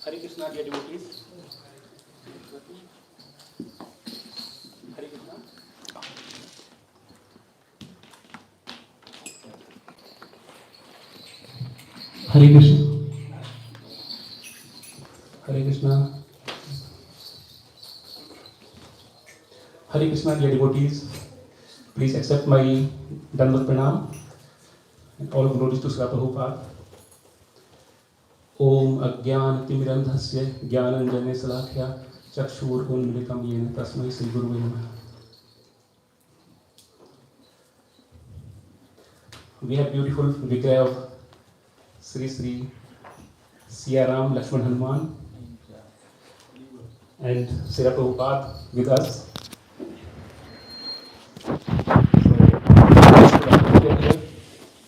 Hare Krishna, dear devotees. Hare Krishna. Hare Krishna. Hare Krishna. Hare Krishna, dear devotees. Please accept my Dandavat Pranam and all glories to Srila Prabhupada. Om Agyan Timirandhasya Gyananjane Salakhya Chakshur Unmilitam Yena Tasmai Sri Guruve Namaha. We have beautiful vigrah of Sri Sri Siaram Lakshman Hanuman and Srila Prabhupada with us.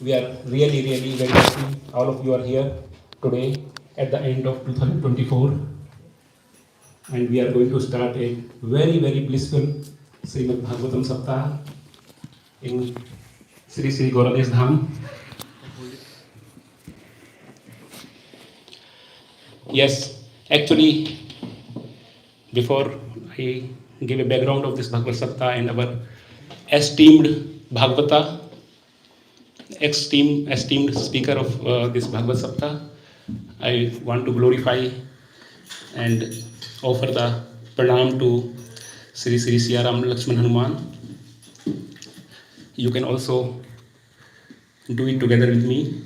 We are really very happy all of you are here today at the end of 2024, and we are going to start a very blissful Srimad Bhagavatam Saptaha in Sri Sri Gauradesh Dham. Yes, actually, before I give a background of this Bhagavad Saptaha and our esteemed Bhagavata, esteemed speaker of this Bhagavad Saptaha, I want to glorify and offer the pranam to Sri Sri Siaram Lakshman Hanuman. You can also do it together with me.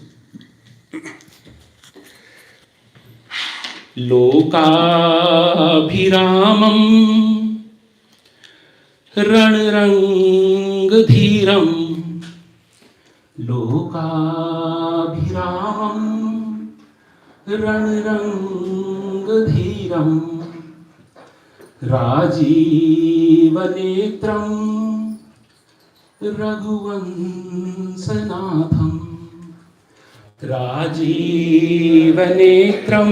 Lokabhiramam Ranrangdhiram Lokabhiramam Ranrangdhiram Rajivanetram Raghuvansanatham Rajivanetram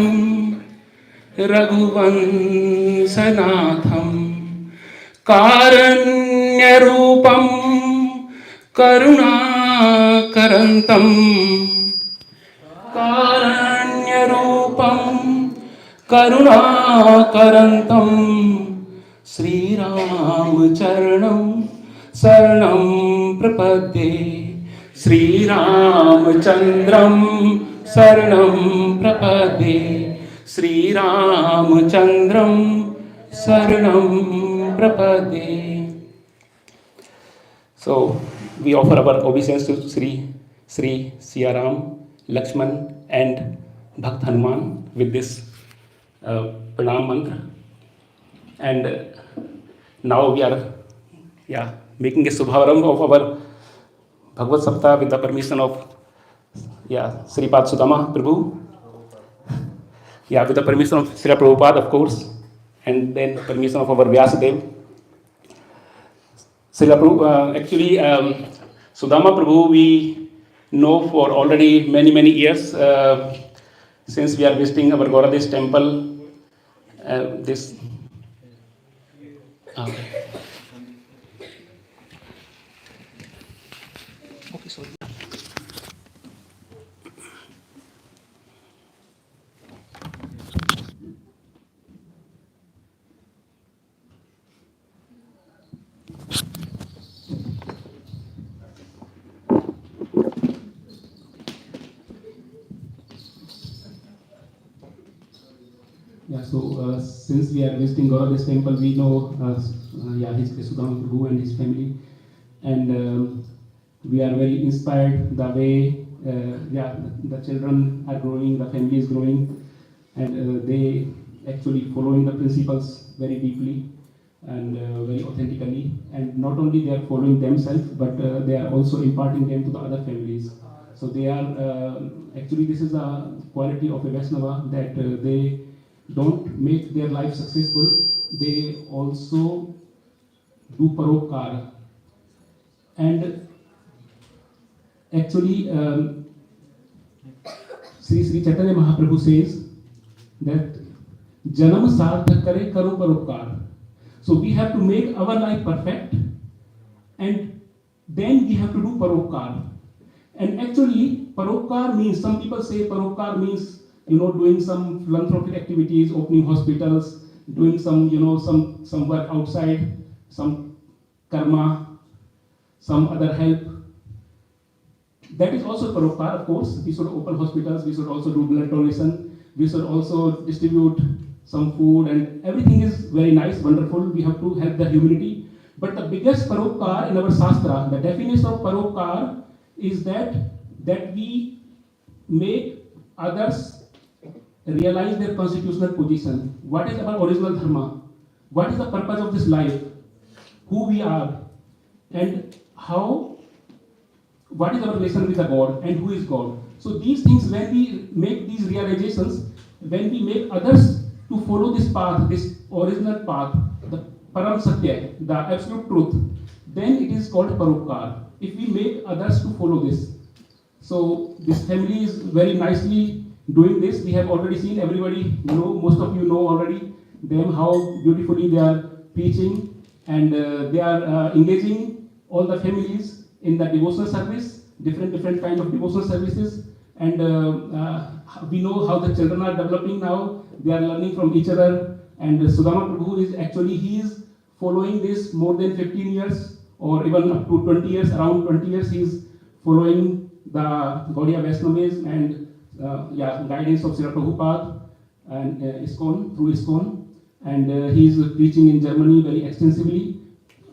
Raghuvansanatham Karanyarupam Karunakarantam Karanyarupam Karunakarantam Sri Ramacharnam Saranam Prapadde Sri Ramachandram Saranam Prapadde Sri Ramachandram Saranam Prapadde. So we offer our obeisance to Sri Siaram, Lakshman and Bhakt Hanuman with this pranam mantra. And now we are making a Subhavaram of our Bhagavad Saptaha with the permission of Sripad Sudama Prabhu. With the permission of Srila Prabhupada, of course, and then permission of our Vyasadev. Srila Prabhu, actually, Sudama Prabhu we know for already many years since we are visiting our Gauradesh temple. Yeah, so since we are visiting Gauradesh temple, we know his Sudama Prabhu and his family, and we are very inspired the way the children are growing, the family is growing, and they actually following the principles very deeply and very authentically. And not only they are following themselves, but they are also imparting them to the other families. So they are actually, this is a quality of a Vaishnava, that they don't make their life successful, they also do paropkar. And actually, Sri Chaitanya Mahaprabhu says that Janam Sarthak Kare Karo Paropkar. So we have to make our life perfect, and then we have to do paropkar. And actually, paropkar means, some people say paropkar means, doing some philanthropic activities, opening hospitals, doing some, some work outside, some karma, some other help. That is also paropkar, of course. We should open hospitals, we should also do blood donation, we should also distribute some food, and everything is very nice, wonderful. We have to help the humanity. But the biggest paropkar in our Shastra, the definition of paropkar is that we make others realize their constitutional position. What is our original dharma? What is the purpose of this life? Who we are? And what is our relation with the God, and who is God? So these things, when we make these realizations, when we make others to follow this path, this original path, the Param Satya, the absolute truth, then it is called Paropkar. If we make others to follow this. So this family is very nicely doing this. We have already seen, everybody most of you know already them, how beautifully they are preaching, and they are engaging all the families in the devotional service, different kind of devotional services. And we know how the children are developing now. They are learning from each other. And Sudama Prabhu is actually, he is following this more than 15 years, or even up to 20 years, around 20 years, he is following the Gaudiya Vaishnavism and guidance of Srila Prabhupada and ISKCON, through ISKCON. And he is preaching in Germany very extensively,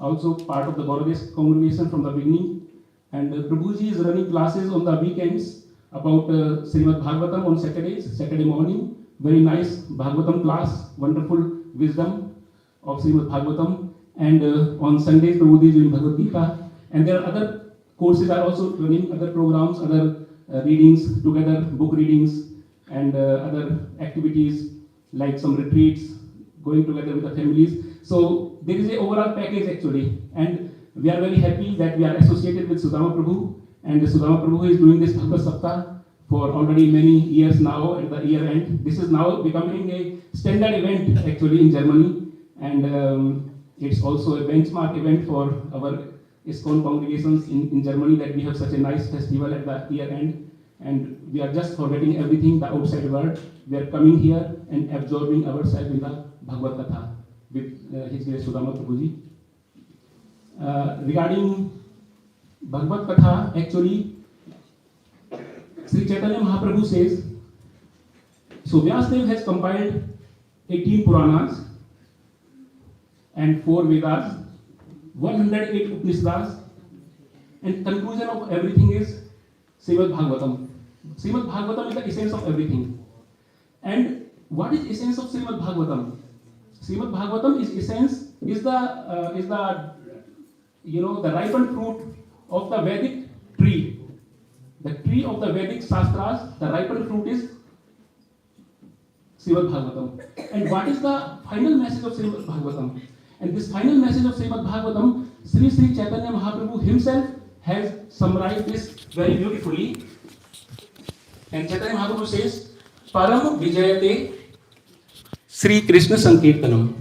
also part of the Gauradesh congregation from the beginning. And Prabhuji is running classes on the weekends about Srimad Bhagavatam on Saturday morning. Very nice Bhagavatam class, wonderful wisdom of Srimad Bhagavatam. And on Sundays, Prabhuji is doing Bhagavad Gita. And there are other courses are also running, other programs, other readings together, book readings, and other activities like some retreats, going together with the families. So there is an overall package actually. And we are very happy that we are associated with Sudama Prabhu. And Sudama Prabhu is doing this Bhagavad Saptaha for already many years now at the year end. This is now becoming a standard event actually in Germany. And it's also a benchmark event for our ISKCON congregations in Germany, that we have such a nice festival at the year end. And we are just forgetting everything, the outside world. We are coming here and absorbing ourselves in the Bhagavad Katha with His Grace Sudama Prabhuji. Regarding Bhagavad Katha, actually, Sri Chaitanya Mahaprabhu says, so Vyasadeva has compiled 18 Puranas and 4 Vedas, 108 Upanishads, and conclusion of everything is Srimad Bhagavatam. Srimad Bhagavatam is the essence of everything. And what is essence of Srimad Bhagavatam? Srimad Bhagavatam is the ripened fruit of the Vedic tree. The tree of the Vedic Shastras, the ripened fruit is Srimad Bhagavatam. And what is the final message of Srimad Bhagavatam? And this final message of Srimad Bhagavatam, Sri Chaitanya Mahaprabhu himself has summarized this very beautifully. And Chaitanya Mahaprabhu says, Param Vijayate Sri Krishna Sankirtanam.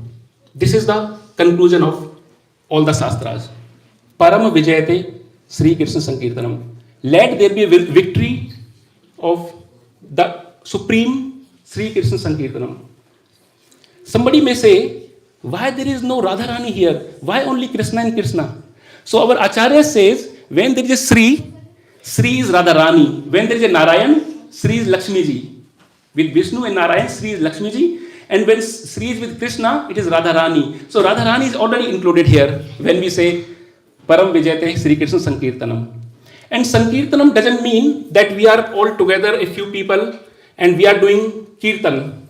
This is the conclusion of all the Shastras. Param Vijayate Sri Krishna Sankirtanam. Let there be a victory of the Supreme Sri Krishna Sankirtanam. Somebody may say, why there is no Radharani here? Why only Krishna and Krishna? So our Acharya says, when there is a Sri, Sri is Radharani. When there is a Narayan, Sri is Lakshmi ji. With Vishnu and Narayan, Sri is Lakshmi ji. And when Sri is with Krishna, it is Radharani. So Radharani is already included here when we say Param Vijayate Sri Krishna Sankirtanam. And Sankirtanam doesn't mean that we are all together, a few people, and we are doing Kirtan.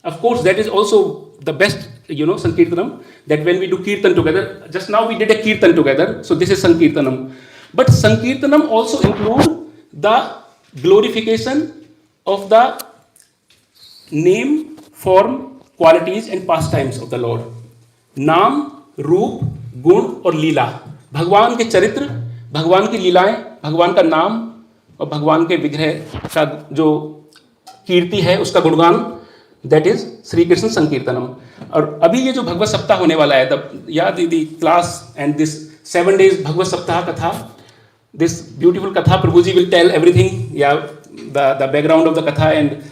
Of course, that is also the best, Sankirtanam, that when we do Kirtan together, just now we did a Kirtan together, so this is Sankirtanam. But Sankirtanam also includes the glorification of the name, form, qualities and pastimes of the Lord. नाम, रूप, गुण और लीला, भगवान के चरित्र, भगवान की लीलाएं, भगवान का नाम और भगवान के विग्रह का जो कीर्ति है उसका गुणगान, दैट इज श्री कृष्ण संकीर्तनम. और अभी ये जो भगवत सप्ताह होने वाला है, the class and this 7 days भगवत सप्ताह कथा, this beautiful katha, Prabhuji will tell everything, the background of the katha, and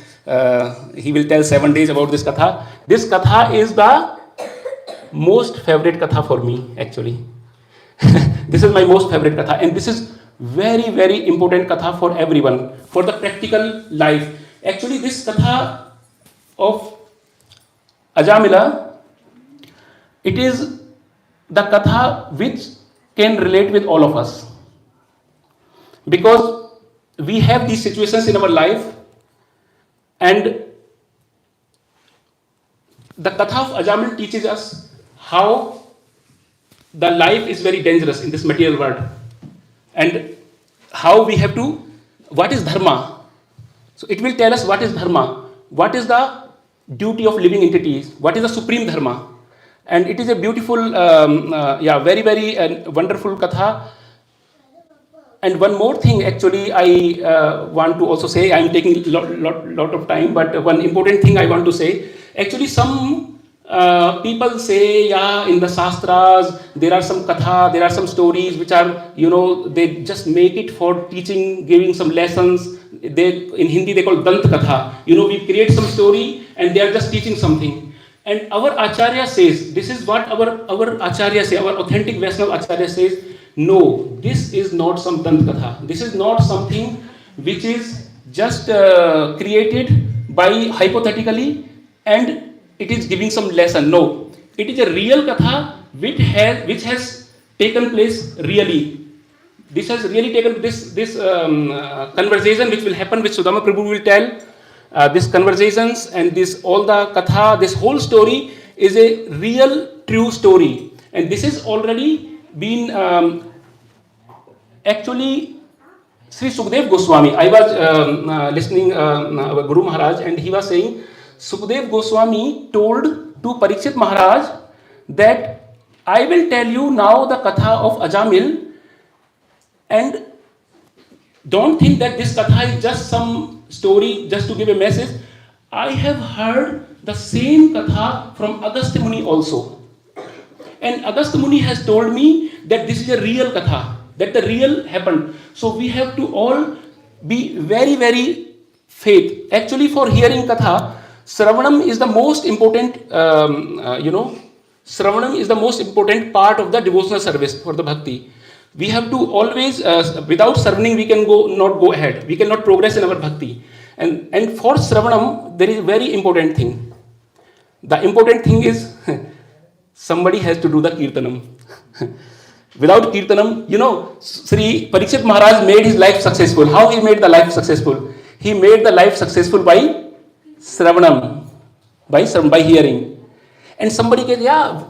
he will tell 7 days about this katha. This katha is the most favorite katha for me, actually. This is my most favorite katha, and this is very, very important katha for everyone, for the practical life. Actually, this katha of Ajamila, it is the katha which can relate with all of us. Because we have these situations in our life, and the Katha of Ajamil teaches us how the life is very dangerous in this material world, and how we have to, what is dharma. So it will tell us what is dharma, what is the duty of living entities, what is the supreme dharma. And it is a beautiful, very, very wonderful Katha. And one more thing, actually, I want to also say, I am taking lot of time, but one important thing I want to say, actually some people say, in the Shastras, there are some katha, there are some stories which are, they just make it for teaching, giving some lessons. In Hindi, they call Dant Katha. We create some story and they are just teaching something. And our Acharya says, this is what our Acharya says, our authentic Vaishnava Acharya says, no, this is not some Dant Katha. This is not something which is just created by hypothetically and it is giving some lesson. No, it is a real Katha which has taken place really. This has really taken this conversation which will happen, which Sudama Prabhu will tell. These conversations and this all the Katha, this whole story is a real true story. And this is already been actually Sri Sukdev Goswami. I was listening our Guru Maharaj, and he was saying Sukdev Goswami told to Parikshit Maharaj that I will tell you now the Katha of Ajamil, and don't think that this Katha is just some story just to give a message. I have heard the same Katha from Agastya Muni also. And Agastya Muni has told me that this is a real Katha, that the real happened. So we have to all be very, very faith. Actually, for hearing Katha, Sravanam is the most important, Sravanam is the most important part of the devotional service for the bhakti. We have to always, without Sravaning, we can not go ahead. We cannot progress in our bhakti. And for Sravanam, there is a very important thing. The important thing is, somebody has to do the Kirtanam. Without Kirtanam, Sri Parikshit Maharaj made his life successful. How he made the life successful? He made the life successful by Sravanam, by hearing. And somebody can,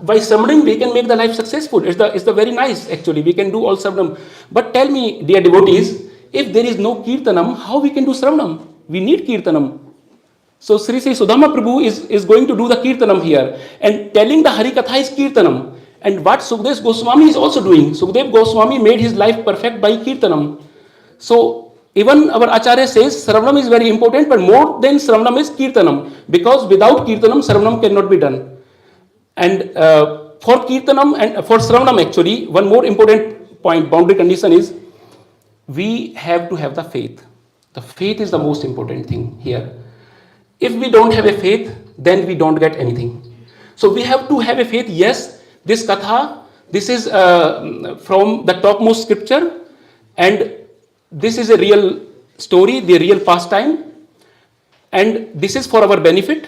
by Sravaning we can make the life successful. It's the very nice, actually. We can do all Sravanam. But tell me, dear devotees, if there is no Kirtanam, how we can do Sravanam? We need Kirtanam. So Sri Sudama Prabhu is going to do the Kirtanam here. And telling the Hari Katha is Kirtanam. And what Sukdev Goswami is also doing. Sukdev Goswami made his life perfect by Kirtanam. So even our Acharya says Sravanam is very important, but more than Sravanam is Kirtanam. Because without Kirtanam, Sravanam cannot be done. And for Kirtanam and for Sravanam, actually, one more important point, boundary condition is, we have to have the faith. The faith is the most important thing here. If we don't have a faith, then we don't get anything. So we have to have a faith. Yes, this Katha, this is from the topmost scripture, and this is a real story, the real pastime, and this is for our benefit.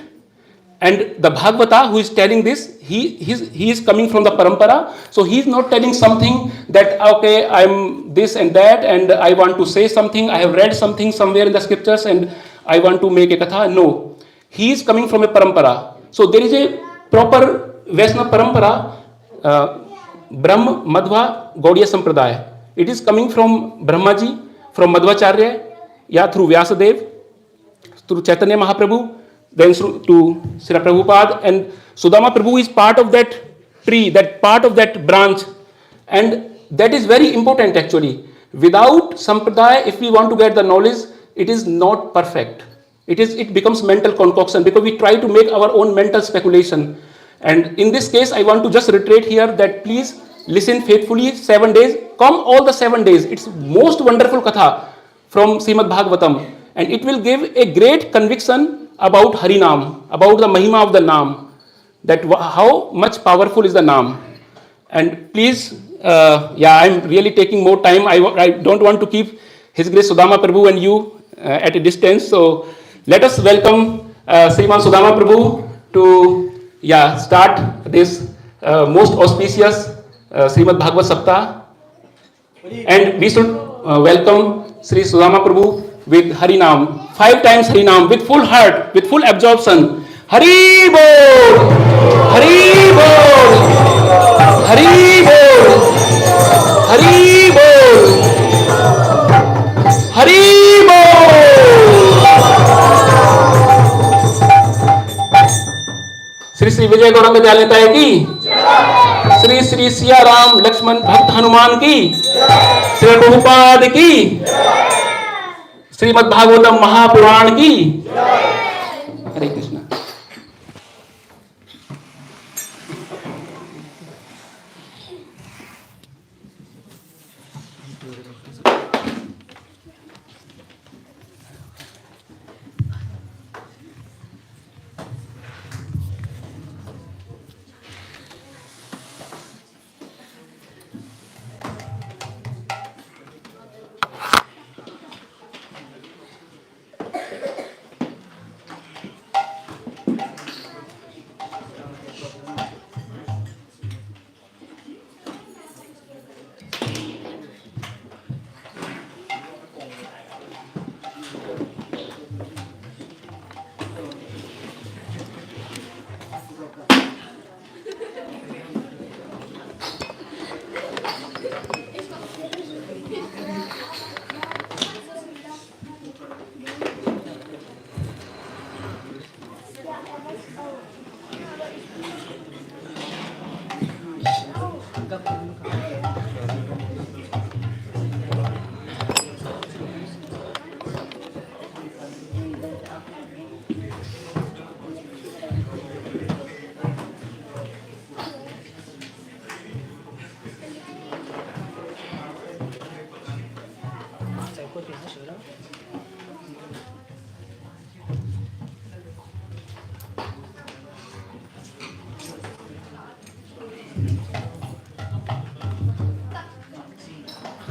And the Bhagavata who is telling this, he is coming from the parampara, so he is not telling something that, okay, I'm this and that, and I want to say something, I have read something somewhere in the scriptures, and I want to make a katha. No, he is coming from a parampara. So there is a proper Vaishnava parampara, Brahma, Madhva, Gaudiya Sampradaya. It is coming from Brahmaji, from Madhvacharya, yeah, through Vyasadev, through Chaitanya Mahaprabhu, then to Srila Prabhupada, and Sudama Prabhu is part of that tree, that part of that branch, and that is very important actually. Without Sampradaya, if we want to get the knowledge, it is not perfect. It becomes mental concoction because we try to make our own mental speculation. And in this case, I want to just reiterate here that please listen faithfully 7 days. Come all the 7 days. It's most wonderful katha from Srimad Bhagavatam, and it will give a great conviction about Harinam, about the Mahima of the Naam, that how much powerful is the Naam. And please, I'm really taking more time. I don't want to keep His Grace Sudama Prabhu and you at a distance. So let us welcome Sriman Sudama Prabhu to start this most auspicious Srimad Bhagavad Saptaha. And we should welcome Sri Sudama Prabhu with Harinam, 5 times Harinam, with full heart, with full absorption. Hari Bol! Hari Bol! Hari Bol! Hari Bol! Hari Bol! Shri Shri Vijay Gaurang दयालता की, श्री श्री सिया राम लक्ष्मण भक्त हनुमान की, श्री प्रभुपाद की, श्रीमद् भागवतम महापुराण की। हरे Krishna.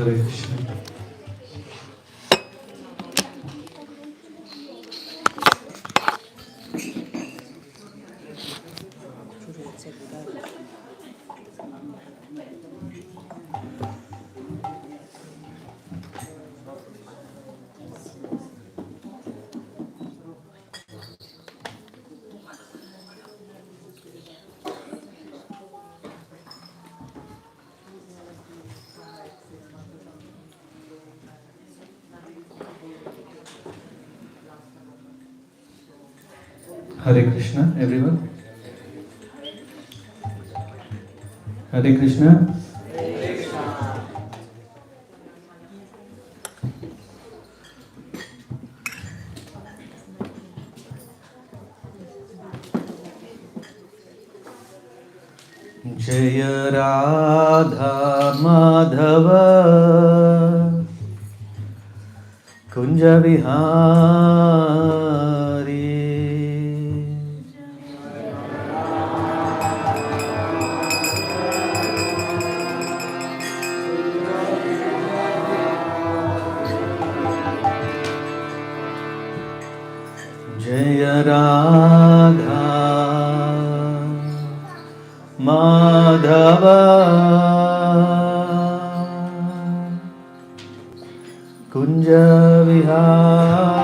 Hare Krishna. Hare Krishna, everyone. Hare Krishna. Jaya Radha Madhava Kunja Vihari. Jaya Radha Madhava Kunja Vihari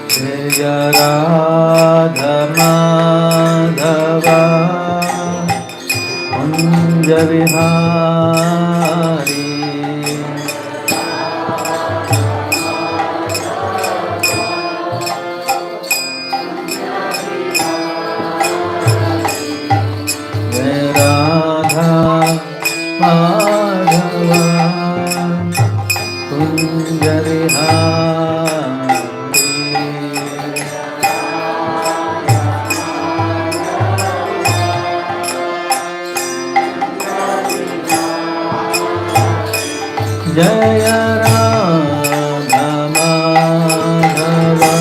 Jaya Radha Madhava Kunja Vihari Jaya Radha Madhava Kunja Vihari Jaya Radha Madhava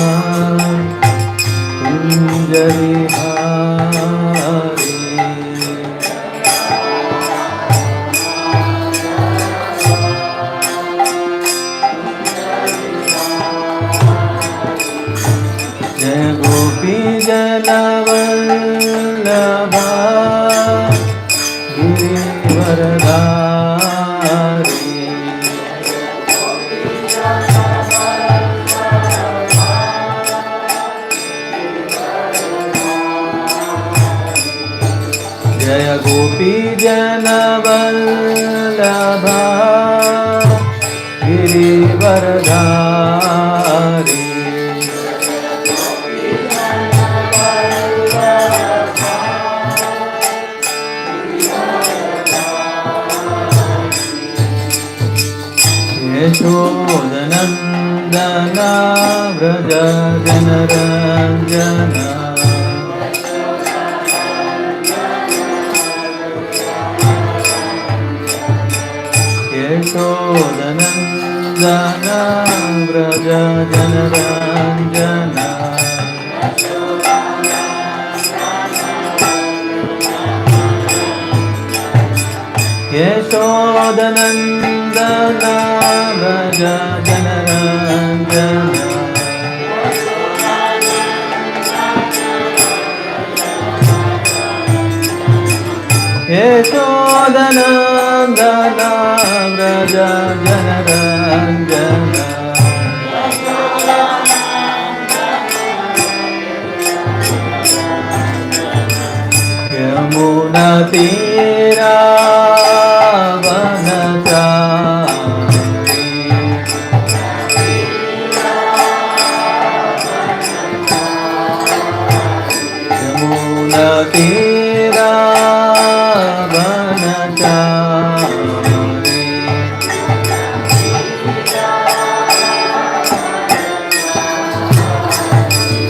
Kunja Vihari Jaya Gopi Jana Vallabha Girivaradhari Jaya Gopi Jana Vallabha Girivaradhari Yashodanandana Vraja Janaranjana Yashodanandana Vraja Janaranjana Yashodanandana Vraja Janaranjana Yashodanandana Vraja Janaranjana Yamuna Tira Vanachari Yamuna Tira Vanachari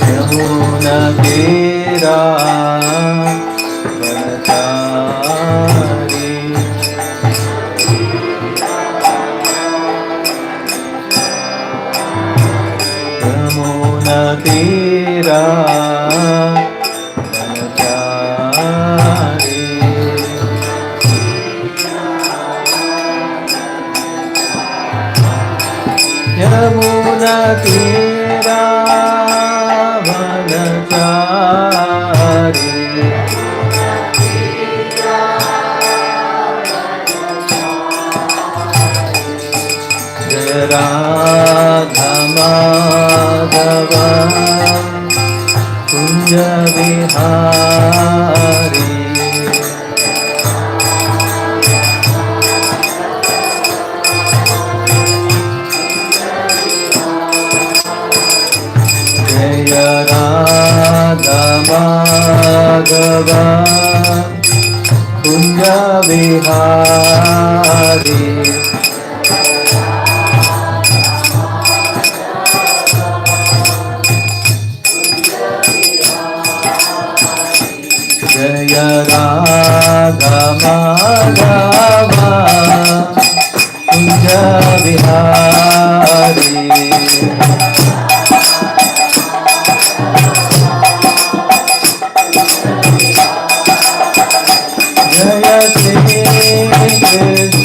Yamuna Tira Vanachari Yamuna Tira Vanachari Yamuna Tira Vanachari Jaya Radha Madhava Kunja Vihari Jaya Radha Madhava Kunja Vihari Jaya Radha Madhava Kunja Vihari Jaya Shri Krishna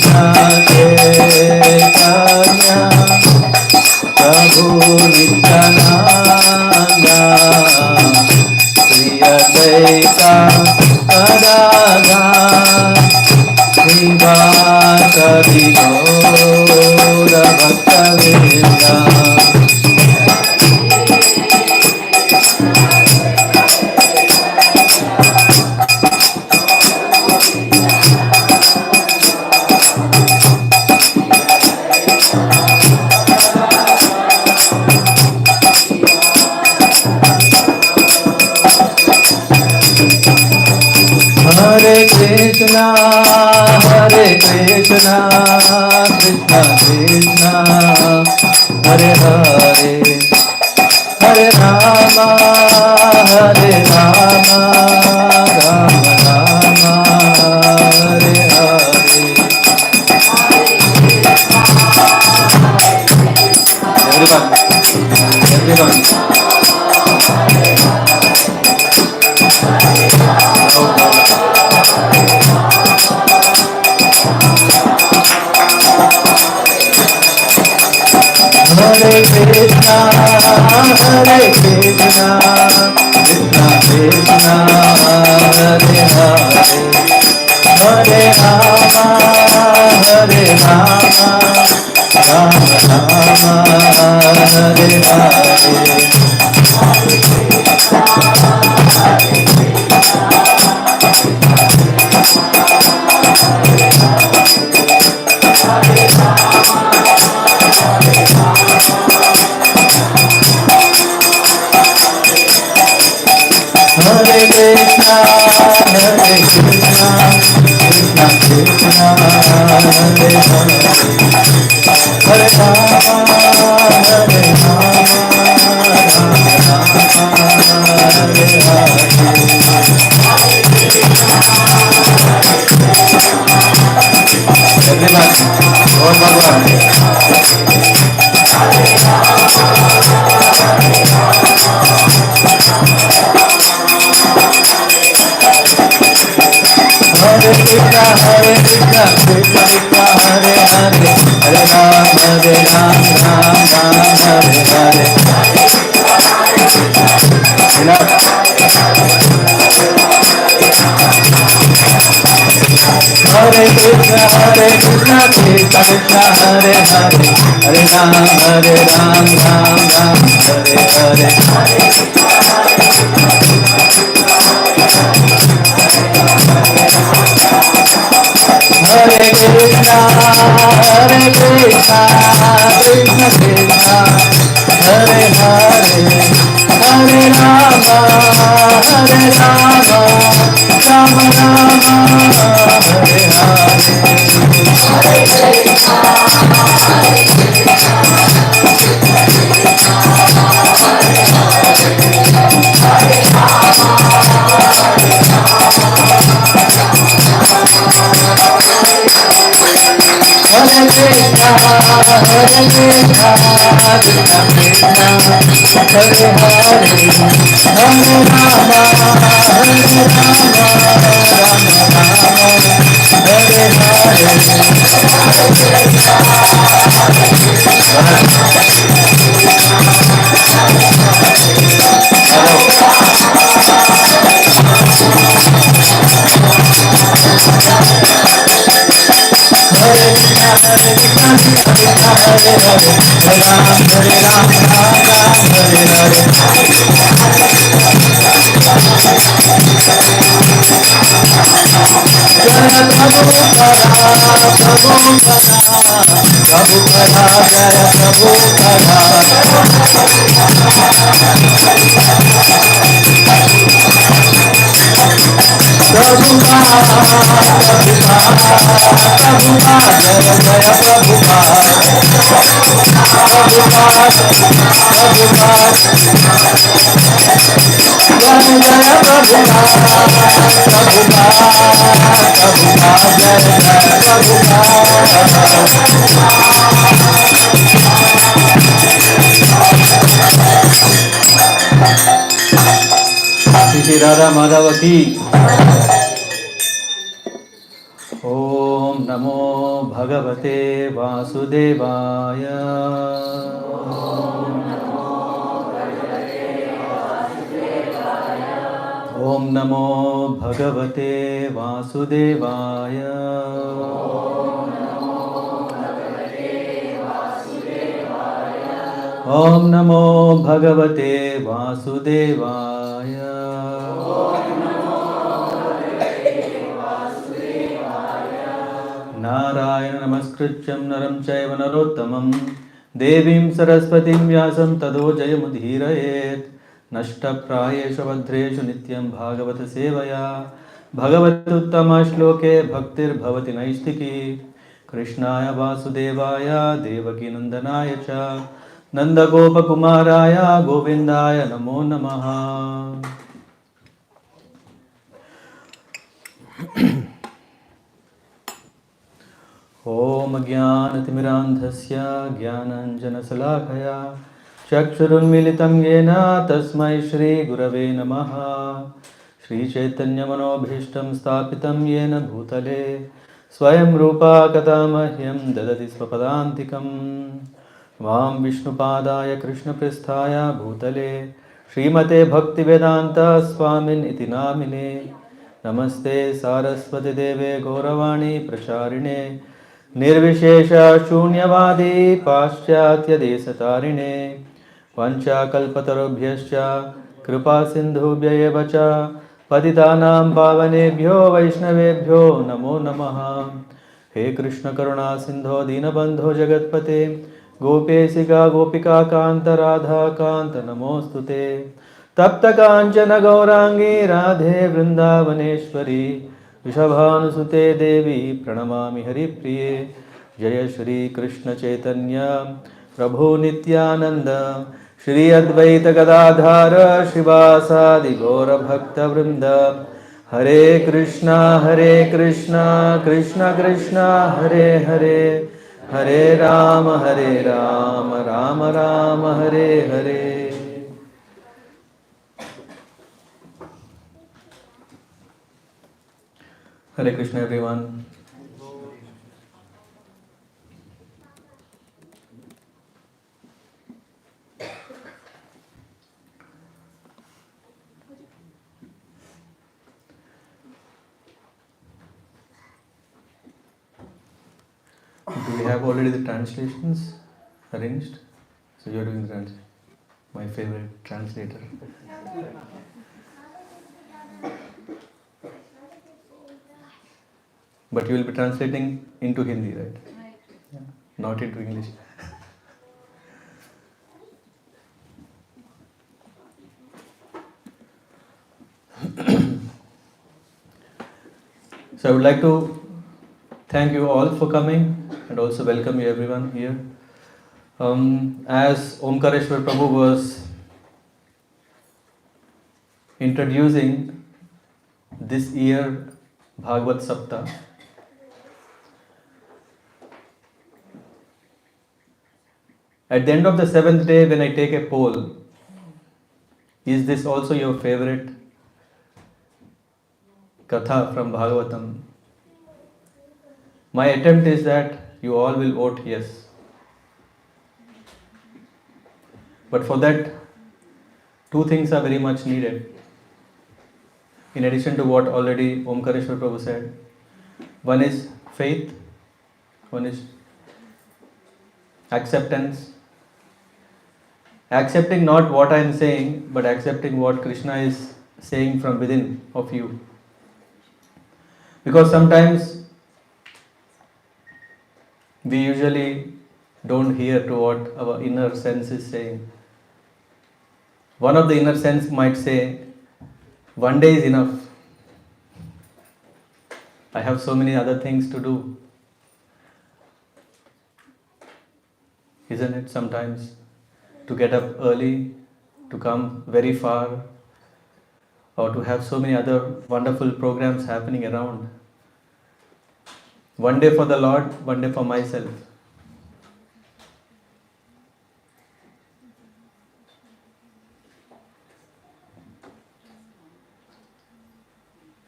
Hare Krishna, Krishna Krishna, Hare Hare, Hare Rama, Hare Rama, Rama Rama, Hare Hare. Everyone, everyone. Hare Krishna, Hare Krishna, Krishna Krishna, Hare Hare, Hare Rama, Hare Rama, Rama Rama, Hare Hare. Hare Krishna, Hare Krishna, Krishna Krishna, Hare Hare, Hare Rama, Hare Rama, Rama Rama, Hare Hare. Everybody, Lord Bhagwan. Hare Krishna, Hare Krishna, Krishna Krishna, Hare Hare, Hare Ram, Ram Ram, Hare Hare. Enough. Hare Krishna, Krishna Krishna, Hare Hare, Hare Ram, Ram Ram, Hare Hare. Hare Krishna, Krishna Krishna, Hare Hare, Hare Rama, Rama Rama, Hare Hare. Hare Krishna, Krishna Krishna, Hare Hare, Hare Rama, Shri Radha Madhav की। ओम नमो भगवते वासुदेवाय। ओम नमो भगवते वासुदेवाय। ओम नमो भगवते वासुदेवाय। नारायण नमस्कृत्यं नरं चैव नरोत्तमं देवीं सरस्वतीं व्यासं ततो जयमुदीरयेत्। नष्टप्रायेषु भद्रेषु नित्यं भागवत सेवया भगवत्युत्तम श्लोके भक्तिर्भवति नैष्ठिकी कृष्णाय वासुदेवाय देवकी नंदनाय च नंदगोपकुमाराय गोविंदाय नमो नमः। ॐ ज्ञानतिमिरान्धस्य ज्ञानाञ्जनशलाकया चक्षुरुन्मिलितं येन तस्मै श्रीगुरवे नमः। श्रीचैतन्यमनोभीष्टं स्थापितं येन भूतले स्वयं रूपा कदा मह्यं ददति स्वपदान्तिकं वां विष्णुपादाय कृष्णपृष्ठाय भूतले श्रीमते भक्तिवेदान्त स्वामिन् इति नामिने। नमस्ते सारस्वती देवे गौरवाणी प्रचारिणे निर्विशेष शून्यवादी पाश्चात्यदेशतारिणे वंशाकल्पतरुभ्यश्च कृपा सिन्धुभ्य एव च पतितानां पावनेभ्यो वैष्णवेभ्यो नमो नमः। हे कृष्ण करुणा सिन्धो दीनबन्धो जगत्पते गोपेशिका गोपिका कान्त राधा कान्त नमोऽस्तुते। तप्त कांचन गौरांगी राधे वृंदावनेश्वरी वृषभानुसुते देवी प्रणमामि हरिप्रिये। जय श्री कृष्ण चैतन्य प्रभु नित्यानंद श्री अद्वैत गदाधर शिवासादि गौर भक्त वृंद। हरे Krishna Krishna Krishna Hare Hare Hare Ram Ram Ram Hare Hare. Hare Krishna everyone. Do we have already the translations arranged? So you are doing the translation. My favorite translator. But you will be translating into Hindi, right? Yeah. Not into English. So I would like to thank you all for coming and also welcome you everyone here. As Omkareshwar Prabhu was introducing this year Bhagavat Saptaha, at the end of the seventh day when I take a poll, is this also your favorite Katha from Bhagavatam? My attempt is that you all will vote yes. But for that, two things are very much needed. In addition to what already Omkareshwar Prabhu said, one is faith, one is acceptance. Accepting not what I am saying, but accepting what Krishna is saying from within of you. Because sometimes we usually don't hear to what our inner sense is saying. One of the inner sense might say, one day is enough. I have so many other things to do. Isn't it sometimes? To get up early, to come very far, or to have so many other wonderful programs happening around. One day for the Lord, one day for myself.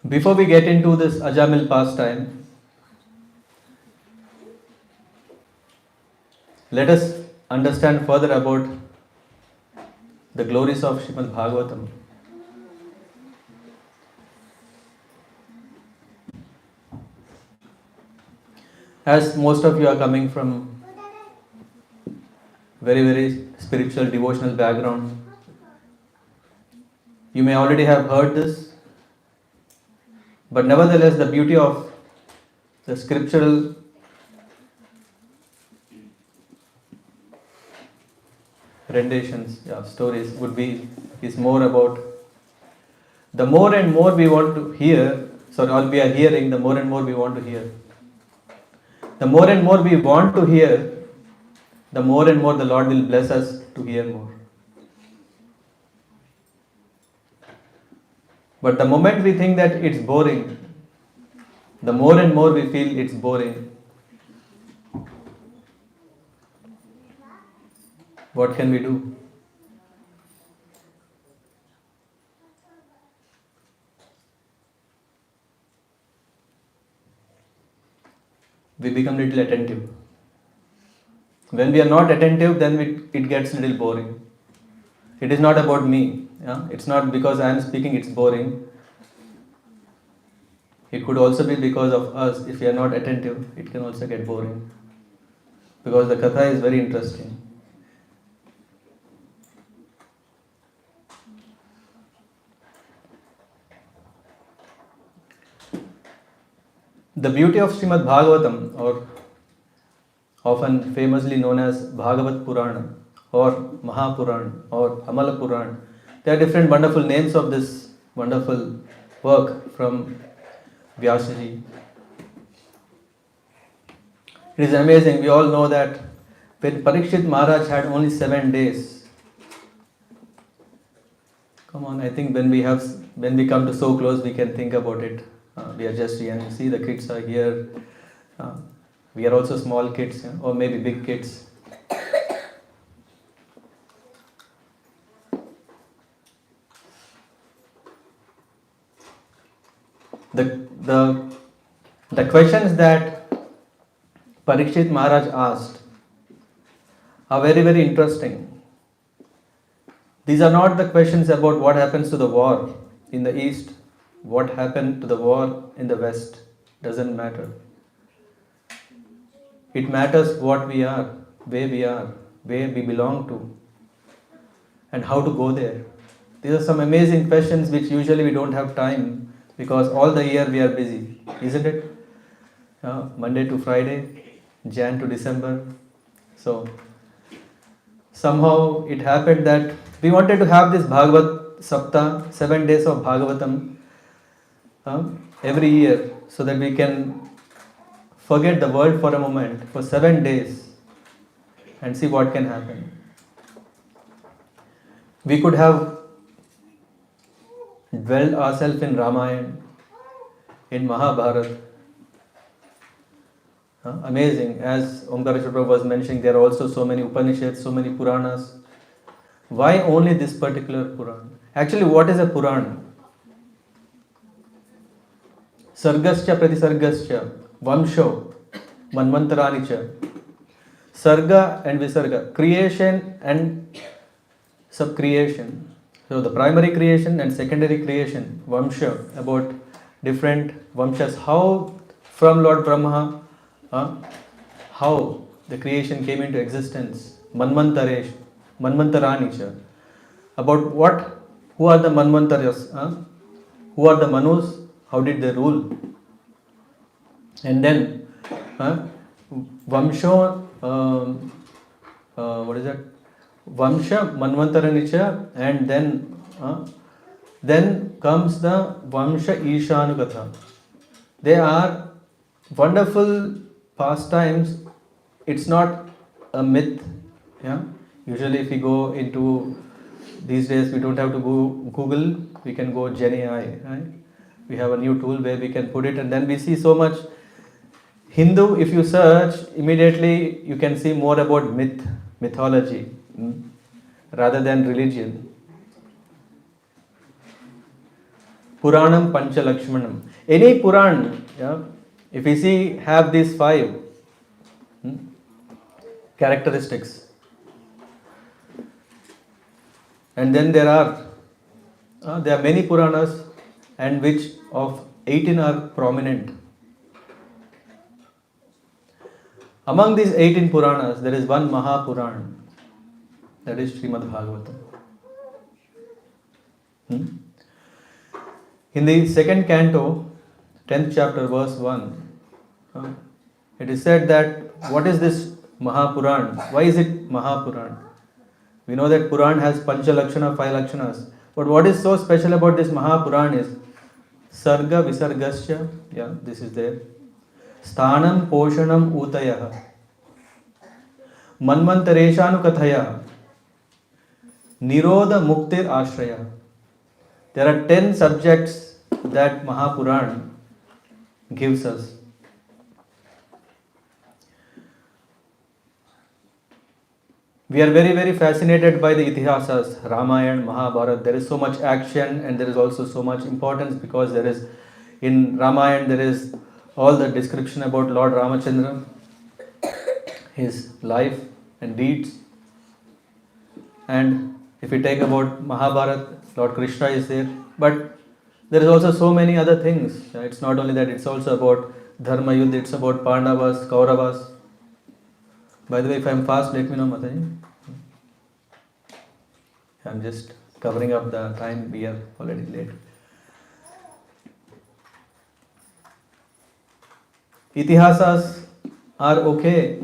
Before we get into this Ajamil pastime, let us understand further about the glories of Srimad Bhagavatam. As most of you are coming from very spiritual, devotional background, you may already have heard this, but nevertheless the beauty of the scriptural renditions, stories is more about, the more and more we want to hear or we are hearing, the more and more we want to hear. The more and more we want to hear, the more and more the Lord will bless us to hear more. But the moment we think that it's boring, the more and more we feel it's boring. What can we do? We become little attentive. When we are not attentive, then it gets little boring. It is not about me. Yeah? It's not because I am speaking it's boring. It could also be because of us. If we are not attentive, it can also get boring. Because the Katha is very interesting. The beauty of Srimad Bhagavatam, or often famously known as Bhagavat Purana, or Mahapurana, or Amala Purana, there are different wonderful names of this wonderful work from Vyasaji. It is amazing. We all know that when Parikshit Maharaj had only 7 days, come on, I think when we come to so close, we can think about it. We are just young. See, the kids are here. We are also small kids, or maybe big kids. The questions that Parikshit Maharaj asked are very, very interesting. These are not the questions about what happens to the war in the east, what happened to the war in the west. Doesn't matter. It matters what we are, where we belong to, and how to go there. These are some amazing questions which usually we don't have time, because all the year we are busy, isn't it? Monday to Friday, Jan to December. So somehow it happened that we wanted to have this Bhagavat Saptaha, 7 days of Bhagavatam every year, so that we can forget the world for a moment for 7 days and see what can happen. We could have dwelled ourselves in Ramayana, in Mahabharata. Amazing. As Omkareshwar Prabhu was mentioning, there are also so many Upanishads, so many Puranas. Why only this particular Purana? Actually, what is a Purana? Sargascha pratisargascha, Vamsho, Manvantaranicha. Sarga and Visarga, creation and subcreation. So the primary creation and secondary creation, Vamsha, about different Vamshas. How from Lord Brahma, how the creation came into existence. Manvantaresh, Manvantaranicha. About who are the Manvantaras? Who are the Manus? How did they rule? And then Vamsha, what is that? Vamsha, Manvantaranicha, and then comes the Vamsha Ishanukatha. They are wonderful pastimes. It's not a myth. Yeah. Usually, if we go into these days, we don't have to go Google. We can go GenAI. Right? We have a new tool where we can put it, and then we see so much. Hindu, if you search, immediately you can see more about mythology, rather than religion. Puranam Pancha Lakshmanam. Any Puran, if we see, have these 5 characteristics. And then there are many Puranas, and which of 18 are prominent. Among these 18 Puranas, there is one Mahapurana, that is Srimad Bhagavata. In the 2nd canto, 10th chapter, verse 1, it is said that what is this Mahapurana? Why is it Mahapurana? We know that Puran has Pancha Lakshana, 5 Lakshanas. But what is so special about this Mahapurana is, Sarga Visargasya, yeah, this is there. Sthanam Poshanam Utayah. Manvantareshanu Kathaya. Nirodha Muktir Ashraya. There are 10 subjects that Mahapuran gives us. We are very, very fascinated by the Itihasas, Ramayana, Mahabharata. There is so much action and there is also so much importance because there is, in Ramayana, there is all the description about Lord Ramachandra, his life and deeds. And if we take about Mahabharata, Lord Krishna is there. But there is also so many other things. It's not only that, it's also about Dharma Yuddha, it's about Pandavas, Kauravas. By the way, if I am fast, let me know, Mataji. I am just covering up the time, we are already late. Itihasas are okay,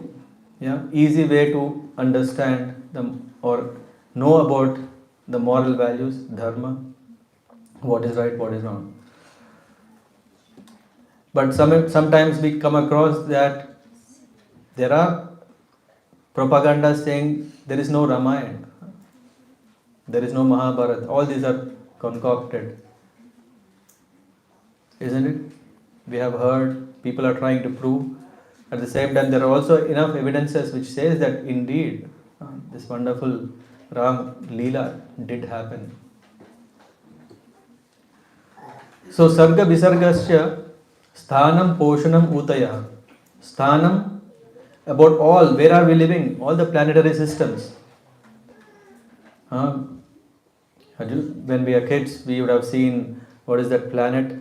yeah, easy way to understand them or know about the moral values, dharma, what is right, what is wrong. But sometimes we come across that there are propaganda saying there is no Ramayana, there is no Mahabharata, all these are concocted. Isn't it? We have heard, people are trying to prove. At the same time, there are also enough evidences which says that indeed this wonderful Ram Leela did happen. So, Sarga Visargasya Sthanam Poshanam Utaya. Sthanam, about all, where are we living? All the planetary systems. When we are kids, we would have seen what is that planet?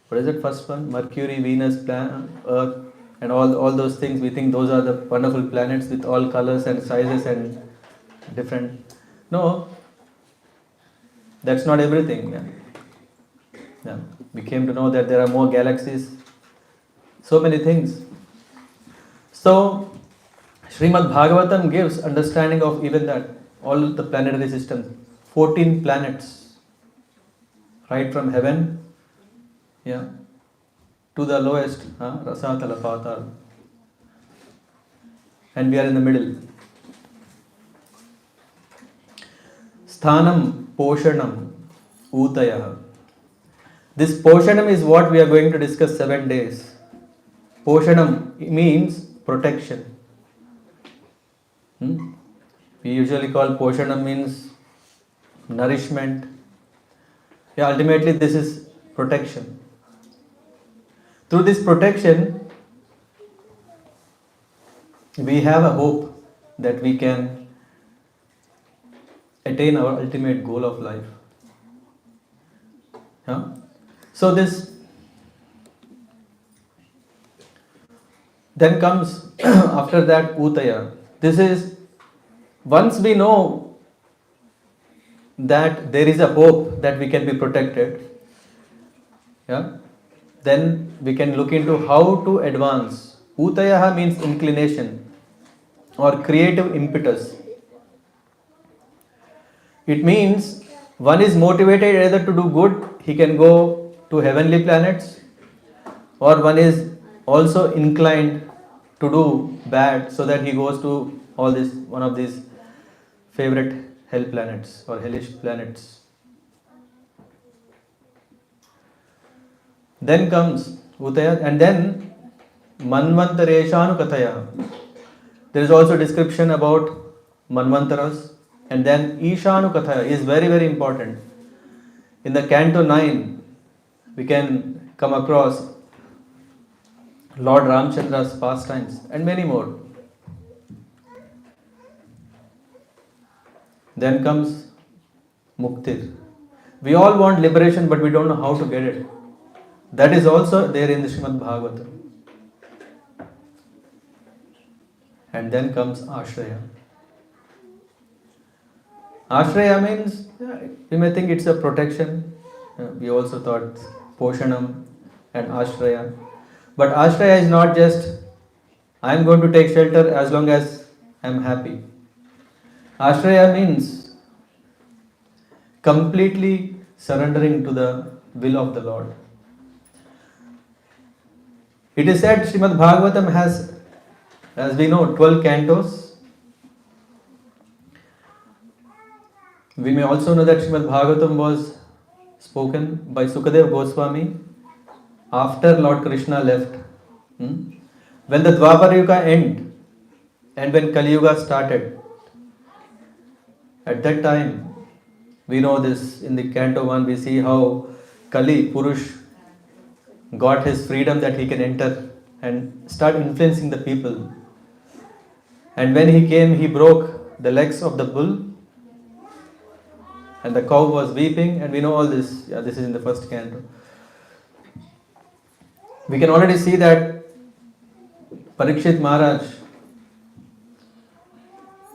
What is that first one? Mercury, Venus, Earth, and all those things. We think those are the wonderful planets with all colors and sizes and different. No, that's not everything. Yeah. We came to know that there are more galaxies, so many things. So, Srimad Bhagavatam gives understanding of even that, all the planetary systems, 14 planets, right from heaven, yeah, to the lowest, Rasatala Patal. And we are in the middle. Sthanam Poshanam Utaya. This Poshanam is what we are going to discuss 7 days. Poshanam means protection. We usually call Poshanam means nourishment. Yeah, ultimately this is protection. Through this protection, we have a hope that we can attain our ultimate goal of life. So this then comes after that Utaya. This is, once we know that there is a hope that we can be protected, then we can look into how to advance. Utayaha means inclination or creative impetus. It means one is motivated either to do good, he can go to heavenly planets, or one is also inclined to do bad so that he goes to all this, one of these favorite hell planets or hellish planets. Then comes Utaya, and then Manvantareshanu Kathaya. There is also description about Manvantaras, and then Ishanu Kathaya is very, very important. In the Canto 9, we can come across Lord Ramchandra's pastimes and many more. Then comes Muktir. We all want liberation, but we don't know how to get it. That is also there in the Srimad Bhagavata. And then comes Ashraya. Ashraya means, you may think it's a protection. We also thought Poshanam and Ashraya. But Ashraya is not just, I am going to take shelter as long as I am happy. Ashraya means completely surrendering to the will of the Lord. It is said Srimad Bhagavatam has, as we know, 12 cantos. We may also know that Srimad Bhagavatam was spoken by Sukadev Goswami after Lord Krishna left. When the Dwapar Yuga ended and when Kali Yuga started, at that time, we know this in the Canto 1, we see how Kali Purush got his freedom that he can enter and start influencing the people. And when he came, he broke the legs of the bull and the cow was weeping, and we know all this. Yeah, this is in the first canto. We can already see that Parikshit Maharaj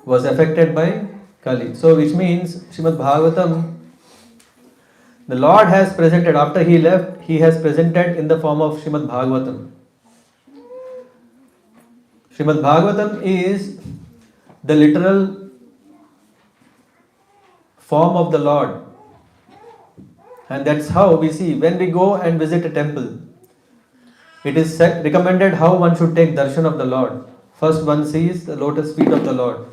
was affected by Kali. So, which means Srimad Bhagavatam, the Lord has presented, after he left, he has presented in the form of Srimad Bhagavatam. Srimad Bhagavatam is the literal form of the Lord. And that's how we see when we go and visit a temple, it is recommended how one should take darshan of the Lord. First one sees the lotus feet of the Lord.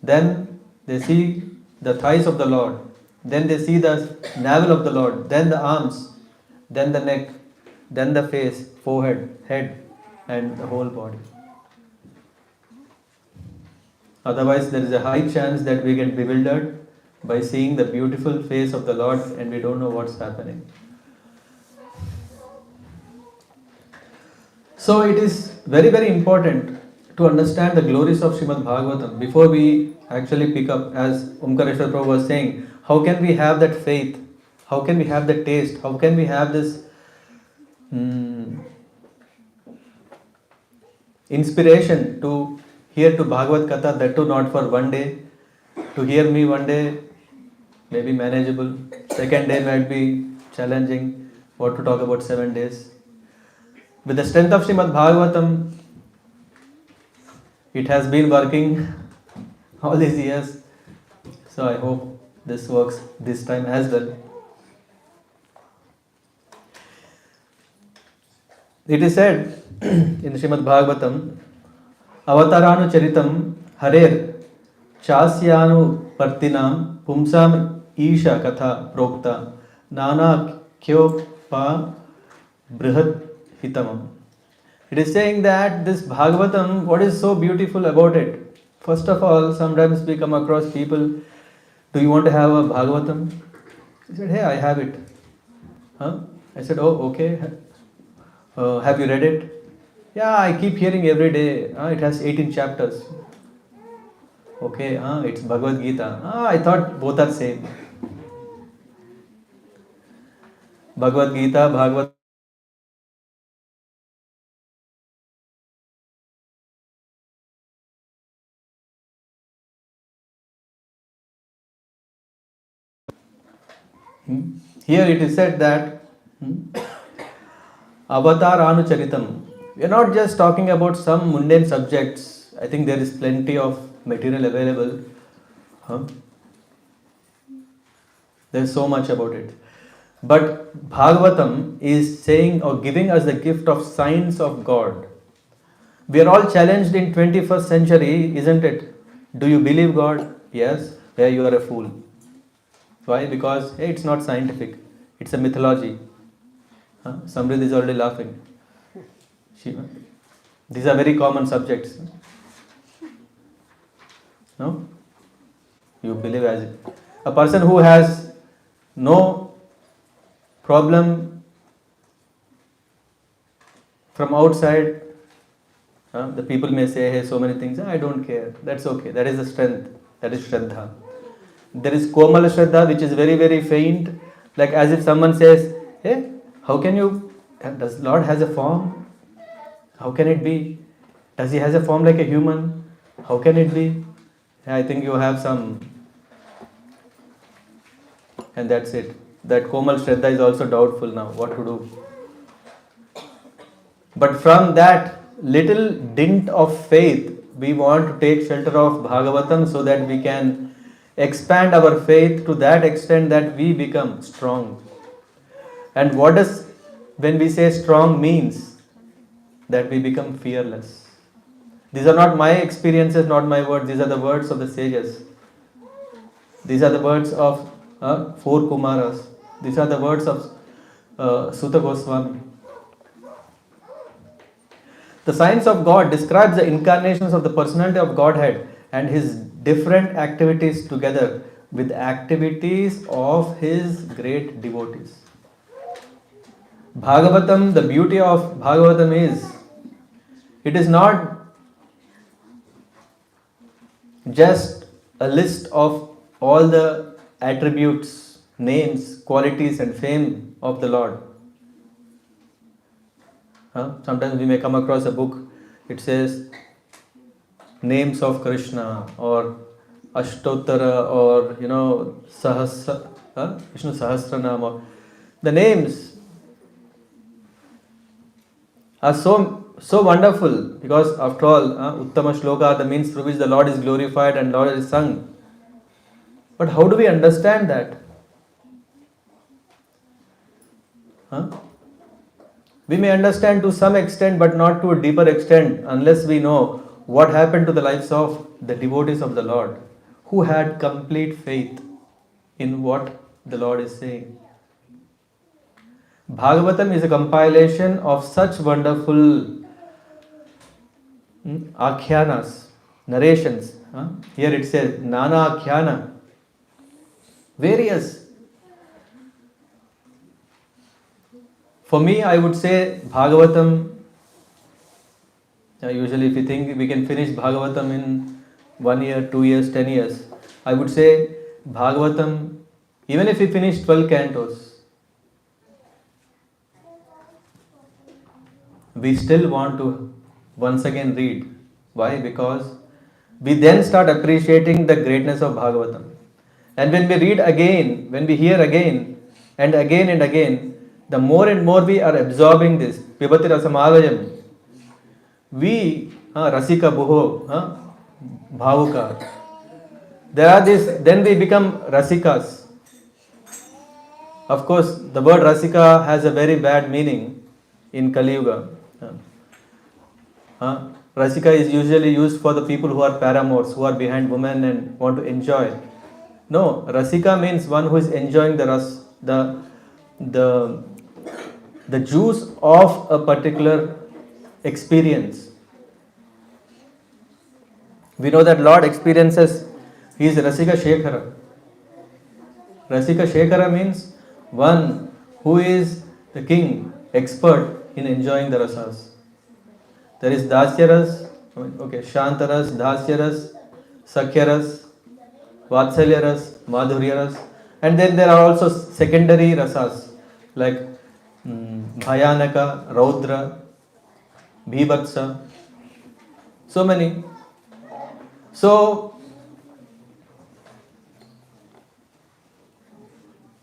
Then they see the thighs of the Lord. Then they see the navel of the Lord. Then the arms. Then the neck. Then the face, forehead, head, and the whole body. Otherwise, there is a high chance that we get bewildered by seeing the beautiful face of the Lord and we don't know what's happening. So it is very, very important to understand the glories of Srimad Bhagavatam before we actually pick up, as Omkareshwar Prabhu was saying, how can we have that faith? How can we have the taste? How can we have this inspiration to hear to Bhagavad Katha, that too not for one day? To hear me one day may be manageable, second day might be challenging. What to talk about 7 days? With the strength of Srimad Bhagavatam, it has been working all these years. So I hope this works this time as well. It is said in Srimad Bhagavatam, Avataranu Charitam Harer Chasyanu Partinam Pumsam Isha Katha Prokta Nana Kyopa Brihat Hitamam. It is saying that this Bhagavatam, what is so beautiful about it? First of all, sometimes we come across people, do you want to have a Bhagavatam? He said, hey, I have it. Huh? I said, oh, okay. Have you read it? Yeah, I keep hearing every day. It has 18 chapters. Okay, it's Bhagavad Gita. I thought both are same. Bhagavad Gita, Bhagavad Here it is said that Avatar Anucharitam. We are not just talking about some mundane subjects. I think there is plenty of material available. There is so much about it. But Bhagavatam is saying or giving us the gift of science of God. We are all challenged in 21st century, isn't it? Do you believe God? Yes. Yeah, you are a fool. Why? Because it's not scientific. It's a mythology. Somebody is already laughing. These are very common subjects. No? You believe as it. A person who has no problem from outside, the people may say, hey, so many things. I don't care. That's okay. That is the strength. That is Shraddha. There is Komal Shraddha, which is very, very faint. Like as if someone says, hey, how can you, does Lord has a form? How can it be? Does he has a form like a human? How can it be? I think you have some. And that's it. That Komal Shraddha is also doubtful now. What to do? But from that little dint of faith, we want to take shelter of Bhagavatam so that we can expand our faith to that extent that we become strong. And what does, when we say strong, means? That we become fearless. These are not my experiences, not my words. These are the words of the sages. These are the words of four Kumaras. These are the words of Sutta Goswami. The science of God describes the incarnations of the personality of Godhead and his different activities together with activities of his great devotees. Bhagavatam, the beauty of Bhagavatam is, it is not just a list of all the attributes, names, qualities, and fame of the Lord. Sometimes we may come across a book, it says names of Krishna or Ashtottara or Vishnu Sahasranama. The names are so wonderful because after all, Uttama Shloka, the means through which the Lord is glorified and Lord is sung. But how do we understand that? We may understand to some extent but not to a deeper extent unless we know what happened to the lives of the devotees of the Lord who had complete faith in what the Lord is saying. Bhagavatam is a compilation of such wonderful akhyanas, narrations. Here it says Nana Akhyana, various. For me, I would say Bhagavatam, usually if you think we can finish Bhagavatam in 1 year, 2 years, 10 years, I would say Bhagavatam, even if we finish 12 cantos, we still want to once again read. Why? Because we then start appreciating the greatness of Bhagavatam. And when we read again, when we hear again and again and again, the more and more we are absorbing this. Pibati rasamalayam. We, rasika buho, bhavuka. There are this, then we become rasikas. Of course, the word rasika has a very bad meaning in Kali Yuga. Rasika is usually used for the people who are paramours, who are behind women and want to enjoy. No, rasika means one who is enjoying the ras, the juice of a particular experience. We know that Lord experiences, he is Rasika Shekhara. Rasika Shekhara means one who is the king, expert in enjoying the rasas. There is Dasyaras, Shantaras, Dasyaras, Sakhyaras, Vatsalyaras, Madhuryaras, and then there are also secondary rasas like Bhayanaka, Raudra, Bhivatsa, so many. So,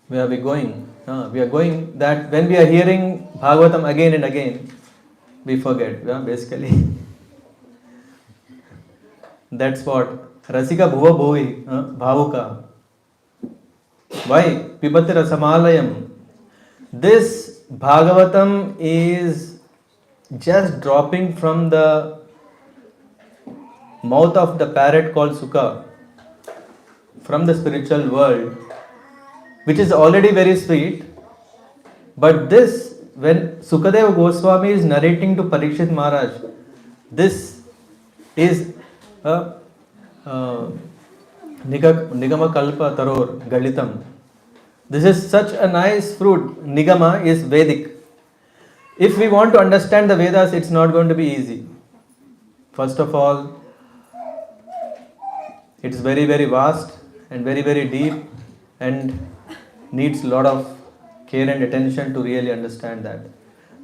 where are we going? We are going that when we are hearing Bhagavatam again and again, we forget, basically. That's what. Rasika bhuva bhuvi, bhavuka. Why? Pibati rasamalayam. This Bhagavatam is just dropping from the mouth of the parrot called Sukha from the spiritual world, which is already very sweet. But this, when Sukadeva Goswami is narrating to Parikshit Maharaj, this is a Nigama Kalpa Taror Galitam. This is such a nice fruit. Nigama is Vedic. If we want to understand the Vedas, it's not going to be easy. First of all, it's very, very vast and very, very deep and needs a lot of care and attention to really understand that.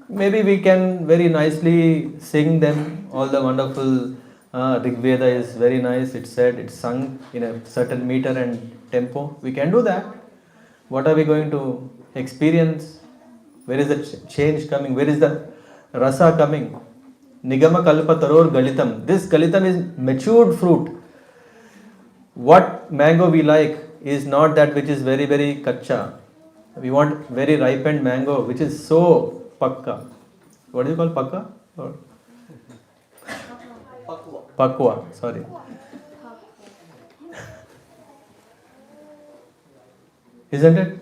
Maybe we can very nicely sing them. All the wonderful Rig Veda is very nice. It's said, it's sung in a certain meter and tempo. We can do that. What are we going to experience? Where is the change coming? Where is the rasa coming? Nigama kalpa taror galitam. This galitam is matured fruit. What mango we like is not that which is very, very kacha. We want very ripened mango, which is so pakka. What is it called, pakka? Or pakwa, sorry. Isn't it?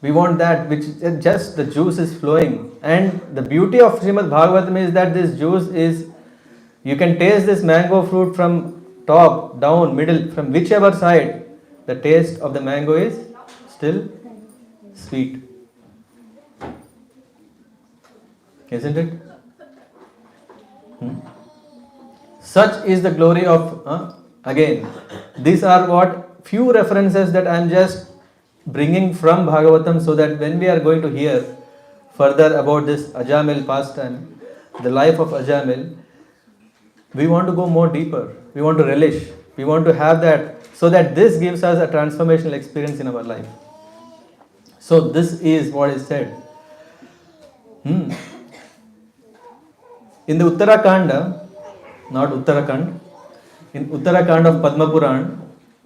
We want that which just the juice is flowing. And the beauty of Srimad Bhagavatam is that this juice is, you can taste this mango fruit from top, down, middle, from whichever side. The taste of the mango is still sweet. Isn't it? Such is the glory of, again, these are what few references that I am just bringing from Bhagavatam, so that when we are going to hear further about this Ajamil pastime, the life of Ajamil, we want to go more deeper. We want to relish. We want to have that, so that this gives us a transformational experience in our life. So this is what is said. In the Uttarakanda, not Uttarakhand, in Uttarakhand of Padma Puran,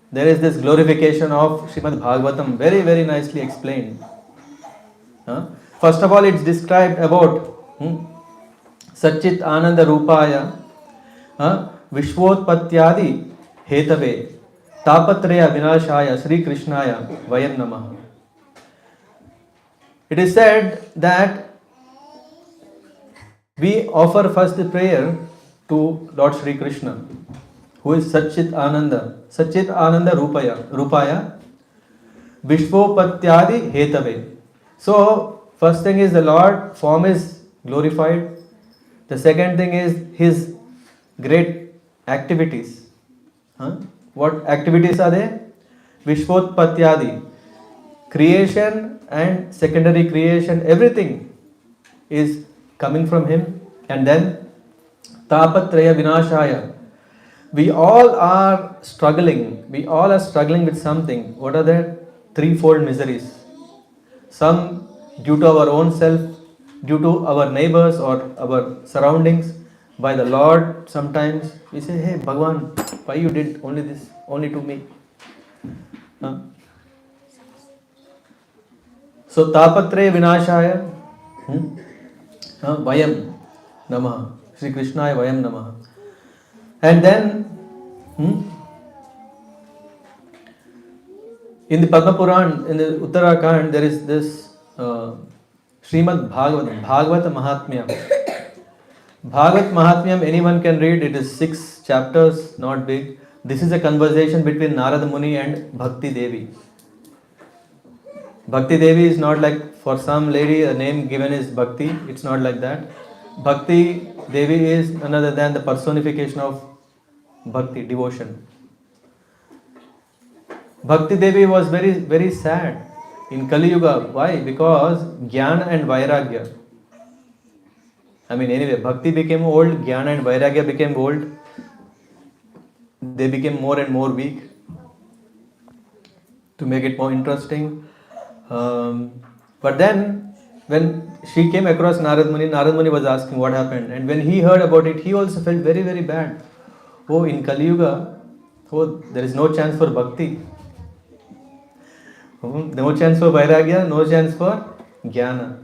there is this glorification of Srimad Bhagavatam, very, very nicely explained. First of all, it's described about Satchit Ananda Rupaya, Vishwotpatyadi Hetave, Tapatreya Vinashaya, Sri Krishnaya, Vayam Namaha. It is said that we offer first the prayer to Lord Sri Krishna, who is Satchit Ananda Rupaya, Vishwopatyadi Hetave. So, first thing is the Lord form is glorified. The second thing is His great activities. What activities are they? Vishwotpatyadi, creation and secondary creation, everything is coming from Him. And then Tapatraya Vinashaya. We all are struggling with something. What are the threefold miseries? Some due to our own self, due to our neighbors or our surroundings, by the Lord. Sometimes we say, hey Bhagwan, why you did only this, only to me? So Tapatraya Vinashaya, Vayam Namaha, Sri Krishnaya Vayam Namaha. And then in the Padma Puran, in the Uttarakhand, there is this Srimad Bhagavatam, Bhagavata Mahatmya. Bhagavat Mahatmyam, anyone can read, it is 6 chapters, not big. This is a conversation between Narada Muni and Bhakti Devi. Bhakti Devi is not like for some lady a name given is Bhakti, it's not like that. Bhakti Devi is none other than the personification of Bhakti, devotion. Bhakti Devi was very, very sad in Kali Yuga. Why? Because Jnana and Vairagya. Anyway, Bhakti became old, Jnana and Vairagya became old. They became more and more weak. To make it more interesting. But then, when she came across Narad Muni was asking what happened. And when he heard about it, he also felt very, very bad. Oh, in Kali Yuga, there is no chance for Bhakti. No chance for Vairagya, no chance for Jnana.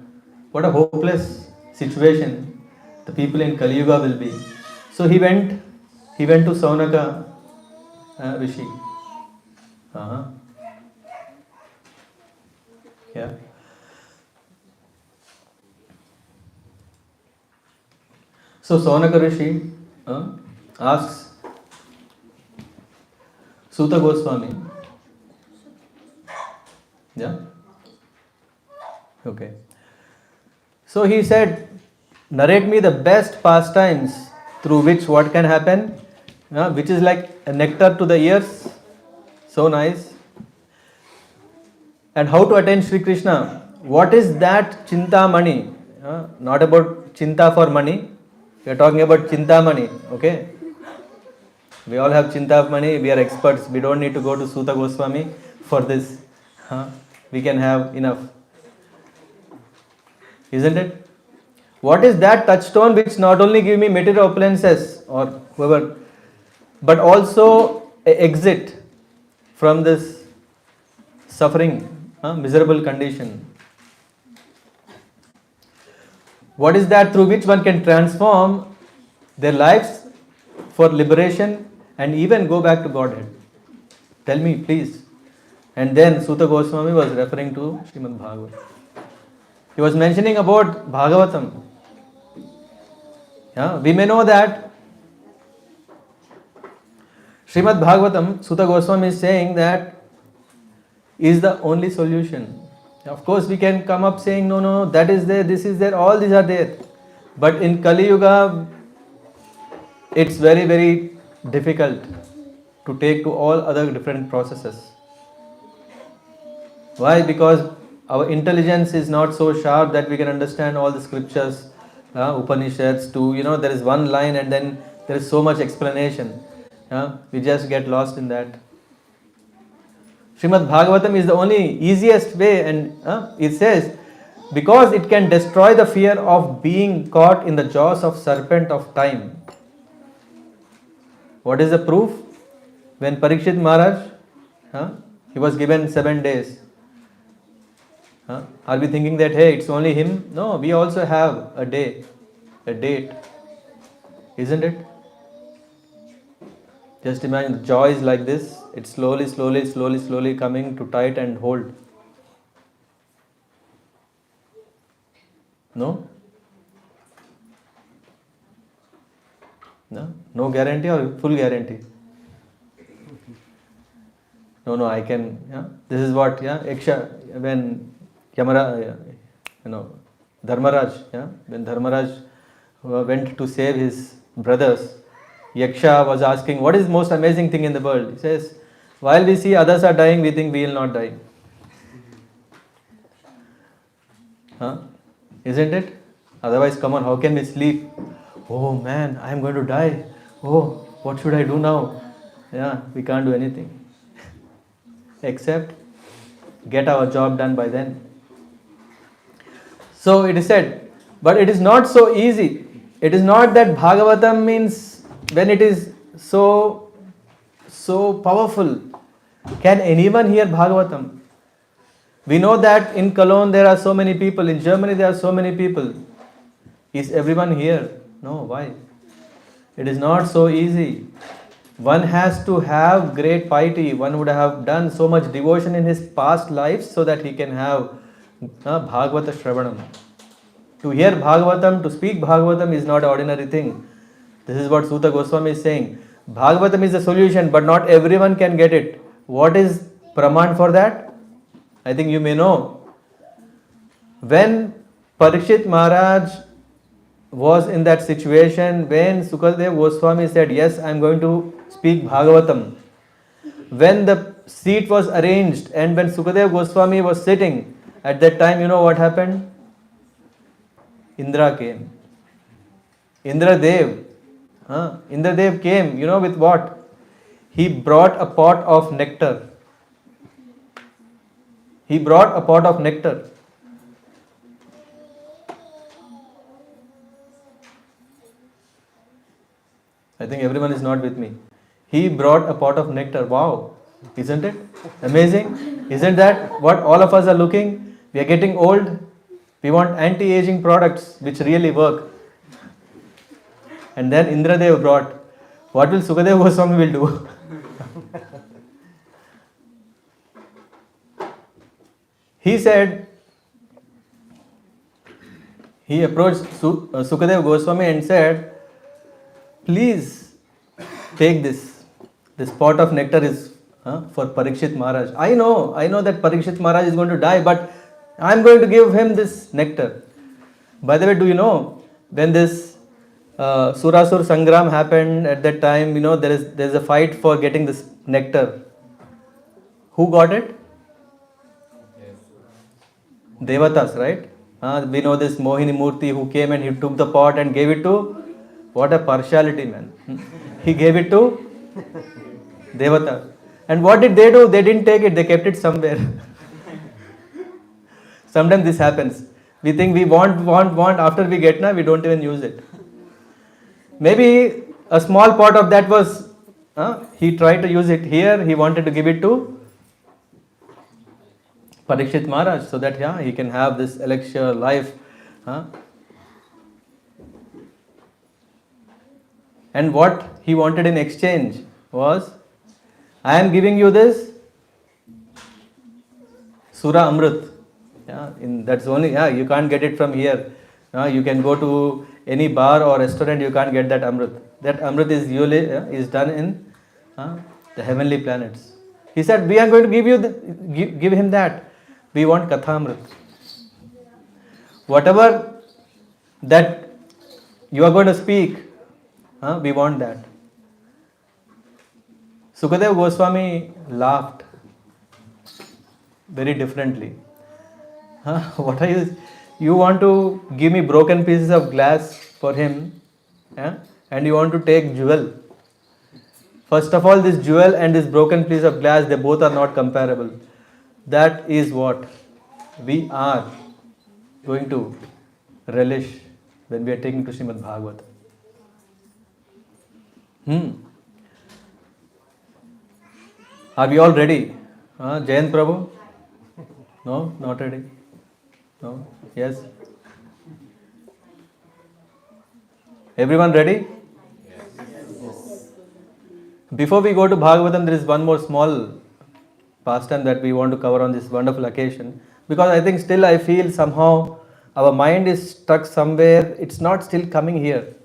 What a hopeless situation the people in Kali Yuga will be. So he went to Saunaka Rishi. Yeah. So Saunaka Rishi asks Suta Goswami. Yeah? Okay. So he said, narrate me the best pastimes through which what can happen, which is like a nectar to the ears. So nice. And how to attain Sri Krishna. What is that Chintamani? Not about Chinta for money. We are talking about Chintamani. Okay? We all have Chintamani. We are experts. We don't need to go to Suta Goswami for this. We can have enough. Isn't it? What is that touchstone which not only give me material opulences or whoever, but also an exit from this suffering, miserable condition? What is that through which one can transform their lives for liberation and even go back to Godhead? Tell me, please. And then Sutta Goswami was referring to Srimad Bhagavatam. He was mentioning about Bhagavatam. Yeah, we may know that Srimad Bhagavatam, Sutta Goswami is saying that is the only solution. Of course, we can come up saying, no, no, that is there, this is there, all these are there. But in Kali Yuga, it's very, very difficult to take to all other different processes. Why? Because our intelligence is not so sharp that we can understand all the scriptures, Upanishads, there is one line and then there is so much explanation. We just get lost in that. Srimad Bhagavatam is the only easiest way, and it says, because it can destroy the fear of being caught in the jaws of serpent of time. What is the proof? When Parikshit Maharaj, he was given 7 days. Are we thinking that, hey, it's only him? No, we also have a day, a date. Isn't it? Just imagine, the jaw is like this. It's slowly coming to tight and hold. No? No? No guarantee or full guarantee? No, I can. This is what, Yaksha, when Yamara, Dharmaraj, when Dharmaraj went to save his brothers, Yaksha was asking, what is the most amazing thing in the world? He says, while we see others are dying, we think we will not die. Isn't it? Otherwise, come on, how can we sleep? Oh man, I am going to die. Oh, what should I do now? We can't do anything. Except get our job done by then. So it is said, but it is not so easy. It is not that Bhagavatam means when it is so powerful. Can anyone hear Bhagavatam? We know that in Cologne there are so many people, in Germany there are so many people. Is everyone here? No, why? It is not so easy. One has to have great piety. One would have done so much devotion in his past lives so that he can have Bhagavata Shravanam. To hear Bhagavatam, to speak Bhagavatam is not an ordinary thing. This is what Sutta Goswami is saying. Bhagavatam is the solution, but not everyone can get it. What is Praman for that? I think you may know. When Parikshit Maharaj was in that situation, when Sukadev Goswami said, yes, I am going to speak Bhagavatam. When the seat was arranged and when Sukadev Goswami was sitting, at that time, you know what happened? Indra came. Indradev came, with what? He brought a pot of nectar. He brought a pot of nectar. I think everyone is not with me. He brought a pot of nectar. Wow. Isn't it amazing? Isn't that what all of us are looking? We are getting old. We want anti-aging products which really work. And then Indradev brought. What will Sukadev Goswami will do? He said, he approached Sukadev Goswami and said, please take this. This pot of nectar is for Parikshit Maharaj. I know that Parikshit Maharaj is going to die, but I am going to give him this nectar. By the way, do you know, when this Surasur Sangram happened at that time, there is a fight for getting this nectar. Who got it? Devatas, right? We know this Mohini Murti who came and he took the pot and gave it to, what a partiality, man. He gave it to Devata. And what did they do? They didn't take it, they kept it somewhere. Sometimes this happens. We think we want, after we get we don't even use it. Maybe a small part of that was, he tried to use it here, he wanted to give it to Parikshit Maharaj so that he can have this elixir life. And what he wanted in exchange was, I am giving you this Sura Amrit. Yeah, that's only, you can't get it from here. You can go to any bar or restaurant, you can't get that Amrit. That Amrit is usually is done in the heavenly planets. He said, we are going to give you give him that. We want Katha Amrit. Whatever that you are going to speak, we want that. Sukadeva Goswami laughed very differently. What are you? You want to give me broken pieces of glass for him, and you want to take jewel. First of all, this jewel and this broken piece of glass, they both are not comparable. That is what we are going to relish when we are taking to Srimad Bhagavata. Are we all ready? Jayant Prabhu? No, not ready. No? Yes? Everyone ready? Yes. Before we go to Bhagavatam, there is one more small pastime that we want to cover on this wonderful occasion. Because I think still I feel somehow our mind is stuck somewhere, it's not still coming here.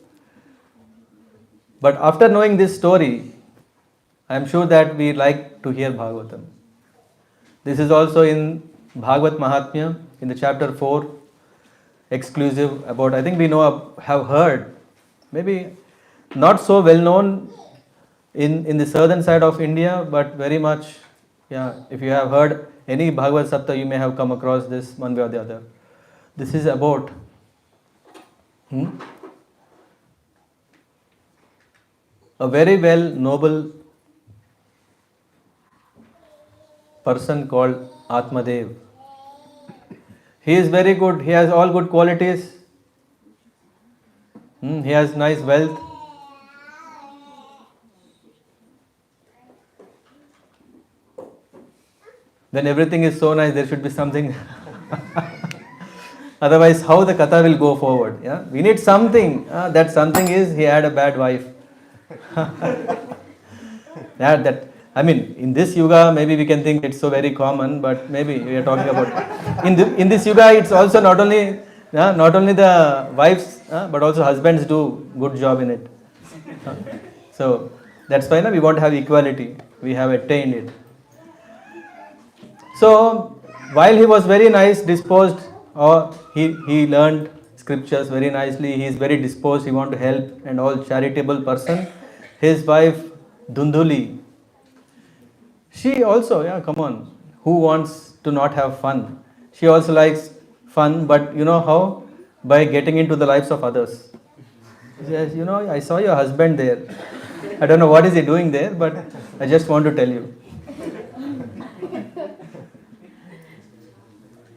But after knowing this story, I am sure that we like to hear Bhagavatam. This is also in Bhagavat Mahatmya, in the chapter 4, exclusive about, I think we know, have heard, maybe not so well known in the southern side of India, but very much, if you have heard any Bhagavad Saptaha, you may have come across this one way or the other. This is about a very well noble person called Atmadev. He is very good, he has all good qualities, he has nice wealth. When everything is so nice, there should be something. Otherwise, how the Katha will go forward? Yeah? We need something. That something is, he had a bad wife. In this yuga, maybe we can think it's so very common, but maybe we are talking about in this yuga, it's also not only the wives, but also husbands do good job in it. So that's why we want to have equality. We have attained it. So while he was very nice disposed, or he learned scriptures very nicely, he is very disposed, he want to help and all charitable person. His wife Dhundhuli, she also, come on, who wants to not have fun? She also likes fun, but you know how? By getting into the lives of others. She says, I saw your husband there. I don't know what is he doing there, but I just want to tell you.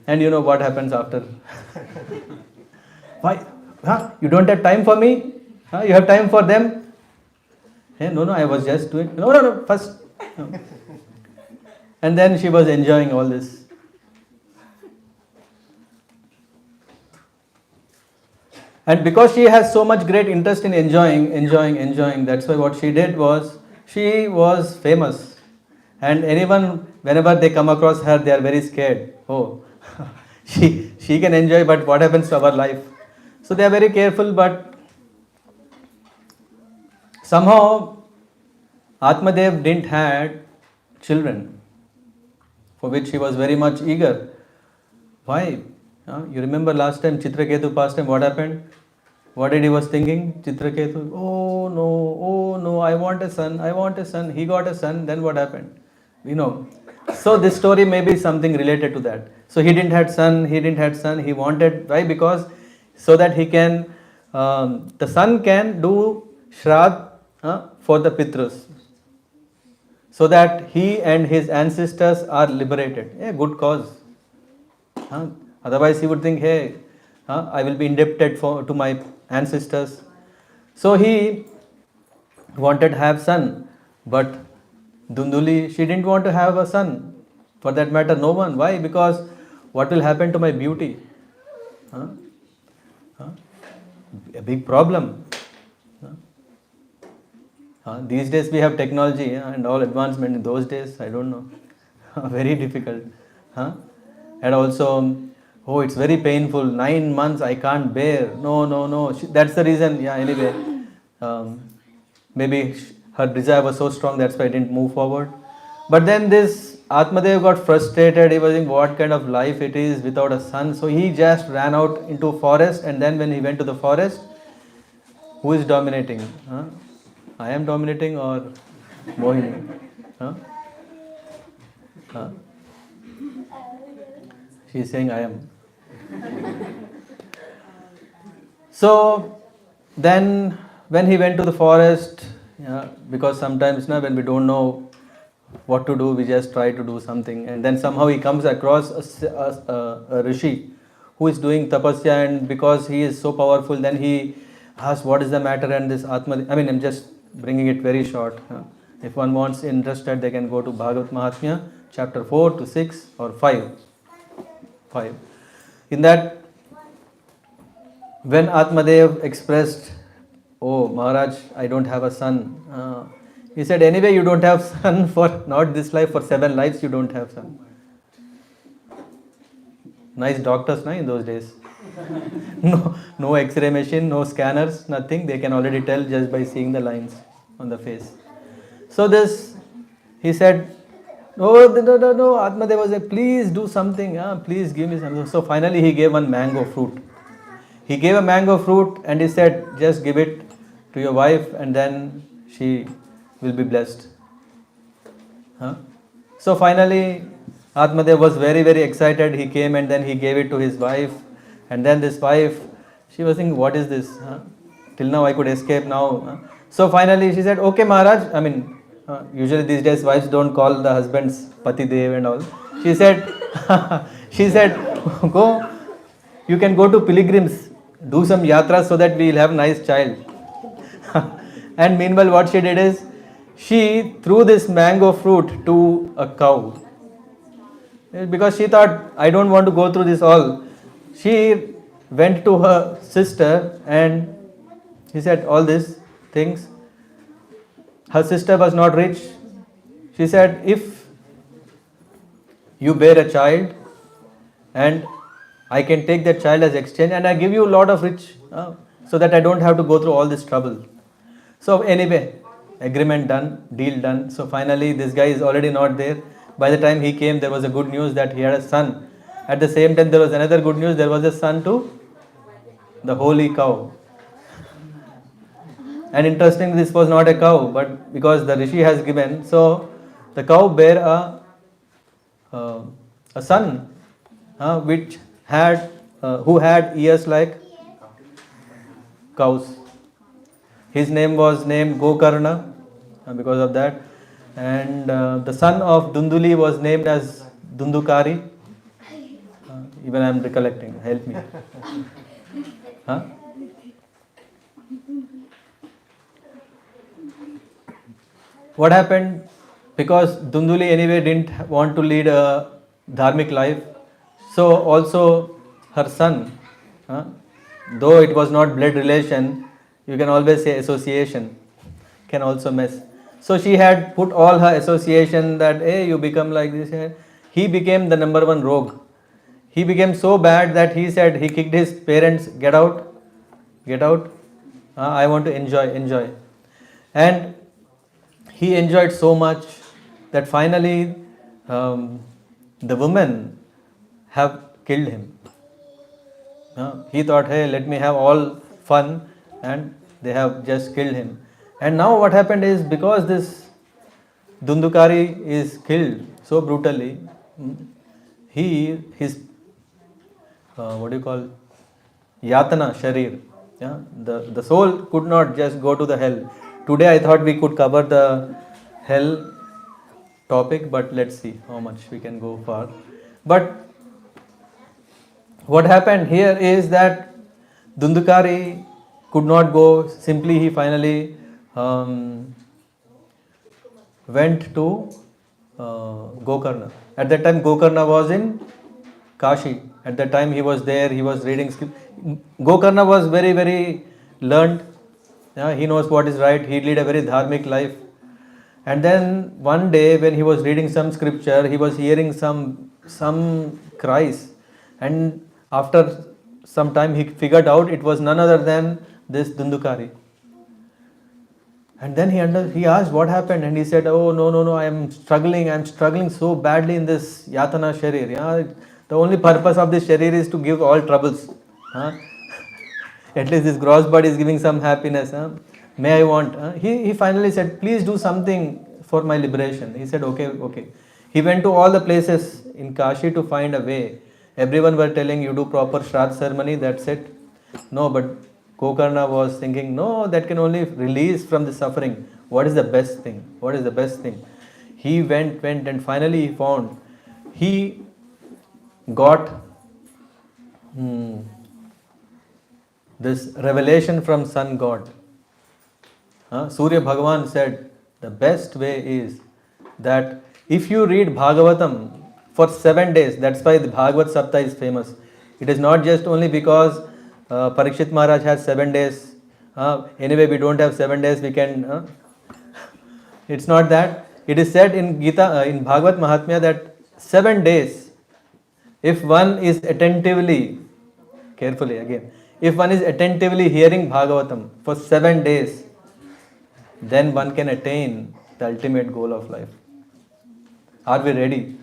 And you know what happens after? Why? You don't have time for me? You have time for them? Hey, no, I was just doing. No, first. No. And then she was enjoying all this. And because she has so much great interest in enjoying, that's why what she did was, she was famous. And anyone, whenever they come across her, they are very scared. Oh, she can enjoy, but what happens to our life? So they are very careful, but somehow Atmadev didn't have children, for which he was very much eager. Why? You remember last time Chitraketu past time, what happened? What did he was thinking? Chitraketu, oh no, I want a son. He got a son, then what happened? So this story may be something related to that. So he didn't have son, he wanted, why? Because so that he can, the son can do Shrad for the Pitrus. So that he and his ancestors are liberated. Good cause. Otherwise he would think, hey, I will be indebted to my ancestors. So he wanted to have son, but Dhundhuli, she didn't want to have a son. For that matter, no one. Why? Because what will happen to my beauty? A big problem. These days we have technology and all advancement. In those days, I don't know. Very difficult. Huh? And also, oh, it's very painful. 9 months I can't bear. No, no, no. That's the reason. Yeah, anyway. Um, maybe her desire was so strong, that's why I didn't move forward. But then this Atmadev got frustrated. He was thinking what kind of life it is without a son. So he just ran out into forest, and then when he went to the forest, who is dominating? Huh? I am dominating or Mohini? Huh? Huh? She is saying I am. So then when he went to the forest, yeah, because sometimes when we don't know what to do, we just try to do something, and then somehow he comes across a rishi who is doing tapasya, and because he is so powerful, then he asks what is the matter, and this Atma, I mean, I'm just bringing it very short. If one wants interested, they can go to Bhagavad Mahatmya, chapter 4 to 6 or 5. In that, when Atmadev expressed, oh Maharaj, I don't have a son. He said, anyway, you don't have son for not this life, for 7 lives you don't have son. Nice doctors, in those days. No X-ray machine, no scanners, nothing. They can already tell just by seeing the lines on the face. So this, he said, no, Atmadev was like, please do something, please give me something. So finally he gave one mango fruit. He gave a mango fruit and he said, just give it to your wife and then she will be blessed. So finally Atmadev was very, very excited. He came and then he gave it to his wife. And then this wife, she was thinking, what is this? Till now I could escape now. So finally she said, okay Maharaj, usually these days wives don't call the husbands Pati Dev and all. She said, go, you can go to pilgrims, do some yatras so that we will have a nice child. And meanwhile what she did is, she threw this mango fruit to a cow. Because she thought, I don't want to go through this all. She went to her sister and she said all these things. Her sister was not rich. She said, if you bear a child and I can take that child as exchange and I give you a lot of rich, so that I don't have to go through all this trouble. So anyway, agreement done, deal done. So finally this guy is already not there. By the time he came, there was a good news that he had a son. At the same time, there was another good news, there was a son to the holy cow. And interestingly, this was not a cow, but because the rishi has given, so the cow bare a son, which had who had ears like cows. His name was named Gokarna because of that, and the son of Dunduli was named as Dundukari. Even I am recollecting. Help me. What happened? Because Dunduli anyway didn't want to lead a dharmic life, so also her son, though it was not blood relation, you can always say association, can also mess. So she had put all her association that, hey, you become like this. He became the number one rogue. He became so bad that he said, he kicked his parents, get out, I want to enjoy. And he enjoyed so much that finally the women have killed him. He thought, hey, let me have all fun, and they have just killed him. And now what happened is, because this Dundukari is killed so brutally, his Yatana Sharir, the soul could not just go to the hell. Today I thought we could cover the hell topic, but let's see how much we can go far. But what happened here is that Dundukari could not go. Simply he finally went to Gokarna. At that time Gokarna was in Kashi. At that time he was there, he was reading. Gokarna was very, very learned. Yeah, he knows what is right. He lead a very dharmic life. And then one day when he was reading some scripture, he was hearing some cries. And after some time he figured out it was none other than this Dundukari. And then he asked what happened, and he said, "Oh no, I'm struggling so badly in this yatana sharir. Yeah, the only purpose of this sharir is to give all troubles. Huh? At least this gross body is giving some happiness. Huh? May I want?" He finally said, "Please do something for my liberation." He said, "Okay." He went to all the places in Kashi to find a way. Everyone were telling, "You do proper Shraddh ceremony, that's it." No, but Gokarna was thinking, "No, that can only release from the suffering. What is the best thing? What is the best thing?" He went, and finally he found. He got this revelation from Sun God. Surya Bhagavan said, the best way is that if you read Bhagavatam for 7 days, that's why the Bhagavad Saptaha is famous. It is not just only because Parikshit Maharaj has 7 days. Anyway, we don't have 7 days, we can. It's not that. It is said in Gita, in Bhagavad Mahatmya, that 7 days, if one is attentively, carefully again, if one is attentively hearing Bhagavatam for 7 days, then one can attain the ultimate goal of life. Are we ready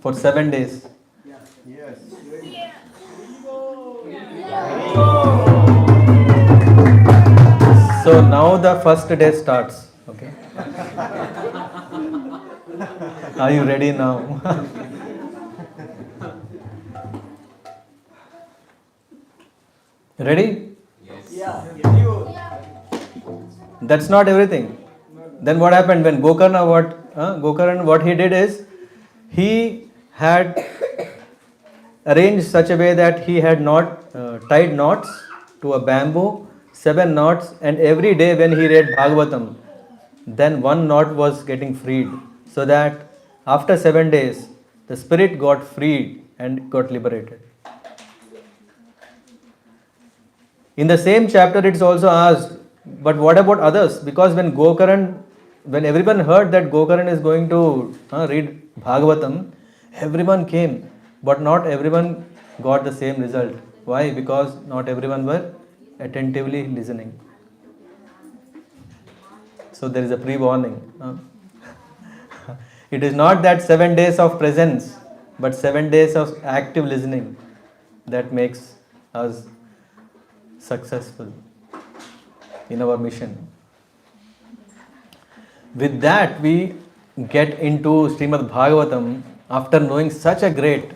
for 7 days? Yes. So now the first day starts. Okay. Are you ready now? Ready? That's not everything. Then what happened when Gokarna, what he did is, he had arranged such a way that he had tied knots to a bamboo, 7 knots, and every day when he read Bhagavatam, then one knot was getting freed, so that after 7 days the spirit got freed and got liberated. In the same chapter, it's also asked, but what about others? Because when everyone heard that Gokaran is going to read Bhagavatam, everyone came, but not everyone got the same result. Why? Because not everyone were attentively listening. So there is a pre-warning. It is not that 7 days of presence, but 7 days of active listening that makes us successful in our mission. With that, we get into Srimad Bhagavatam after knowing such a great.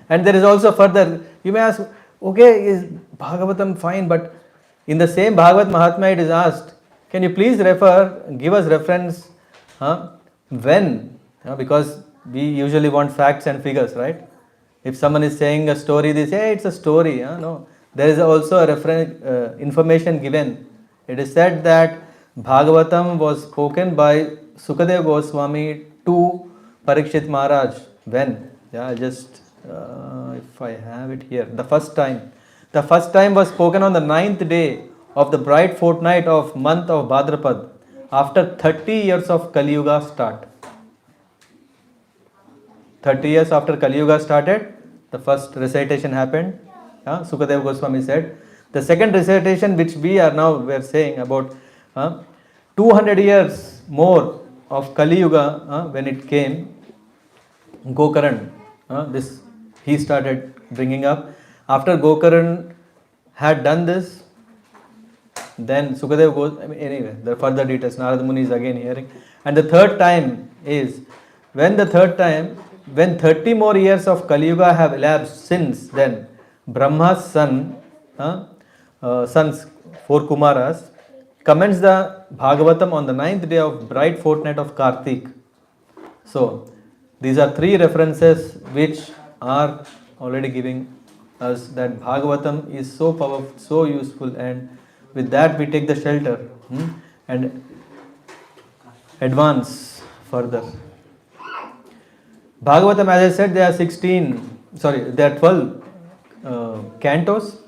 And there is also further, you may ask, okay, is Bhagavatam fine? But in the same Bhagavad Mahatmya, it is asked, can you please give us reference when? Because we usually want facts and figures, right? If someone is saying a story, they say, hey, it's a story. No, there is also a reference, information given. It is said that Bhagavatam was spoken by Sukadeva Goswami to Parikshit Maharaj. When? If I have it here, the first time. The first time was spoken on the 9th day of the bright fortnight of month of Bhadrapad, after 30 years of Kali Yuga start. 30 years after Kali Yuga started, the first recitation happened. Sukadeva Goswami said. The second recitation, which we are saying about 200 years more of Kali Yuga, when it came, Gokaran, he started bringing up. After Gokaran had done this, then Sukadeva goes, anyway, the further details, Narada Muni is again hearing. And the third time is, when 30 more years of Kali Yuga have elapsed since then, Brahma's sons, 4 Kumaras, commence the Bhagavatam on the 9th day of bright fortnight of Kartik. So, these are 3 references which are already giving us that Bhagavatam is so powerful, so useful, and with that we take the shelter and advance further. Bhagavatam, as I said, there are 12 cantos.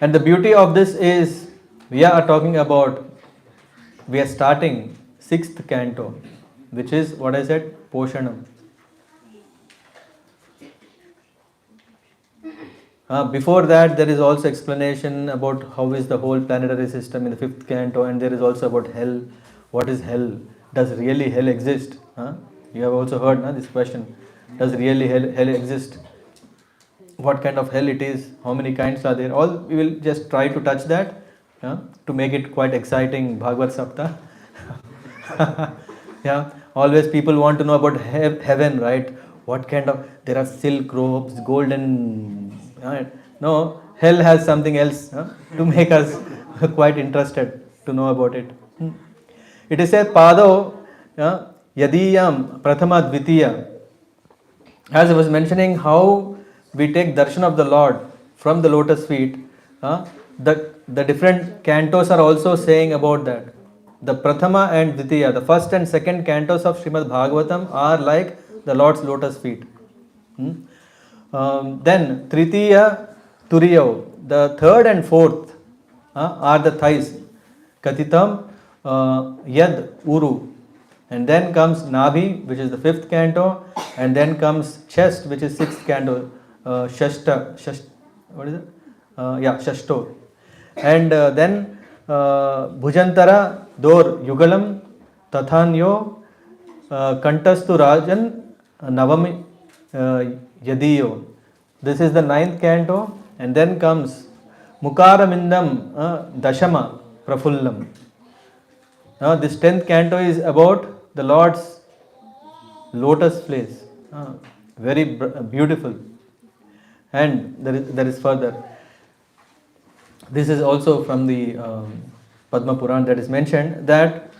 And the beauty of this is we are talking about, we are starting 6th canto, which is what I said, Poshanam. Before that, there is also explanation about how is the whole planetary system in the 5th canto, and there is also about hell. What is hell? Does really hell exist? You have also heard this question. Does really hell exist? What kind of hell it is? How many kinds are there? All we will just try to touch that to make it quite exciting. Bhagavad Saptaha. Yeah, always people want to know about heaven, right? What kind of, there are silk robes, golden. No, hell has something else to make us quite interested to know about it. It is said, Pado Yadiyam Prathama Dvitiya. As I was mentioning, how we take darshan of the Lord from the lotus feet, the different cantos are also saying about that. The Prathama and Dvitiya, the first and second cantos of Srimad Bhagavatam are like the Lord's lotus feet. Then Tritiya Turiyo, the third and fourth are the thighs. Katitam Yad Uru. And then comes Nabhi, which is the 5th canto, and then comes chest, which is 6th canto, what is it? Shashto. And then Bhujantara Dor Yugalam Tathanyo Kantastu Rajan Navami Yadiyo. This is the 9th canto, and then comes Mukaramindam Dashama Prafullam. Now this 10th canto is about the Lord's lotus place. Very beautiful. And there is further. This is also from the Padma Puran that is mentioned, that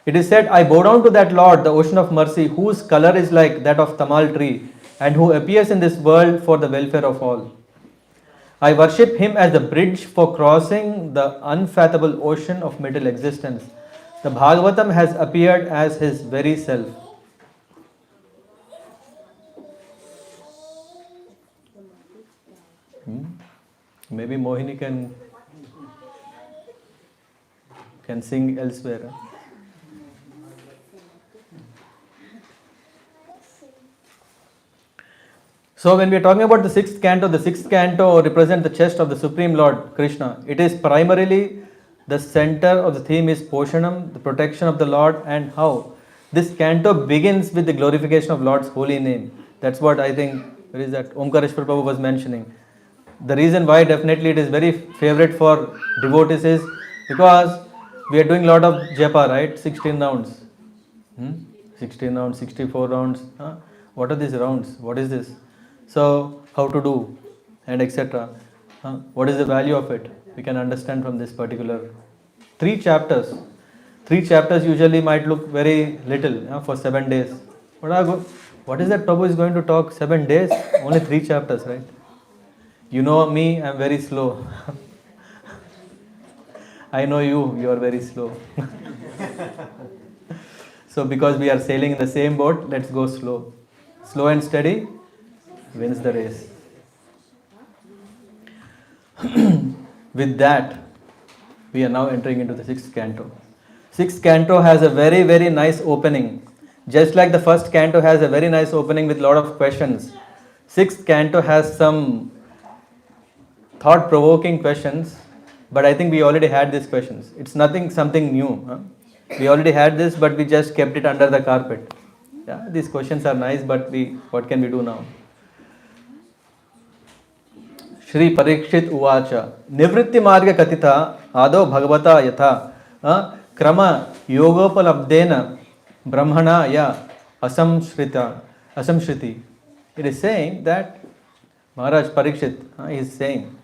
it is said, I bow down to that Lord, the ocean of mercy, whose color is like that of tamal tree, and who appears in this world for the welfare of all. I worship him as the bridge for crossing the unfathomable ocean of material existence. The Bhagavatam has appeared as his very self. Maybe Mohini can sing elsewhere. So when we are talking about the 6th canto represents the chest of the Supreme Lord Krishna. It is primarily the center of the theme is Poshanam, the protection of the Lord, and how this canto begins with the glorification of Lord's holy name. That's what I think is that Omkareshwar Prabhu was mentioning. The reason why definitely it is very favorite for devotees is because we are doing a lot of japa, right? 16 rounds. 16 rounds, 64 rounds. What are these rounds? What is this? So, how to do, and etc. What is the value of it? We can understand from this particular 3 chapters. 3 chapters usually might look very little for 7 days. What is that Prabhu is going to talk 7 days? Only 3 chapters, right? You know me, I am very slow. I know you are very slow. So because we are sailing in the same boat, let's go slow. Slow and steady wins the race. With that, we are now entering into the 6th canto. 6th canto has a very, very nice opening. Just like the 1st canto has a very nice opening with a lot of questions. 6th canto has some thought-provoking questions, but I think we already had these questions. It's something new. We already had this, but we just kept it under the carpet. Yeah, these questions are nice, but what can we do now? Shri Parikshit Uvacha Nivritti Marga Katita Ado Bhagavata Yatha Krama Yogopalabdena Brahmana Ya Asamshriti. It is saying that Maharaj Parikshit is saying,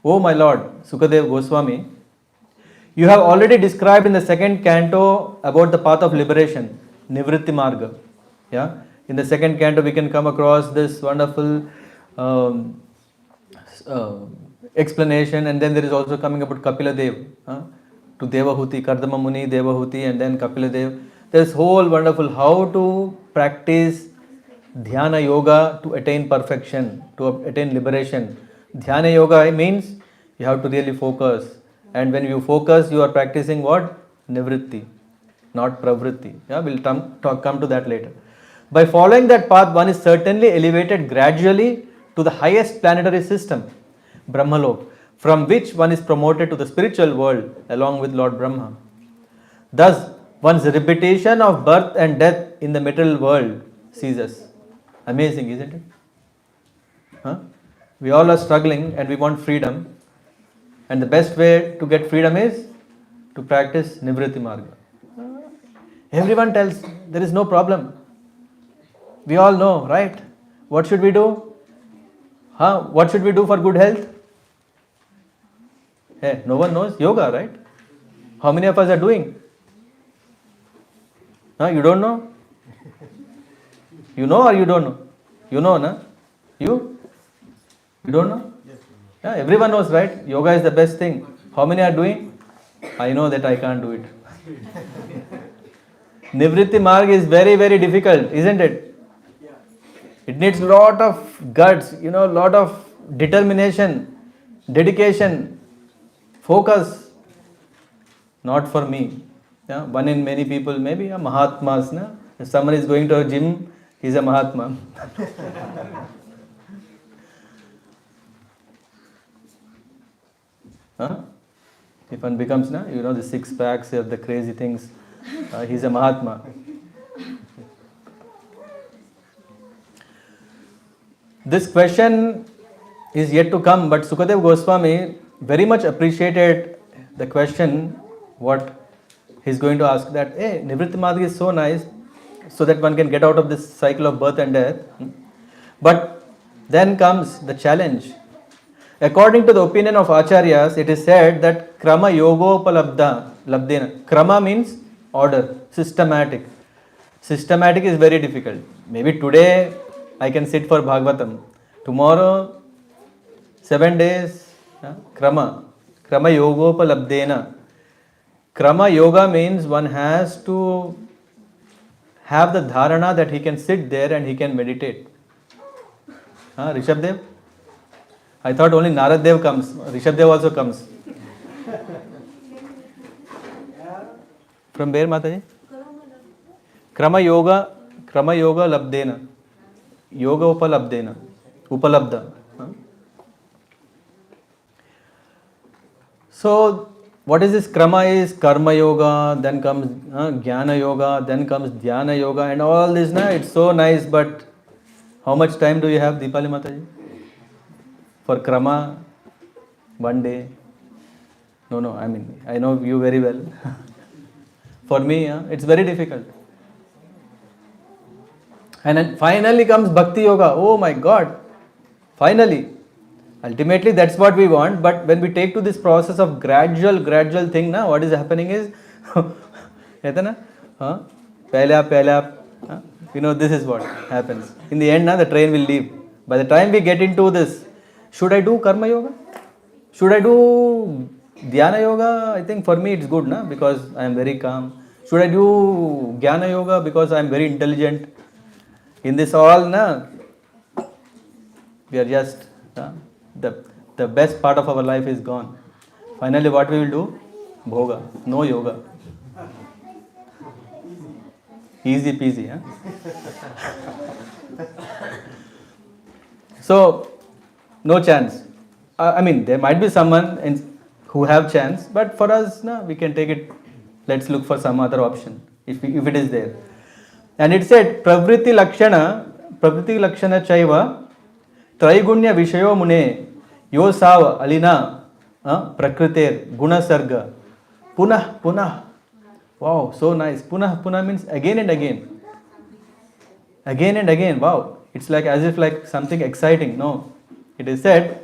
O my Lord Sukadev Goswami, you have already described in the 2nd canto about the path of liberation, Nivritti Marga. Yeah? In the 2nd canto we can come across this wonderful explanation, and then there is also coming about Kapila Dev to Devahuti, Kardama Muni, Devahuti, and then Kapila Dev. There is whole wonderful how to practice dhyana yoga to attain perfection, to attain liberation. Dhyana yoga means you have to really focus. And when you focus, you are practicing what? Nivritti, not pravritti. Yeah, we'll come to that later. By following that path, one is certainly elevated gradually to the highest planetary system, Brahmalok, from which one is promoted to the spiritual world along with Lord Brahma. Thus, one's repetition of birth and death in the material world ceases. Amazing, isn't it? Huh? We all are struggling and we want freedom. And the best way to get freedom is to practice Nivritti Marga. Everyone tells there is no problem. We all know, right? What should we do? Huh? What should we do for good health? Hey, no one knows yoga, right? How many of us are doing? Huh? You don't know? You know or you don't know? You know, na? You? You don't know? Yeah, everyone knows, right? Yoga is the best thing. How many are doing? I know that I can't do it. Nivritti Marg is very, very difficult, isn't it? It needs lot of guts, lot of determination, dedication, focus. Not for me. Yeah, one in many people, maybe a Mahatmas. Na? If someone is going to a gym, he's a Mahatma. Huh? If one becomes, the six packs, the crazy things, he's a Mahatma. This question is yet to come, but Sukadev Goswami very much appreciated the question, what he's going to ask, that, hey, Nivritti Marg is so nice, so that one can get out of this cycle of birth and death. But then comes the challenge. According to the opinion of Acharyas, it is said that Krama Yogopalabdha Labdena. Krama means order, systematic. Systematic is very difficult. Maybe today I can sit for Bhagavatam. Tomorrow, 7 days, Krama. Krama Yogopalabdena. Krama Yoga means one has to have the dharana that he can sit there and he can meditate. Rishabdev? I thought only Narad Dev comes. Rishabdev also comes. From where, Mataji? Krama Yoga Labdena. Yoga Upalabdena. Upalabdha. So, what is this Krama is? Karma Yoga, then comes Jnana Yoga, then comes Dhyana Yoga, and all this, it's so nice, but how much time do you have, Deepali Mataji? For Krama, 1 day. No, I know you very well. For me, it's very difficult. And then finally comes Bhakti Yoga. Oh my God. Finally. Ultimately, that's what we want. But when we take to this process of gradual thing, what is happening is, this is what happens. In the end, the train will leave. By the time we get into this, should I do Karma Yoga? Should I do Dhyana Yoga? I think for me it's good, because I am very calm. Should I do Jnana Yoga because I am very intelligent? In this all, we are just, the best part of our life is gone. Finally, what we will do? Bhoga, no yoga. Easy peasy, So, no chance. There might be someone who have chance, but for us, we can take it. Let's look for some other option if it is there. And it said, Pravritti Lakshana Chaiva, Traigunya Vishayo Mune, Yosav Alina, Prakriter, Guna Sarga, Punah. Wow, so nice. Punah means again and again. Again and again. Wow. It's like as if like something exciting. No. It is said,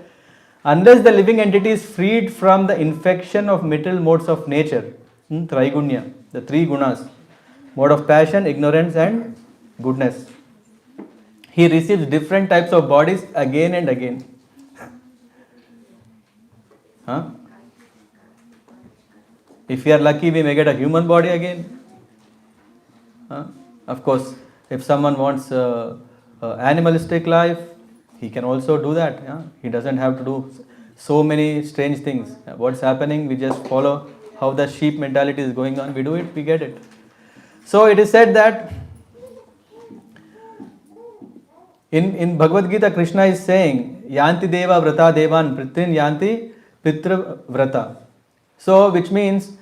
unless the living entity is freed from the infection of material modes of nature, Traigunya, the three gunas, mode of passion, ignorance and goodness, he receives different types of bodies again and again. If we are lucky, we may get a human body again. Of course, if someone wants animalistic life, He can also do that. Yeah? He doesn't have to do so many strange things. What's happening, we just follow how the sheep mentality is going on. We do it, we get it. So it is said that in Bhagavad Gita, Krishna is saying, Yanti Deva Vrata Devan Pritrin Yanti Pitra Vrata. So, which means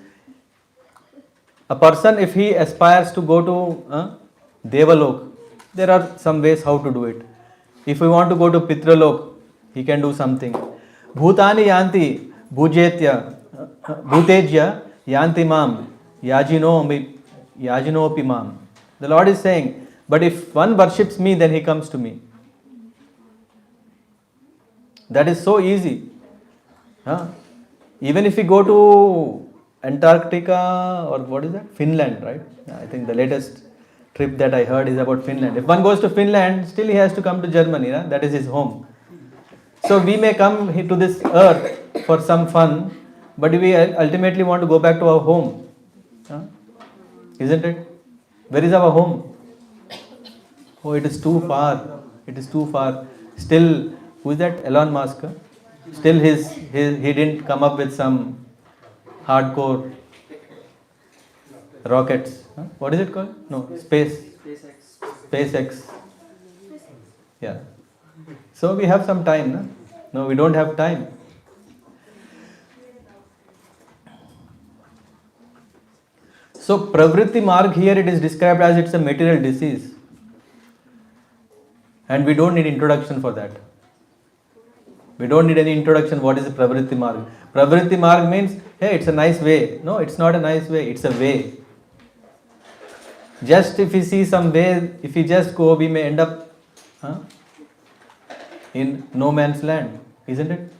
a person, if he aspires to go to Devalok, there are some ways how to do it. If we want to go to Pitralok, he can do something. Bhutani Yanti Bhujetya Bhutejya Yanti Mam Yajinopi Mam. The Lord is saying, but if one worships me, then he comes to me. That is so easy. Huh? Even if we go to Antarctica or what is that? Finland, right? I think the latest trip that I heard is about Finland. If one goes to Finland, still he has to come to Germany. Right? That is his home. So we may come to this earth for some fun, but we ultimately want to go back to our home. Huh? Isn't it? Where is our home? Oh, it is too far. It is too far. Still, who is that? Elon Musk. Huh? Still he didn't come up with some hardcore rockets. Huh? What is it called? No, SpaceX. Yeah. So we have some time. No, we don't have time. So Pravritti Marg here it is described as it's a material disease. And we don't need introduction for that. We don't need any introduction. What is a Pravritti Marg? Pravritti Marg means, hey, it's a nice way. No, it's not a nice way. It's a way. Just if we see some way, if we just go, we may end up in no man's land. Isn't it?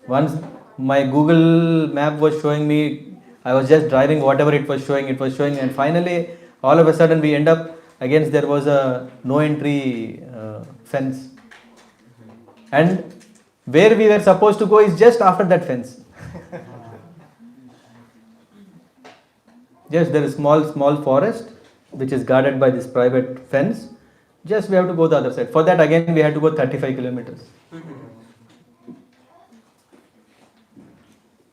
Once my Google map was showing me, I was just driving whatever it was showing, and finally, all of a sudden we end up against there was a no entry fence. And where we were supposed to go is just after that fence. Just there is small forest which is guarded by this private fence. Just we have to go the other side. For that again we had to go 35 kilometers.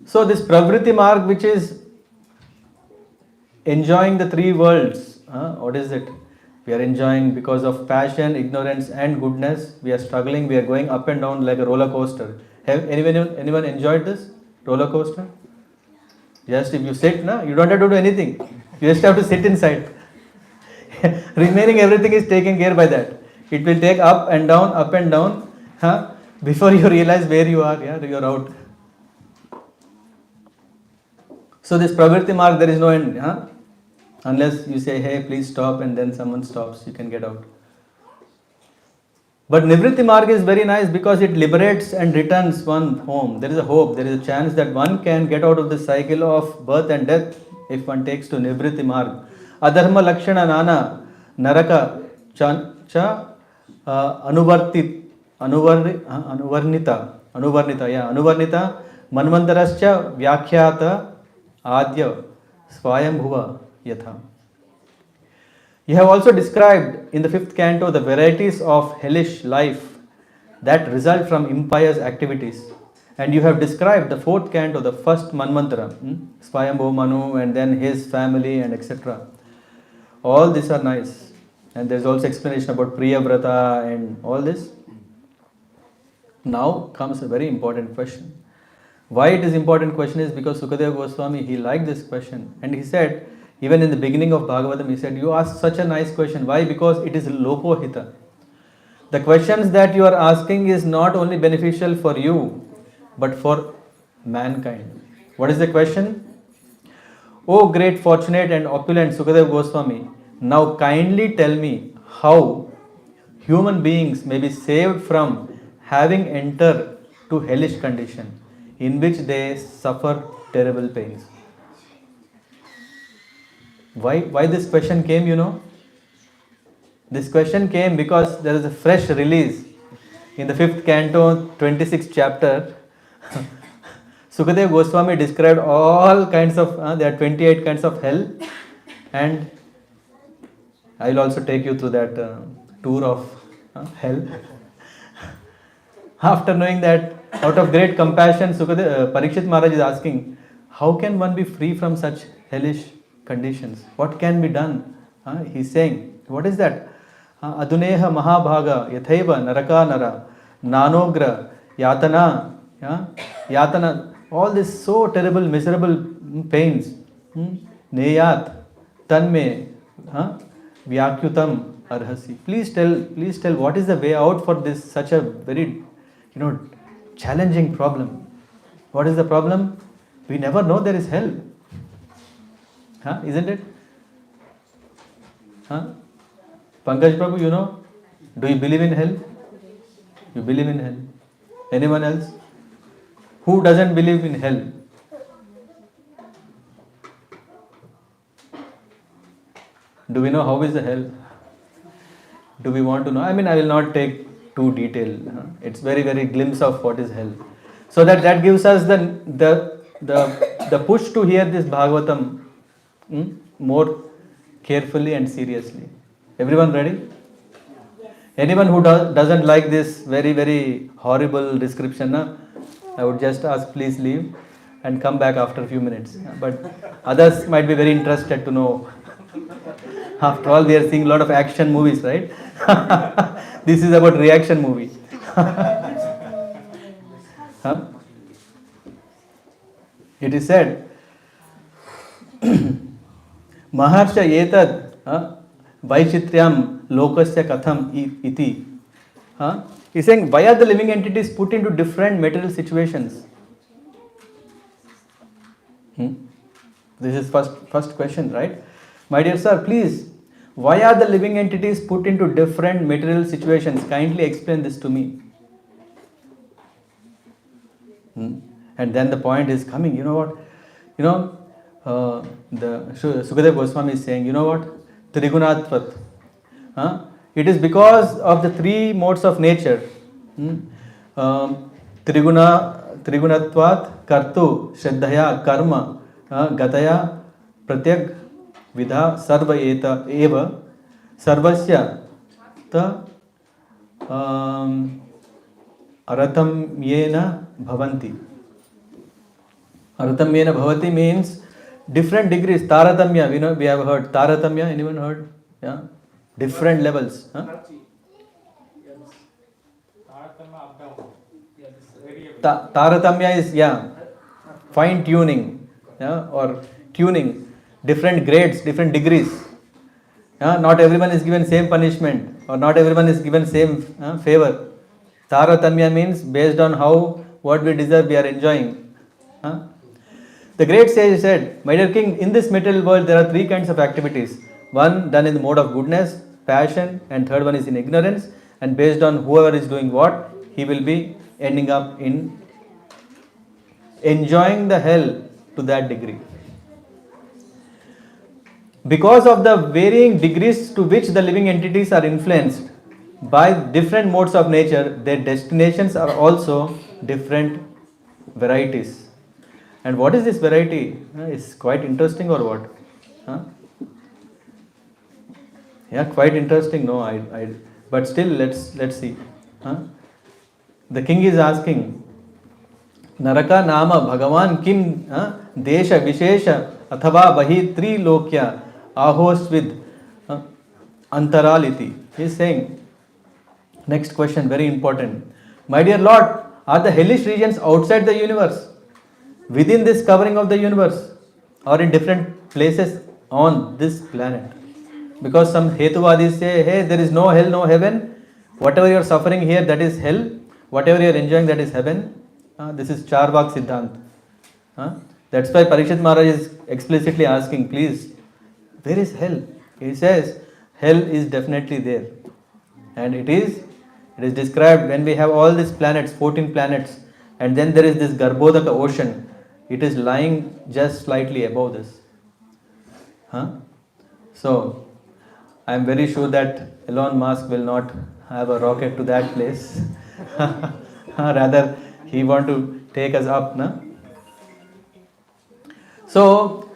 So this Pravritti Marg which is enjoying the three worlds. What is it? We are enjoying because of passion, ignorance and goodness. We are struggling. We are going up and down like a roller coaster. Have anyone enjoyed this roller coaster? Just if you sit, you don't have to do anything. You just have to sit inside. Remaining everything is taken care by that. It will take up and down. Before you realize where you are, you are out. So this Pravritti Marg, there is no end. Unless you say, hey, please stop, and then someone stops, you can get out. But Nivritti Marg is very nice because it liberates and returns one home. There is a hope, there is a chance that one can get out of the cycle of birth and death if one takes to Nivritti Marg. Adharma Lakshana Nana Naraka Cha Anuvarnita Manvantarascha Vyakhyata Adya Swayambhuva Yatha. You have also described in the 5th canto the varieties of hellish life that result from impious activities. And you have described the 4th canto, the first Manvantara, Swayambhu Manu and then his family and etc. All these are nice. And there is also explanation about Priyavrata and all this. Now comes a very important question. Why it is important question is because Sukadeva Goswami, he liked this question. And he said, even in the beginning of Bhagavatam, he said, you asked such a nice question. Why? Because it is Lokohita. The questions that you are asking is not only beneficial for you, but for mankind. What is the question? O great, fortunate and opulent Sukadeva Goswami, now kindly tell me how human beings may be saved from having entered to hellish condition in which they suffer terrible pains. Why this question came, This question came because there is a fresh release in the 5th canto, 26th chapter. Sukadeva Goswami described all kinds of, there are 28 kinds of hell, and I will also take you through that tour of hell. After knowing that, out of great compassion, Parikshit Maharaj is asking, how can one be free from such hellish conditions? What can be done? He's saying, what is that? Aduneha Mahabhaga Yathaiva Naraka Nara Nanogra Yatana, Yatana, all these so terrible, miserable pains. Neyat Tanme Vyakyutam Arhasi. Please tell what is the way out for this such a very challenging problem. What is the problem? We never know there is hell. Isn't it? Pankaj Prabhu, do you believe in hell? You believe in hell. Anyone else? Who doesn't believe in hell? Do we know how is the hell? Do we want to know? I mean, I will not take too detailed. It's very, very glimpse of what is hell. So that gives us the push to hear this Bhagavatam more carefully and seriously. Everyone ready? Anyone who doesn't like this very, very horrible description, I would just ask, please leave and come back after a few minutes. But others might be very interested to know. After all, they are seeing a lot of action movies, right? This is about reaction movie. It is said, Maharsha etad Vaichitriam lokasya katham iti. He's saying, why are the living entities put into different material situations? This is first question, right? My dear sir, please, why are the living entities put into different material situations? Kindly explain this to me. And then the point is coming, you know what? The Sukadeva Goswami is saying, you know what? Trigunatvat. It is because of the three modes of nature. Trigunatvat kartu shraddhaya karma gataya pratyag vidha sarva eta eva sarvasya ta aratamyena bhavanti. Aratamyena bhavati means different degrees. Taratamya, we have heard. Taratamya, anyone heard? Yeah. Different levels. Taratamya is, fine tuning, or tuning. Different grades, different degrees. Not everyone is given same punishment, or not everyone is given same favor. Taratamya means based on what we deserve, we are enjoying. The great sage said, my dear king, in this material world there are three kinds of activities. One done in the mode of goodness, passion, and third one is in ignorance. And based on whoever is doing what, he will be ending up in enjoying the hell to that degree. Because of the varying degrees to which the living entities are influenced by different modes of nature, their destinations are also different varieties. And what is this variety? It's quite interesting, or what? Yeah, quite interesting. No, but still, let's see. The king is asking, Naraka nama Bhagavan kim desha vishesha athava vahi tri lokya ahos with antaraliti. He is saying, next question, very important. My dear Lord, are the hellish regions outside the universe, within this covering of the universe, or in different places on this planet? Because some Hetuvadis say, hey, there is no hell, no heaven. Whatever you are suffering here, that is hell. Whatever you are enjoying, that is heaven. This is Charvak Siddhant. That's why Parikshit Maharaj is explicitly asking, please, where is hell? He says, hell is definitely there. And it is described when we have all these planets, 14 planets, and then there is this Garbhodaka ocean. It is lying just slightly above this. So, I am very sure that Elon Musk will not have a rocket to that place. Rather, he want to take us up. So,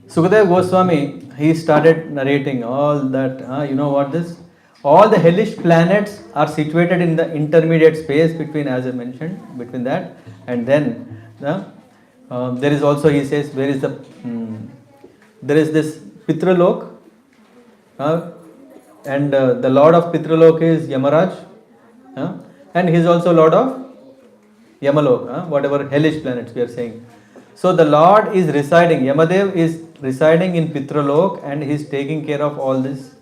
Sukadeva Goswami, he started narrating all that, you know what this? All the hellish planets are situated in the intermediate space between, as I mentioned, between that, and then there is also, he says, where is the there is this Pitralok, and the lord of Pitralok is Yamaraj, and he is also lord of Yamalok, whatever hellish planets we are saying. So the Lord is residing, Yamadev is residing in Pitralok, and he is taking care of all this.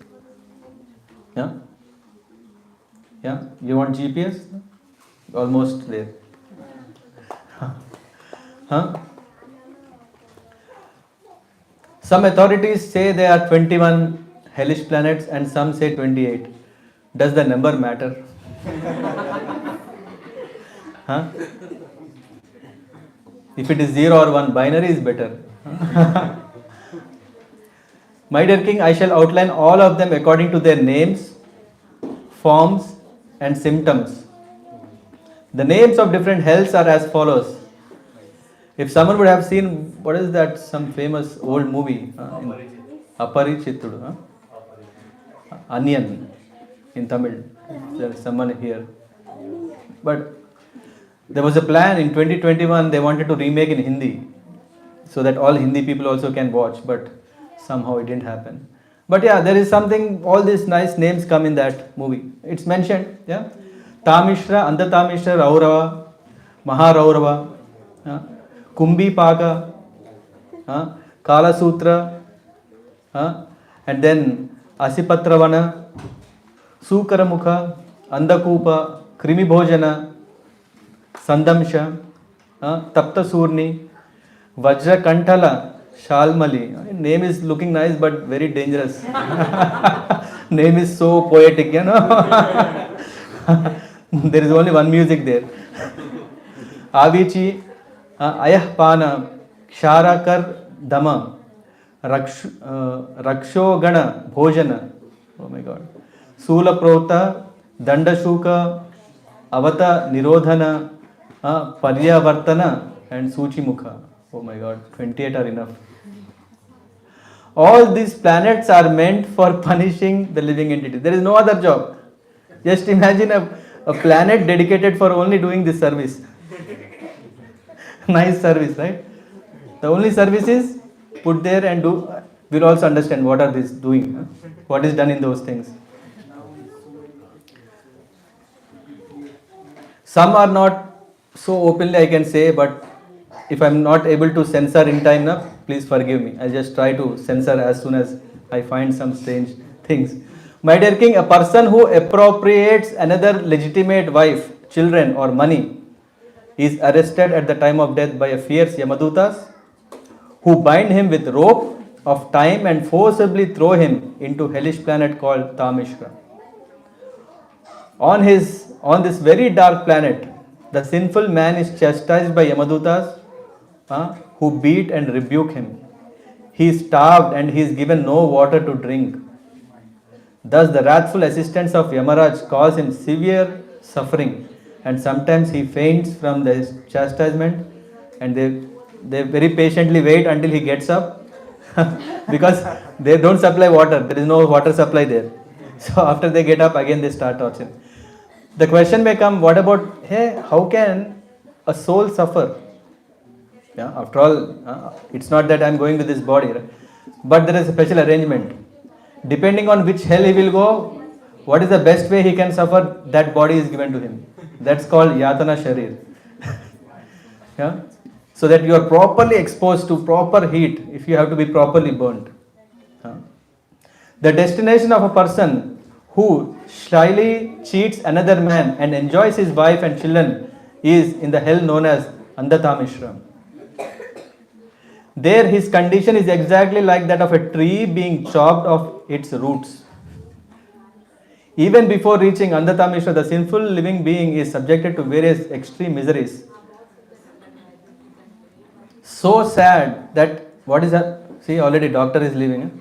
Yeah? Yeah? You want GPS? Almost there. Huh? Some authorities say there are 21 hellish planets and some say 28. Does the number matter? Huh? If it is 0 or 1, binary is better. My dear king, I shall outline all of them according to their names, forms, and symptoms. The names of different hells are as follows. If someone would have seen, what is that, some famous old movie? Aparichitudu. Onion in Tamil. There is someone here. But there was a plan in 2021, they wanted to remake in Hindi so that all Hindi people also can watch, but somehow it didn't happen. But yeah, there is something, all these nice names come in that movie. It's mentioned, yeah. Tamishra, Andatamishra, Raurava, Maharaurava, Kumbi Paka, Kala Sutra, and then Asipatravana, Sukaramukha, Andakupa, Krimi Bhojana, Sandamsha, Tapta Surni, Vajra Kantala, Shalmali. Name is looking nice but very dangerous. Name is so poetic, you know. There is only one music there. Avichi, Ayahpana, Ksharakar Dama, Rakshogana Bhojana. Oh my God. Sulaprota, Dandashuka, Avata Nirodhana, Paryavartana, and Suchimukha. Oh my God, 28 are enough. All these planets are meant for punishing the living entity. There is no other job. Just imagine a planet dedicated for only doing this service. Nice service, right? The only service is put there and do. We'll also understand what are these doing, what is done in those things. Some are not so openly I can say, but if I'm not able to censor in time enough, please forgive me. I'll just try to censor as soon as I find some strange things. My dear king, a person who appropriates another legitimate wife, children or money is arrested at the time of death by a fierce Yamadutas who bind him with rope of time and forcibly throw him into hellish planet called Tamishra. On this very dark planet, the sinful man is chastised by Yamadutas who beat and rebuke him. He is starved and he is given no water to drink. Thus the wrathful assistants of Yamaraj cause him severe suffering, and sometimes he faints from the chastisement, and they very patiently wait until he gets up because they don't supply water. There is no water supply there. So after they get up, again they start torturing. The question may come, what about, hey, how can a soul suffer? Yeah, after all, it's not that I'm going to this body, right? But there is a special arrangement. Depending on which hell he will go, what is the best way he can suffer, that body is given to him. That's called Yatana Sharir. Yeah? So that you are properly exposed to proper heat if you have to be properly burnt. The destination of a person who slyly cheats another man and enjoys his wife and children is in the hell known as Andatamishram. There his condition is exactly like that of a tree being chopped off its roots. Even before reaching Andatamishra, the sinful living being is subjected to various extreme miseries. So sad that, what is that? See, already doctor is leaving.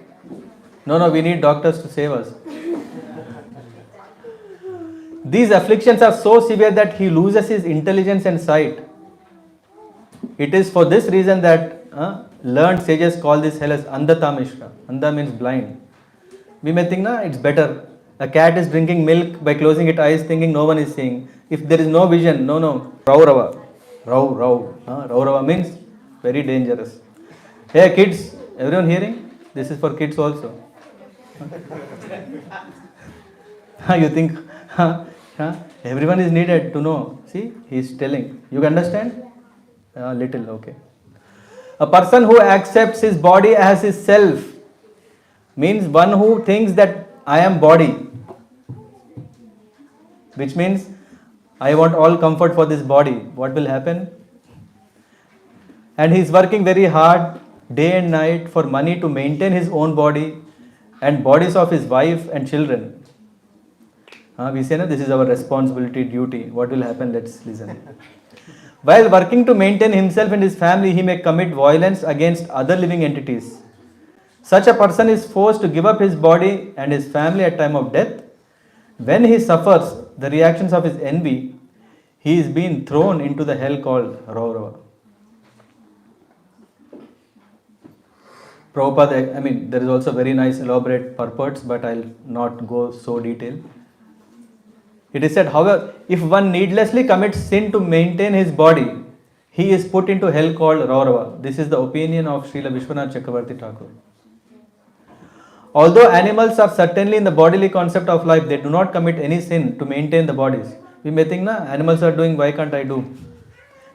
No, we need doctors to save us. These afflictions are so severe that he loses his intelligence and sight. It is for this reason that learned sages call this hell as Andatamishra. Anda means blind. We may think, it's better. A cat is drinking milk by closing its eyes thinking no one is seeing. If there is no vision, no. Raurava. Raurava means very dangerous. Hey kids, everyone hearing? This is for kids also. You think everyone is needed to know. See, he is telling. You understand? Little, okay. A person who accepts his body as his self means one who thinks that I am body, which means I want all comfort for this body. What will happen? And he is working very hard day and night for money to maintain his own body and bodies of his wife and children. We say, no, this is our responsibility, duty. What will happen? Let's listen. While working to maintain himself and his family, he may commit violence against other living entities. Such a person is forced to give up his body and his family at time of death. When he suffers the reactions of his envy, he is being thrown into the hell called Raurava. Prabhupada, there is also very nice elaborate purports, but I'll not go so detailed. It is said, however, if one needlessly commits sin to maintain his body, he is put into hell called Raurava. This is the opinion of Srila Vishwanath Chakravarti Thakur. Although animals are certainly in the bodily concept of life, they do not commit any sin to maintain the bodies. We may think, animals are doing, why can't I do?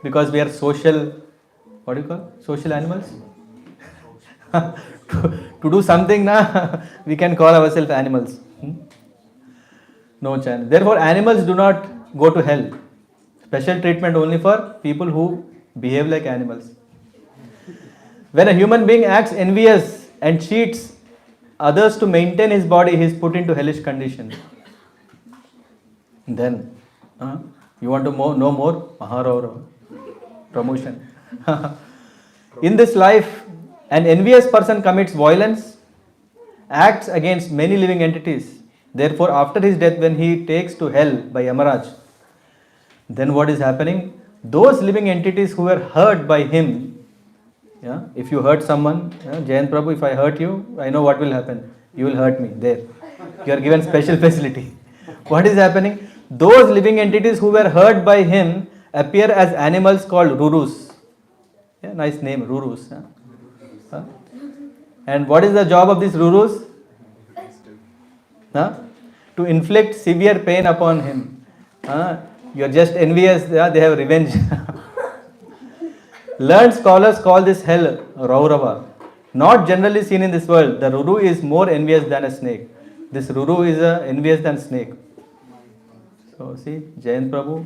Because we are social, what do you call? Social animals? to do something, we can call ourselves animals. No chance. Therefore, animals do not go to hell. Special treatment only for people who behave like animals. When a human being acts envious and cheats others to maintain his body, he is put into hellish condition. Then, you want to know more? Maharaura. Promotion. In this life, an envious person commits violence, acts against many living entities. Therefore, after his death, when he takes to hell by Yamaraj, then what is happening? Those living entities who were hurt by him, if you hurt someone, Jayan Prabhu, if I hurt you, I know what will happen. You will hurt me. There. You are given special facility. What is happening? Those living entities who were hurt by him appear as animals called Rurus. Nice name, Rurus. And what is the job of these Rurus? To inflict severe pain upon him. You are just envious, they have revenge. Learned scholars call this hell Raurava. Not generally seen in this world. The Ruru is more envious than a snake. This Ruru is envious than snake. So see, Jayan Prabhu,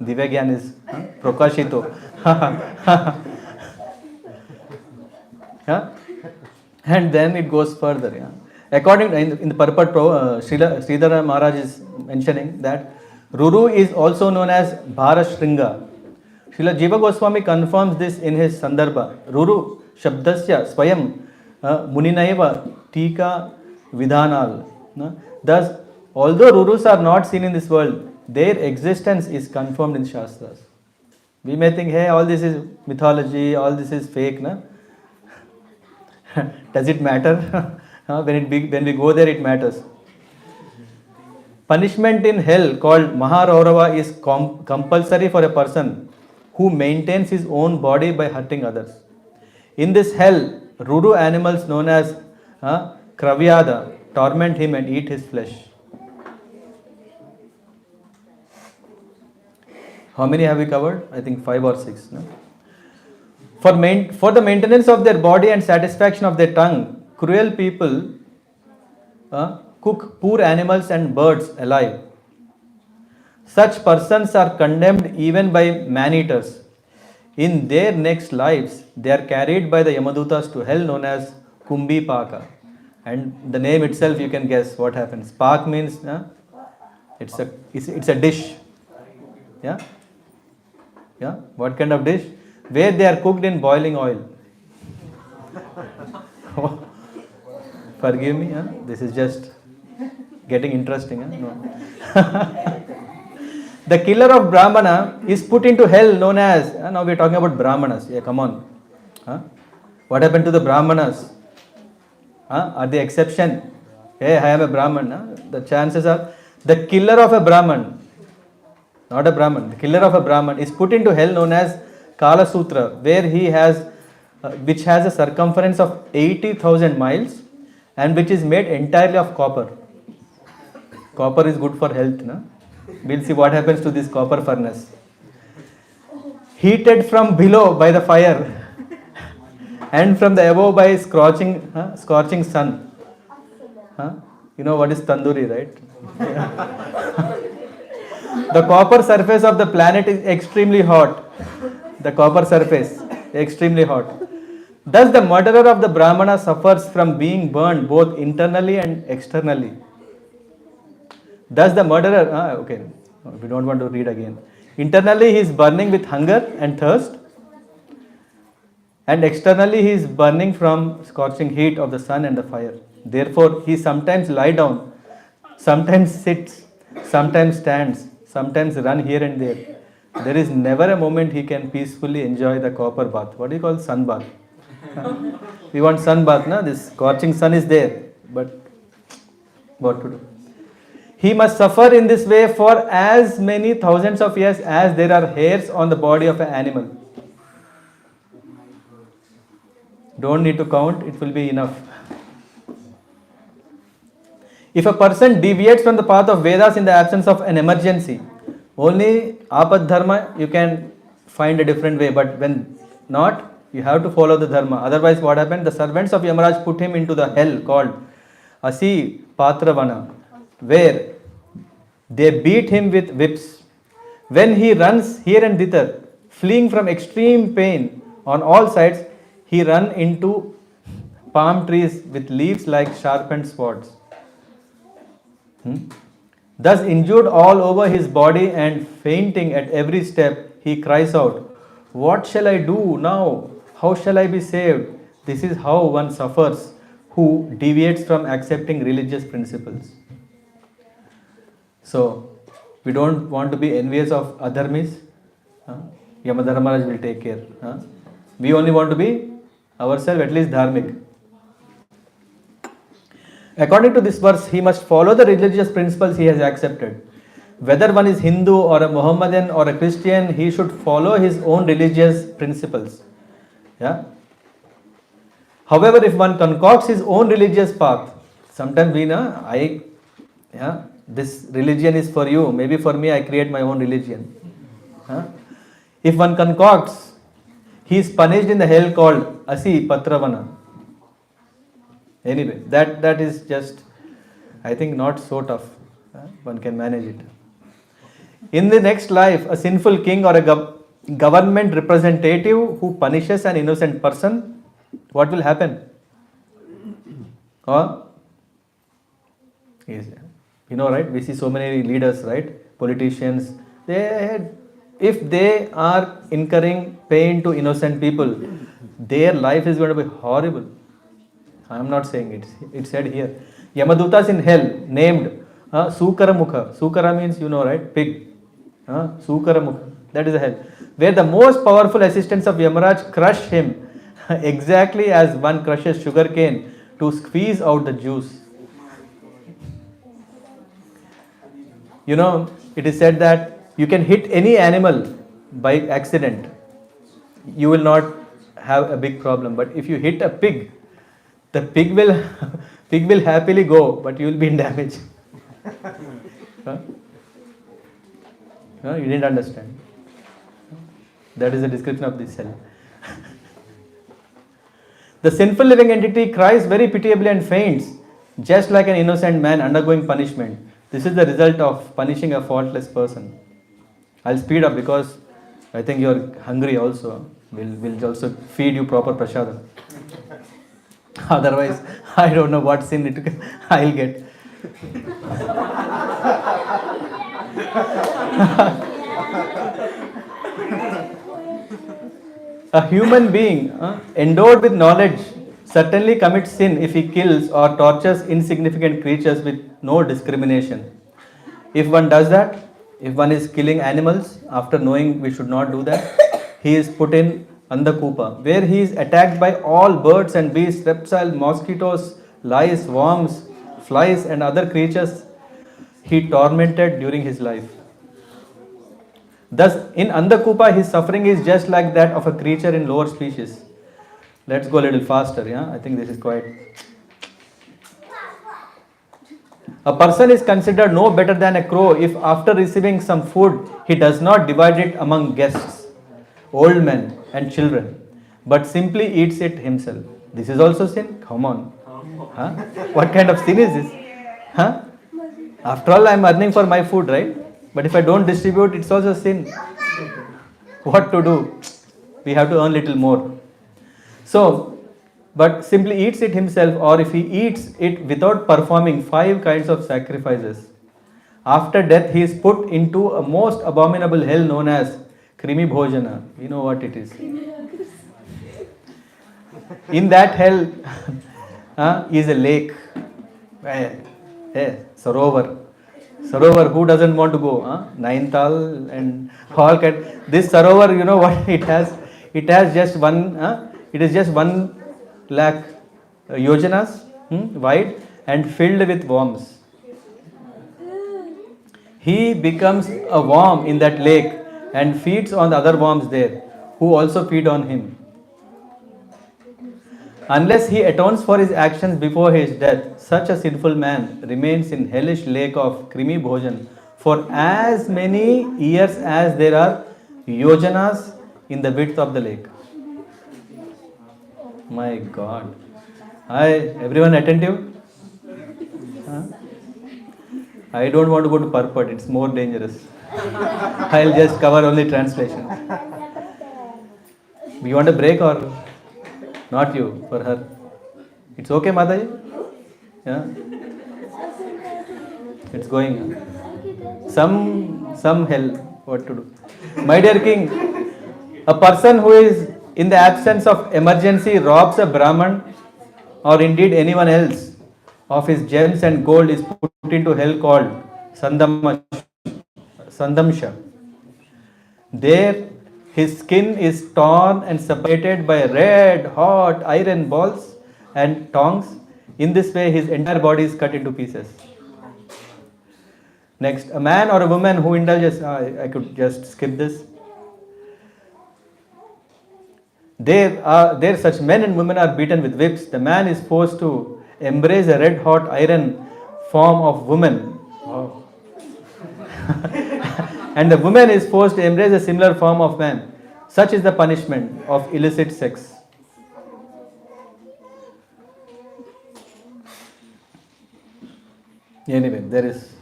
Divya Gyan is Prakashito. And then it goes further. According in the purport, Sridhara Maharaj is mentioning that Ruru is also known as Bharashringa. Srila Jiva Goswami confirms this in his Sandarbha. Ruru Shabdasya Swayam Muninaiva Tika Vidhanal. Thus, although Rurus are not seen in this world, their existence is confirmed in Shastras. We may think, hey, all this is mythology, all this is fake. Does it matter? When we go there, it matters. Punishment in hell called Maharaurava is compulsory for a person who maintains his own body by hurting others. In this hell, Ruru animals known as Kravyada torment him and eat his flesh. How many have we covered? I think 5 or 6. No? For the maintenance of their body and satisfaction of their tongue, cruel people cook poor animals and birds alive. Such persons are condemned even by man-eaters. In their next lives, they are carried by the Yamadutas to hell known as Kumbi Paka. And the name itself, you can guess what happens. Pak means it's a dish. Yeah? What kind of dish? Where they are cooked in boiling oil. Forgive me, this is just getting interesting. No. The killer of Brahmana is put into hell known as, now we are talking about Brahmanas. Yeah, come on. What happened to the Brahmanas? Are they exception? Hey, I am a Brahman. The chances are the killer of a Brahman, not a Brahman, the killer of a Brahman is put into hell known as Kala Sutra, where he has, which has a circumference of 80,000 miles and which is made entirely of copper. Copper is good for health. No? We'll see what happens to this copper furnace. Heated from below by the fire and from the above by scorching sun. You know what is tandoori, right? The copper surface of the planet is extremely hot. The copper surface, extremely hot. Thus, the murderer of the Brahmana suffers from being burned both internally and externally. Thus, the murderer, okay, we don't want to read again. Internally, he is burning with hunger and thirst, and externally, he is burning from scorching heat of the sun and the fire. Therefore, he sometimes lie down, sometimes sits, sometimes stands, sometimes run here and there. There is never a moment he can peacefully enjoy the copper bath. What do you call sun bath? We want sun bath, na? This scorching sun is there, but what to do? He must suffer in this way for as many thousands of years as there are hairs on the body of an animal. Don't need to count, it will be enough. If a person deviates from the path of Vedas in the absence of an emergency, only apad dharma you can find a different way, but when not, you have to follow the dharma. Otherwise, what happened? The servants of Yamaraj put him into the hell called Asi Patravana, where they beat him with whips. When he runs here and thither, fleeing from extreme pain on all sides, he runs into palm trees with leaves like sharpened swords. Thus injured all over his body and fainting at every step, he cries out, "What shall I do now? How shall I be saved?" This is how one suffers who deviates from accepting religious principles. So, we don't want to be envious of adharmis. Yamadharmaraj will take care. We only want to be ourselves at least dharmic. According to this verse, he must follow the religious principles he has accepted. Whether one is Hindu or a Mohammedan or a Christian, he should follow his own religious principles. Yeah. However, if one concocts his own religious path, sometimes we know, this religion is for you. Maybe for me, I create my own religion. If one concocts, he is punished in the hell called Asi Patravana. Anyway, that is just, I think, not so tough. One can manage it. In the next life, a sinful king or a government representative who punishes an innocent person, what will happen? You know, right? We see so many leaders, right? Politicians. If they are incurring pain to innocent people, their life is going to be horrible. I am not saying it. It's said here. Yamadutas in hell named Sukara Mukha. Sukara means, you know, right? Pig. Sukara Mukha. That is a hell. Where the most powerful assistants of Yamaraj crush him exactly as one crushes sugar cane to squeeze out the juice. You know, it is said that you can hit any animal by accident. You will not have a big problem. But if you hit a pig, the pig will happily go, but you will be in damage. No, you didn't understand. That is the description of this hell. The sinful living entity cries very pitiably and faints, just like an innocent man undergoing punishment. This is the result of punishing a faultless person. I'll speed up because I think you're hungry also. We'll also feed you proper prasadam. Otherwise, I don't know what sin I'll get. A human being endowed with knowledge certainly commits sin if he kills or tortures insignificant creatures with no discrimination. If one does that, if one is killing animals after knowing we should not do that, he is put in Andakupa, where he is attacked by all birds and beasts, reptiles, mosquitoes, lice, worms, flies and other creatures he tormented during his life. Thus, in Andakupa, his suffering is just like that of a creature in lower species. Let's go a little faster, yeah? I think this is quite. A person is considered no better than a crow if after receiving some food, he does not divide it among guests, old men and children, but simply eats it himself. This is also sin? Come on. Huh? What kind of sin is this? Huh? After all, I am earning for my food, right? But if I don't distribute, it's also sin. What to do? We have to earn little more. So, but simply eats it himself, or if he eats it without performing 5 kinds of sacrifices. After death, he is put into a most abominable hell known as Krimi Bhojana. You know what it is. In that hell is a lake. Sarovar. Sarovar, who doesn't want to go? Nainital and all kind. This Sarovar, you know what it has? It has just one, it is just 1 lakh yojanas wide and filled with worms. He becomes a worm in that lake and feeds on the other worms there, who also feed on him. Unless he atones for his actions before his death, such a sinful man remains in hellish lake of Krimi Bhojan for as many years as there are yojanas in the width of the lake. My God. Everyone attentive? Huh? I don't want to go to purport, it's more dangerous. I'll just cover only translation. You want a break or not you, for her? It's okay, Mataji? Yeah? It's going. Some hell, what to do? My dear king, a person who is in the absence of emergency robs a Brahman or indeed anyone else of his gems and gold is put into hell called Sandamsha. There his skin is torn and separated by red hot iron balls and tongs. In this way his entire body is cut into pieces. Next, a man or a woman who indulges, I could just skip this. There such men and women are beaten with whips. The man is forced to embrace a red hot iron form of woman. Wow. And the woman is forced to embrace a similar form of man. Such is the punishment of illicit sex. Anyway, there is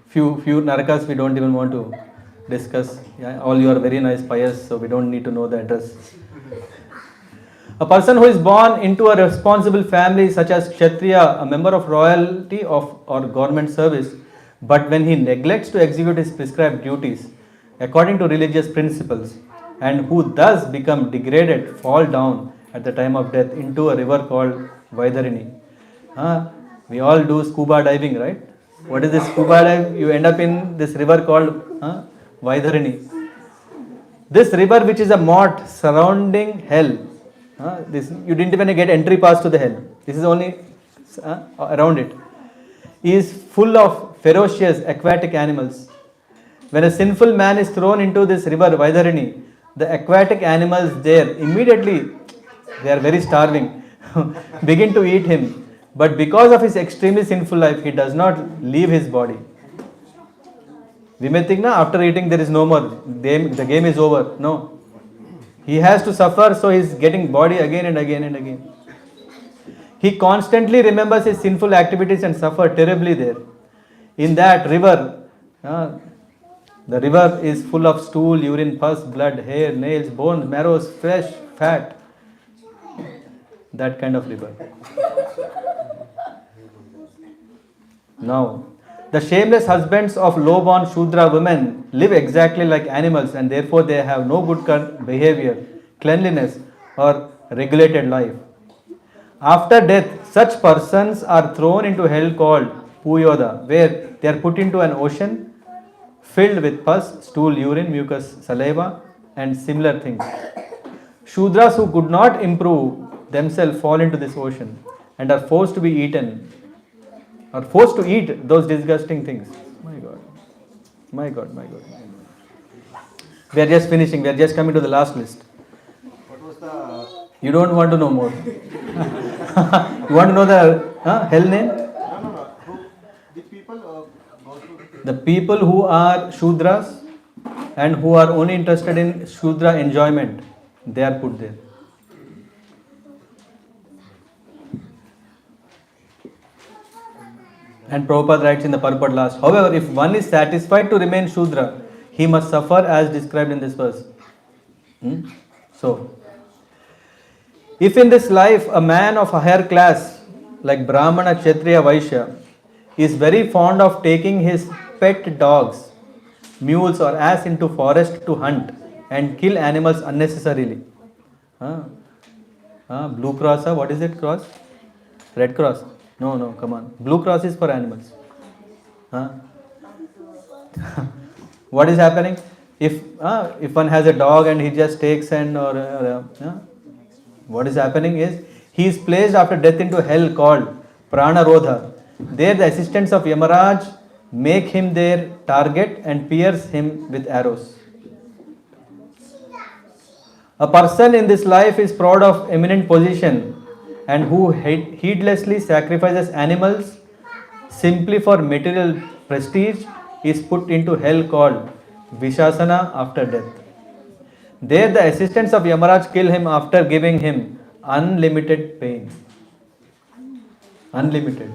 few narakas we don't even want to discuss. Yeah, all you are very nice pious, so we don't need to know the address. A person who is born into a responsible family such as Kshatriya, a member of royalty or government service, but when he neglects to execute his prescribed duties according to religious principles, and who thus become degraded, fall down at the time of death into a river called Vaidharini. We all do scuba diving, right? What is this scuba dive? You end up in this river called Vaidharini. This river, which is a moat surrounding hell, you didn't even get entry pass to the hell. This is only around it. Is full of ferocious aquatic animals. When a sinful man is thrown into this river Vaidharini, the aquatic animals there immediately, they are very starving, begin to eat him. But because of his extremely sinful life, he does not leave his body. We may think, after eating there is no more, the game is over. No. He has to suffer, so he is getting body again and again and again. He constantly remembers his sinful activities and suffers terribly there. In that river, the river is full of stool, urine, pus, blood, hair, nails, bones, marrows, flesh, fat. That kind of river. Now, the shameless husbands of low-born Shudra women live exactly like animals, and therefore they have no good behavior, cleanliness or regulated life. After death, such persons are thrown into hell called Puyoda, where they are put into an ocean filled with pus, stool, urine, mucus, saliva and similar things. Shudras who could not improve themselves fall into this ocean and are forced to be eaten. are forced to eat those disgusting things. My God, my God, my God. We are just finishing. We are just coming to the last list. What was the? You don't want to know more. You want to know the hell name? No. Who? Which people go through? The people who are Shudras and who are only interested in Shudra enjoyment, they are put there. And Prabhupada writes in the purport last, however, if one is satisfied to remain Shudra, he must suffer as described in this verse. So, if in this life a man of a higher class, like Brahmana, Kshatriya, Vaishya, is very fond of taking his pet dogs, mules or ass into forest to hunt and kill animals unnecessarily. Blue cross, what is it cross? Red cross? No, come on. Blue cross is for animals. What is happening? If one has a dog and he just takes what is happening is he is placed after death into hell called Pranarodha. There the assistants of Yamaraj make him their target and pierce him with arrows. A person in this life is proud of eminent position and who heedlessly sacrifices animals simply for material prestige is put into hell called Vishasana after death. There the assistants of Yamaraj kill him after giving him unlimited pain. Unlimited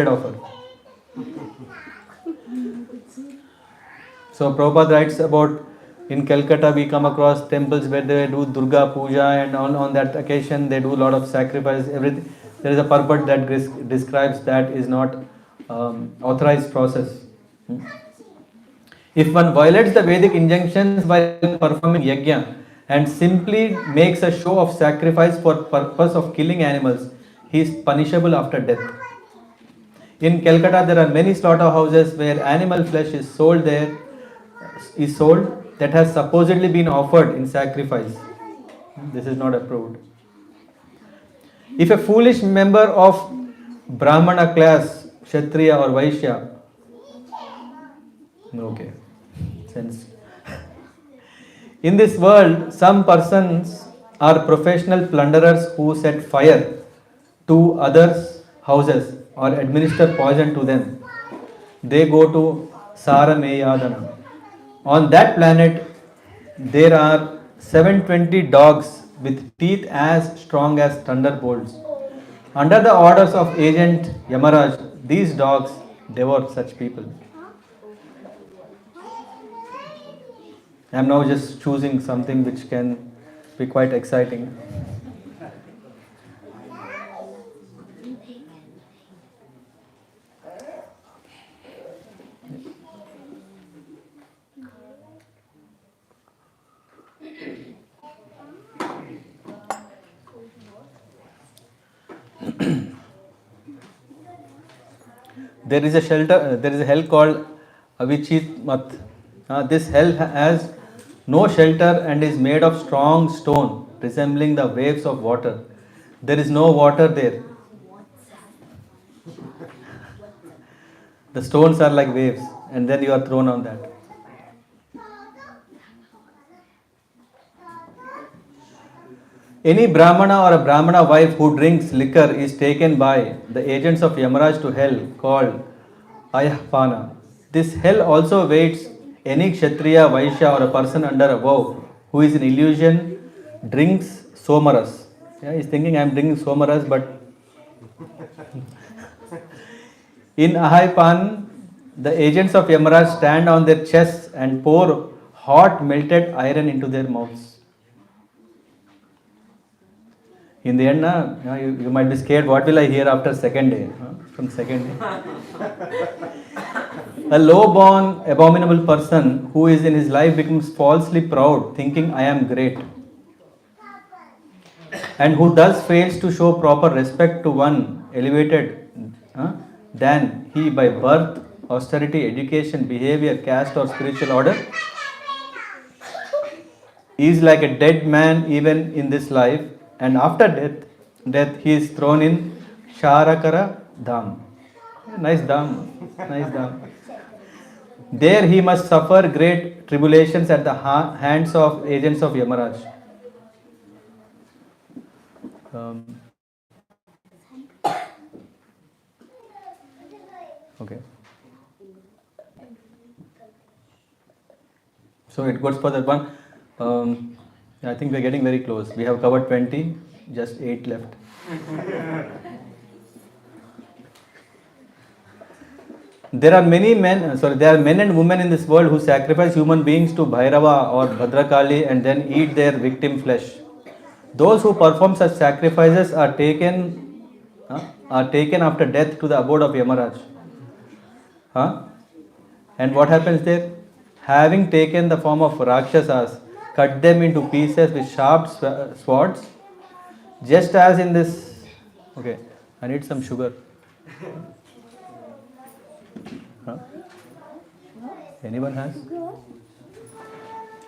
offer. So Prabhupada writes about in Calcutta we come across temples where they do Durga Puja and on that occasion they do a lot of sacrifice. Everything. There is a purport that describes that is not authorized process. If one violates the Vedic injunctions while performing yajna and simply makes a show of sacrifice for purpose of killing animals, he is punishable after death. In Calcutta, there are many slaughterhouses where animal flesh is sold that has supposedly been offered in sacrifice. This is not approved. If a foolish member of Brahmana class, Kshatriya or Vaishya, okay, sense. In this world, some persons are professional plunderers who set fire to others' houses or administer poison to them. They go to Sarameyadana. On that planet, there are 720 dogs with teeth as strong as thunderbolts. Under the orders of agent Yamaraj, these dogs devour such people. I am now just choosing something which can be quite exciting. There is a hell called Avichit Mat. This hell has no shelter and is made of strong stone, resembling the waves of water. There is no water there. The stones are like waves, and then you are thrown on that. Any Brahmana or a Brahmana wife who drinks liquor is taken by the agents of Yamaraj to hell called Ayahpana. This hell also waits any Kshatriya, Vaishya or a person under a vow who is in illusion drinks somaras. Yeah, he's thinking I am drinking somaras, but in Ahaipan, the agents of Yamaraj stand on their chests and pour hot melted iron into their mouths. In the end, you might be scared. What will I hear after second day? From second day. A low-born, abominable person who is in his life becomes falsely proud, thinking I am great. And who thus fails to show proper respect to one elevated than he by birth, austerity, education, behavior, caste or spiritual order, is like a dead man even in this life, and after death he is thrown in Sharakara Dham. Nice dam. Nice dam. There he must suffer great tribulations at the hands of agents of Yamaraj. Um, okay. So it goes for that one. I think we're getting very close. We have covered 20, just 8 left. There are there are men and women in this world who sacrifice human beings to Bhairava or Bhadrakali and then eat their victim flesh. Those who perform such sacrifices are taken after death to the abode of Yamaraj. Huh? And what happens there? Having taken the form of Rakshasas, cut them into pieces with sharp swords, just as in this. Okay, I need some sugar. Huh? Anyone has?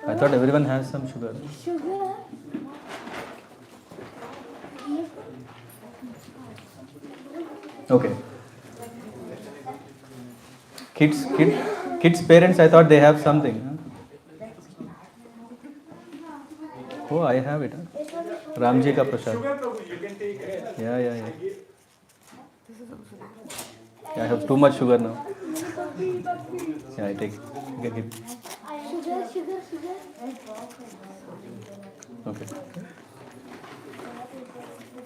I thought everyone has some sugar. Okay. Kids' parents, I thought they have something. Huh? Oh, I have it. Huh? Ramji ka prasad. Yeah. I have too much sugar now. Yeah, I take. You can give. Sugar. Okay.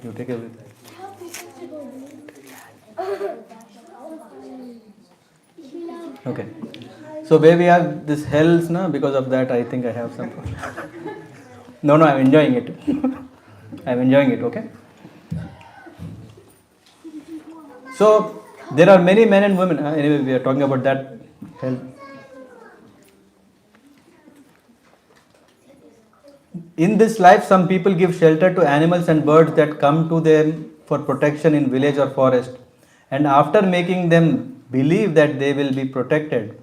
You take everything. Okay. So where we have this hells, na, because of that I think I have some. No, I'm enjoying it. I'm enjoying it, okay? So there are many men and women. Anyway, we are talking about that hell. In this life, some people give shelter to animals and birds that come to them for protection in village or forest. And after making them believe that they will be protected,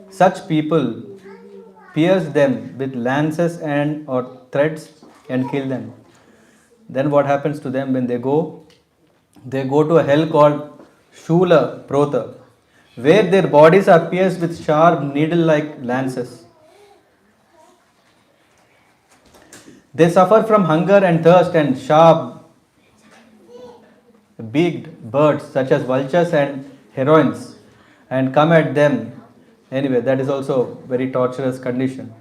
such people pierce them with lances and or threads and kill them. Then what happens to them when they go? They go to a hell called Shula Prota, where their bodies are pierced with sharp needle-like lances. They suffer from hunger and thirst, and sharp beaked birds such as vultures and heroines and come at them. Anyway, that is also very torturous condition.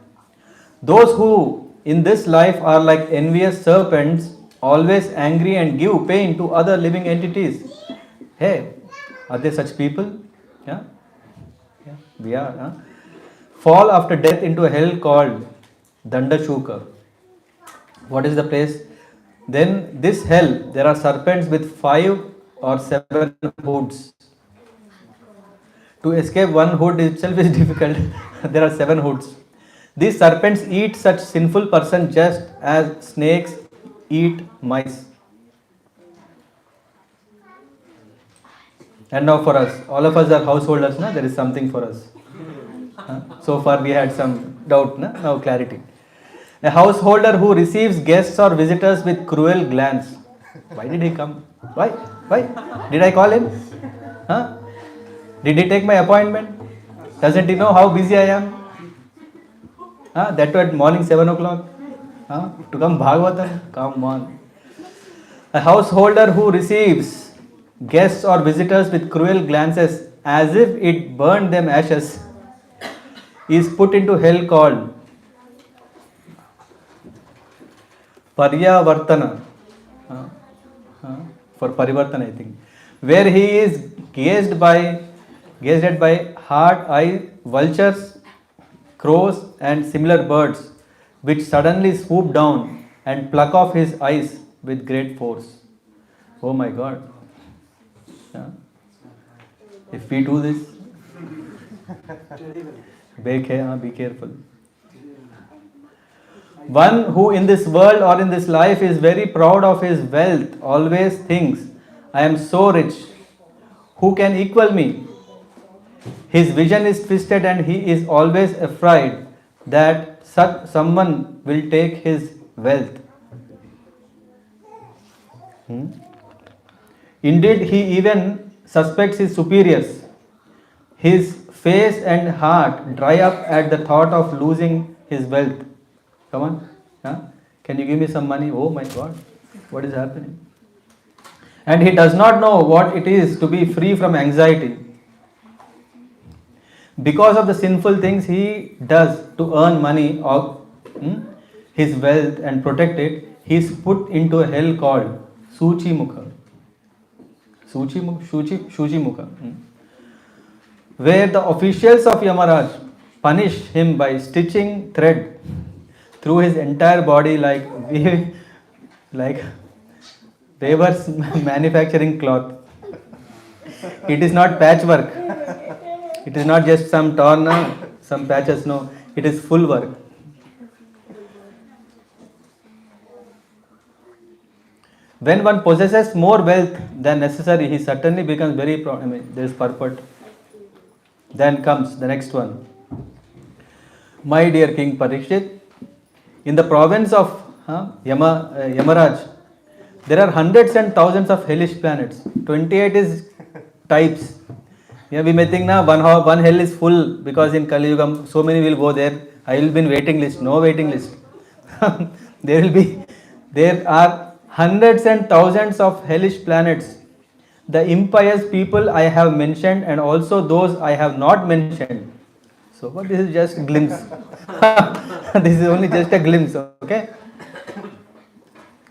Those who in this life are like envious serpents, always angry and give pain to other living entities. Hey, are there such people? Yeah, we are. Huh? Fall after death into a hell called Dandashuka. What is the place? Then this hell, there are serpents with 5 or 7 hoods. To escape one hood itself is difficult. There are 7 hoods. These serpents eat such sinful person just as snakes eat mice. And now for us, all of us are householders, na? There is something for us. So far we had some doubt, na? Now clarity. A householder who receives guests or visitors with cruel glance. Why did he come? Why? Did I call him? Huh? Did he take my appointment? Doesn't he know how busy I am? That too at morning 7 o'clock. To come Bhagavata? Come on. A householder who receives guests or visitors with cruel glances as if it burned them ashes is put into hell called Paryavartana. For Parivartana, I think. Where he is gazed at by hard-eyed vultures, crows and similar birds which suddenly swoop down and pluck off his eyes with great force. Oh my God. If we do this, be careful. One who in this world or in this life is very proud of his wealth always thinks, I am so rich. Who can equal me? His vision is twisted and he is always afraid that someone will take his wealth. Indeed, he even suspects his superiors. His face and heart dry up at the thought of losing his wealth. Come on. Huh? Can you give me some money? Oh my God. What is happening? And he does not know what it is to be free from anxiety. Because of the sinful things he does to earn money or his wealth and protect it, he is put into a hell called Suchi Mukha. Shuchi Mukha. Where the officials of Yamaraj punish him by stitching thread through his entire body like they were manufacturing cloth. It is not patchwork. It is not just some torn, some patches. No, it is full work. When one possesses more wealth than necessary, he certainly becomes very there is purport. Then comes the next one. My dear King Parikshit, in the province of Yamaraj, there are hundreds and thousands of hellish planets. 28 is types. Yeah, we may think now one hell is full because in Kali Yuga so many will go there. I will be in waiting list. No waiting list. There are hundreds and thousands of hellish planets. The impious people I have mentioned and also those I have not mentioned. So what this is just a glimpse. This is only just a glimpse, okay?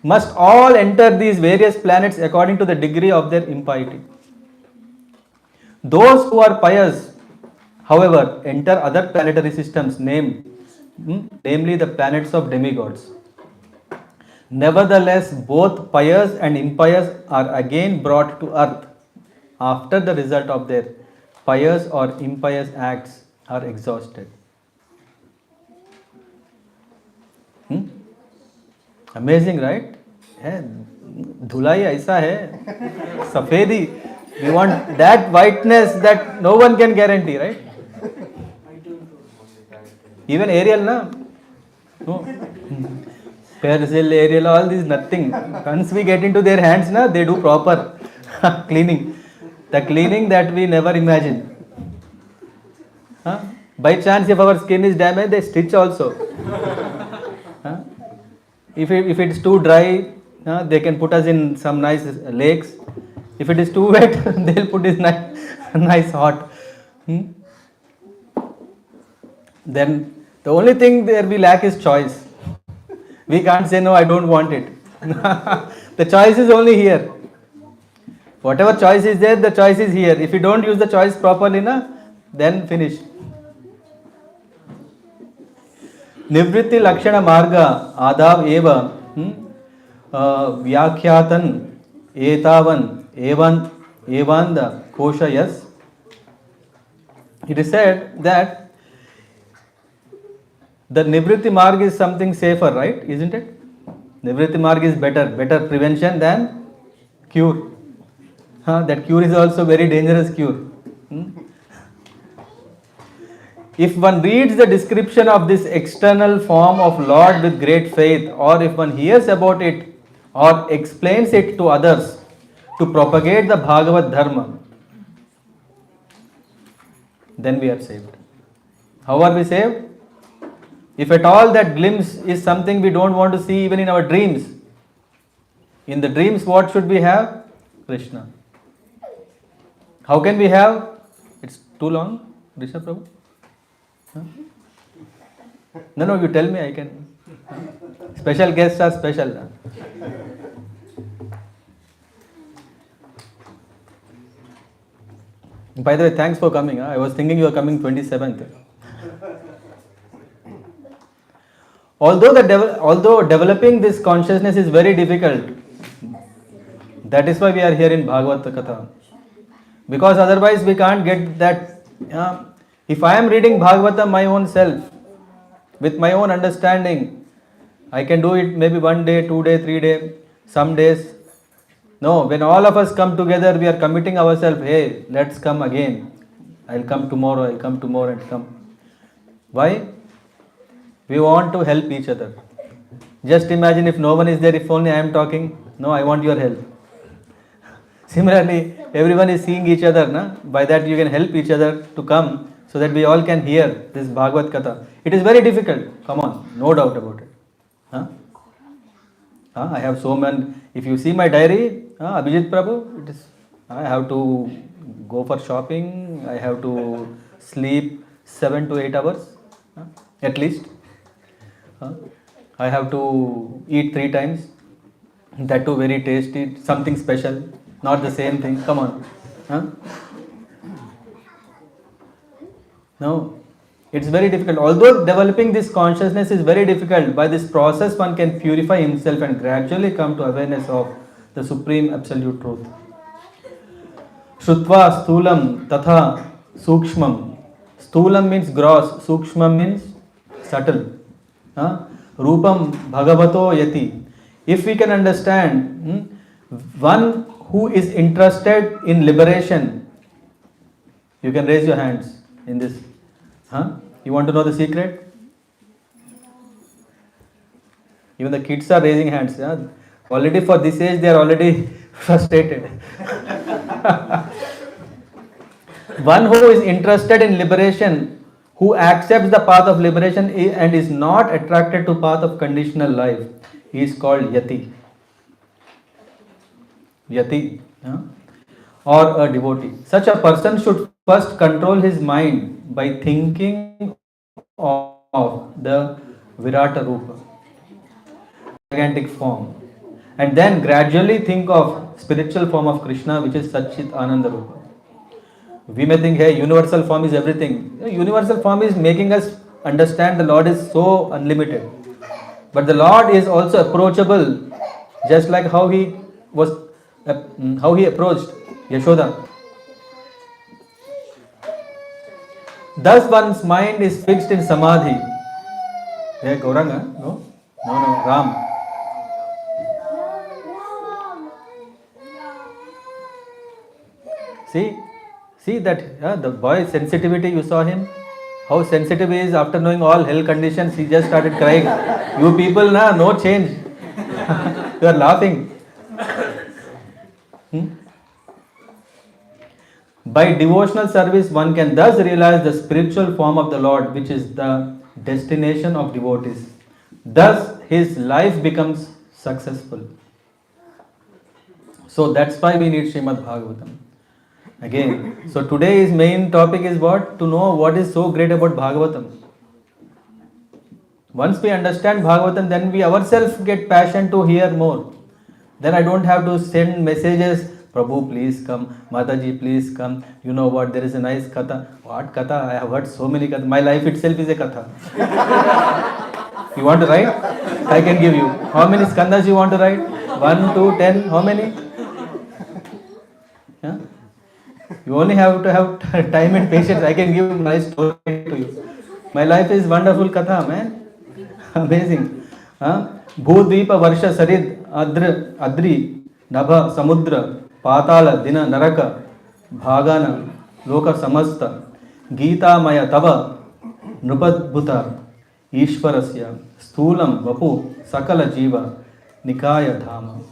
Must all enter these various planets according to the degree of their impiety. Those who are pious, however, enter other planetary systems namely the planets of demigods. Nevertheless, both pious and impious are again brought to earth after the result of their pious or impious acts are exhausted. Amazing, right? धुलाई ऐसा है सफेदी. We want that whiteness that no one can guarantee, right? Even Ariel, na? No. Persil, Ariel, all these nothing. Once we get into their hands, na, they do proper cleaning. The cleaning that we never imagine. Huh? By chance, if our skin is damaged, they stitch also. Huh? If it's too dry, they can put us in some nice lakes. If it is too wet, they'll put it nice hot. Then the only thing there we lack is choice. We can't say no, I don't want it. The choice is only here. Whatever choice is there, the choice is here. If you don't use the choice properly, then finish. Nivritti Lakshana Marga Adav Eva Vyakhyatan Etavan Evanda Koshayas. It is said that the Nivritti Marg is something safer, right? Isn't it? Nivritti Marg is better prevention than cure. That cure is also very dangerous cure. If one reads the description of this external form of Lord with great faith, or if one hears about it or explains it to others to propagate the Bhagavat Dharma, then we are saved. How are we saved? If at all that glimpse is something we don't want to see even in our dreams. In the dreams, what should we have? Krishna. How can we have? It's too long, Rishabh Prabhu? Huh? No, you tell me, I can. Special guests are special. By the way, thanks for coming. I was thinking you were coming 27th. Although developing this consciousness is very difficult, that is why we are here in Bhagavata Katha. Because otherwise we can't get that. If I am reading Bhagavata my own self, with my own understanding, I can do it maybe 1 day, 2 day, 3 day, some days. No, when all of us come together, we are committing ourselves, hey, let's come again. I'll come tomorrow and come. Why? We want to help each other. Just imagine if no one is there, if only I am talking. No, I want your help. Similarly, everyone is seeing each other. Na? By that, you can help each other to come so that we all can hear this Bhagavad Katha. It is very difficult. Come on, no doubt about it. Huh? I have so many. If you see my diary, Abhijit Prabhu, it is. I have to go for shopping. I have to sleep 7 to 8 hours, at least. I have to eat 3 times. That too very tasty, something special, not the same thing. Come on. Huh? No, it's very difficult. Although developing this consciousness is very difficult, by this process one can purify himself and gradually come to awareness of the supreme absolute truth. Shrutva sthulam tatha sukshmam. Sthulam means gross, sukshmam means subtle. Rupam bhagavato yati. If we can understand, one who is interested in liberation, you can raise your hands in this. You want to know the secret? Even the kids are raising hands. Already for this age, they are already frustrated. One who is interested in liberation, who accepts the path of liberation and is not attracted to path of conditional life, he is called yati. Yati, or a devotee. Such a person should first control his mind by thinking of the Virata Rupa, gigantic form, and then gradually think of spiritual form of Krishna, which is Satchit Ananda Rupa. We may think, hey, universal form is everything. Universal form is making us understand the Lord is so unlimited. But the Lord is also approachable, just like how he approached Yashoda. Thus one's mind is fixed in samadhi. Hey, Gauranga? No, Ram. See that the boy's sensitivity, you saw him? How sensitive he is after knowing all hell conditions, he just started crying. You people, no change. You are laughing. By devotional service, one can thus realize the spiritual form of the Lord, which is the destination of devotees. Thus, his life becomes successful. So that's why we need Srimad Bhagavatam. Again, so today's main topic is what? To know what is so great about Bhagavatam. Once we understand Bhagavatam, then we ourselves get passion to hear more. Then I don't have to send messages, Prabhu please come, Mataji please come, you know what, there is a nice Katha. What Katha? I have heard so many Katha. My life itself is a Katha. You want to write? I can give you. How many skandhas you want to write? 1, 2, 10, how many? You only have to have time and patience. I can give my story to you. My life is wonderful Katha, man. Amazing. Bhudvipa Varsha Sarid Adri Nabha Samudra Patala Dina Naraka Bhagana Loka Samasta Gita Maya Tava Nrupadbhuta Ishvarasya Sthulam Vapu Sakala Jiva Nikaya Dhama.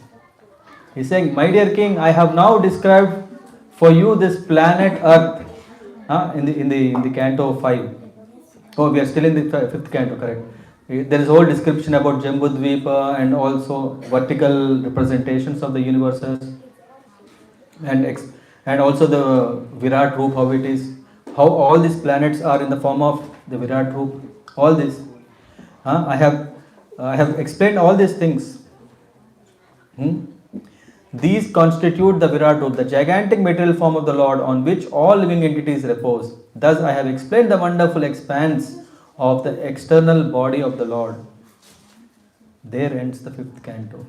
He's saying, my dear king, I have now described for you this planet Earth in the canto 5. Oh, we are still in the 5th canto, correct. There is a whole description about Jambudvipa and also vertical representations of the universes and also the Virat Roop, how it is, how all these planets are in the form of the Virat Roop, all this. I have explained all these things. These constitute the Virat Roop, the gigantic material form of the Lord on which all living entities repose. Thus I have explained the wonderful expanse of the external body of the Lord. There ends the 5th canto.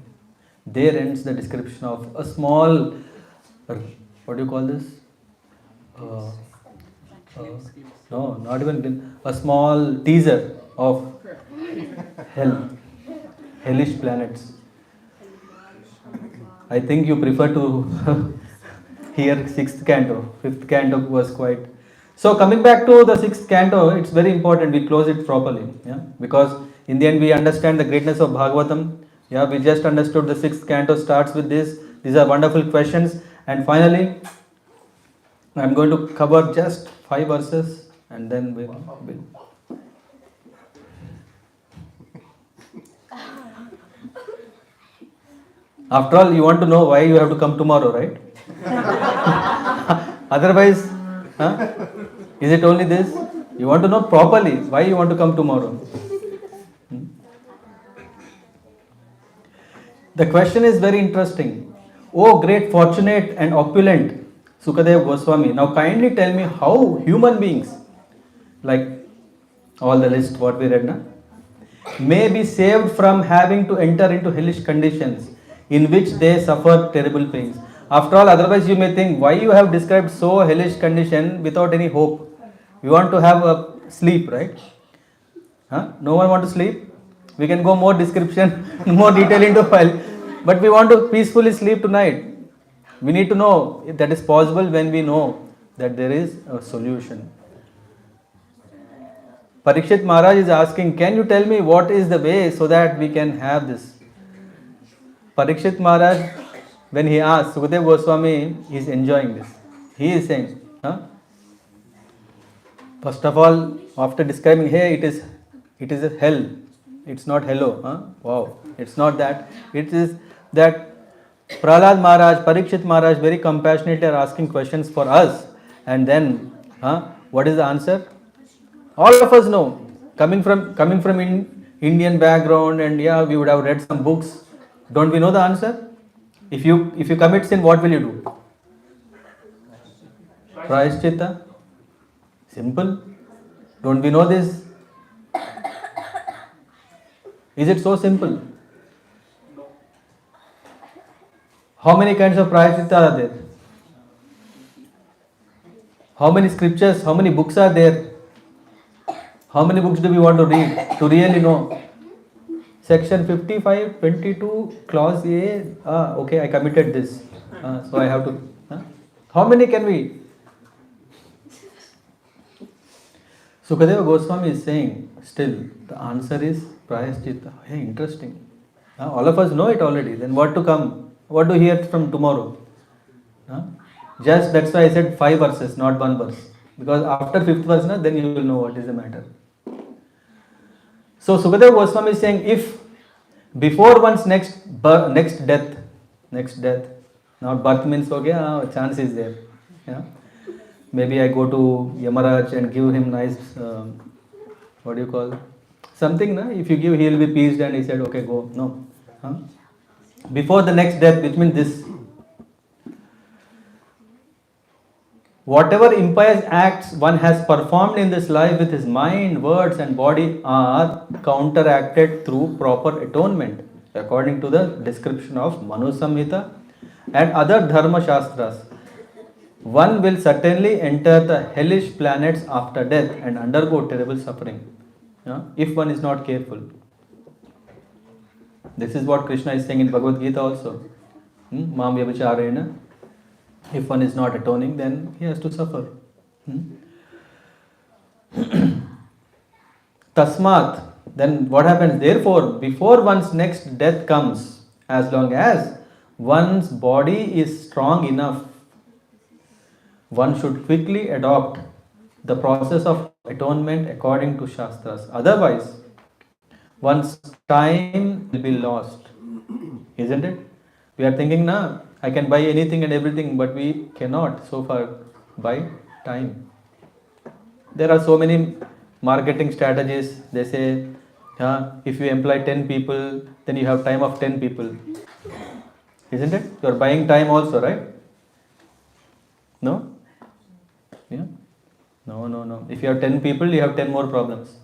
There ends the description of a small, what do you call this? No, not even a small teaser of hell, hellish planets. I think you prefer to hear 6th canto. 5th canto was quite. So coming back to the 6th canto, it's very important we close it properly. Because in the end we understand the greatness of Bhagavatam. We just understood the 6th canto starts with this. These are wonderful questions. And finally, I'm going to cover just 5 verses and then we'll. After all, you want to know why you have to come tomorrow, right? Otherwise, huh? Is it only this? You want to know properly why you want to come tomorrow. The question is very interesting. Oh, great, fortunate and opulent Sukadeva Goswami, now kindly tell me how human beings, like all the list what we read now, may be saved from having to enter into hellish conditions in which they suffer terrible pains. After all, otherwise you may think why you have described so hellish condition without any hope. You want to have a sleep, right? Huh? No one want to sleep? We can go more description, more detail into file. But we want to peacefully sleep tonight. We need to know if that is possible when we know that there is a solution. Parikshit Maharaj is asking, can you tell me what is the way so that we can have this? Parikshit Maharaj, when he asked, Sukadeva Goswami is enjoying this. He is saying, huh? First of all, after describing, hey, it is a hell. It's not hello. Huh? Wow. It's not that. It is that Prahlad Maharaj, Parikshit Maharaj very compassionately are asking questions for us. And then, what is the answer? All of us know, coming from Indian background, and yeah, we would have read some books. Don't we know the answer? If you commit sin, what will you do? Prayashchitta. Simple. Don't we know this? Is it so simple? How many kinds of prayashchitta are there? How many scriptures, how many books are there? How many books do we want to read to really know? Section 55, 22, clause A. Okay, I committed this. So I have to. How many can we? Sukadeva Goswami is saying, still, the answer is Prayashchitta. Hey, interesting. All of us know it already. Then what to come? What to hear from tomorrow? Just that's why I said 5 verses, not 1 verse. Because after 5th verse, then you will know what is the matter. So Sukadeva Goswami is saying, if before one's next death, now birth means okay, chance is there. Yeah? Maybe I go to Yamaraj and give him nice, what do you call, something, if you give, he will be pleased and he said, okay, go. No. Before the next death, which means this. Whatever impious acts one has performed in this life with his mind, words and body are counteracted through proper atonement, according to the description of Manu Samhita and other Dharma Shastras. One will certainly enter the hellish planets after death and undergo terrible suffering, if one is not careful. This is what Krishna is saying in Bhagavad Gita also. Mam vyabhacharena. If one is not atoning, then he has to suffer. Tasmat, then what happens? Therefore, before one's next death comes, as long as one's body is strong enough, one should quickly adopt the process of atonement according to Shastras. Otherwise, one's time will be lost. Isn't it? We are thinking, I can buy anything and everything, but we cannot so far buy time. There are so many marketing strategies. They say, if you employ 10 people, then you have time of 10 people. Isn't it? You are buying time also, right? No? Yeah? No. If you have 10 people, you have 10 more problems.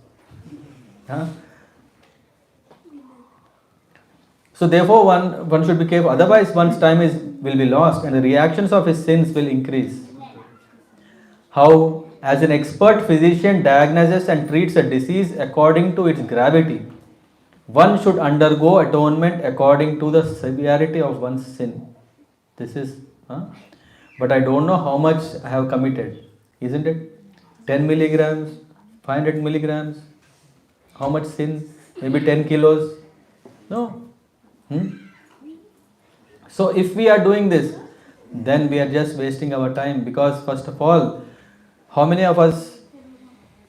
So therefore one should be careful, otherwise one's time will be lost and the reactions of his sins will increase. How, as an expert physician diagnoses and treats a disease according to its gravity, one should undergo atonement according to the severity of one's sin. This is, but I don't know how much I have committed, isn't it? 10 milligrams, 500 milligrams, how much sin? Maybe 10 kilos? No. So if we are doing this, then we are just wasting our time. Because first of all, how many of us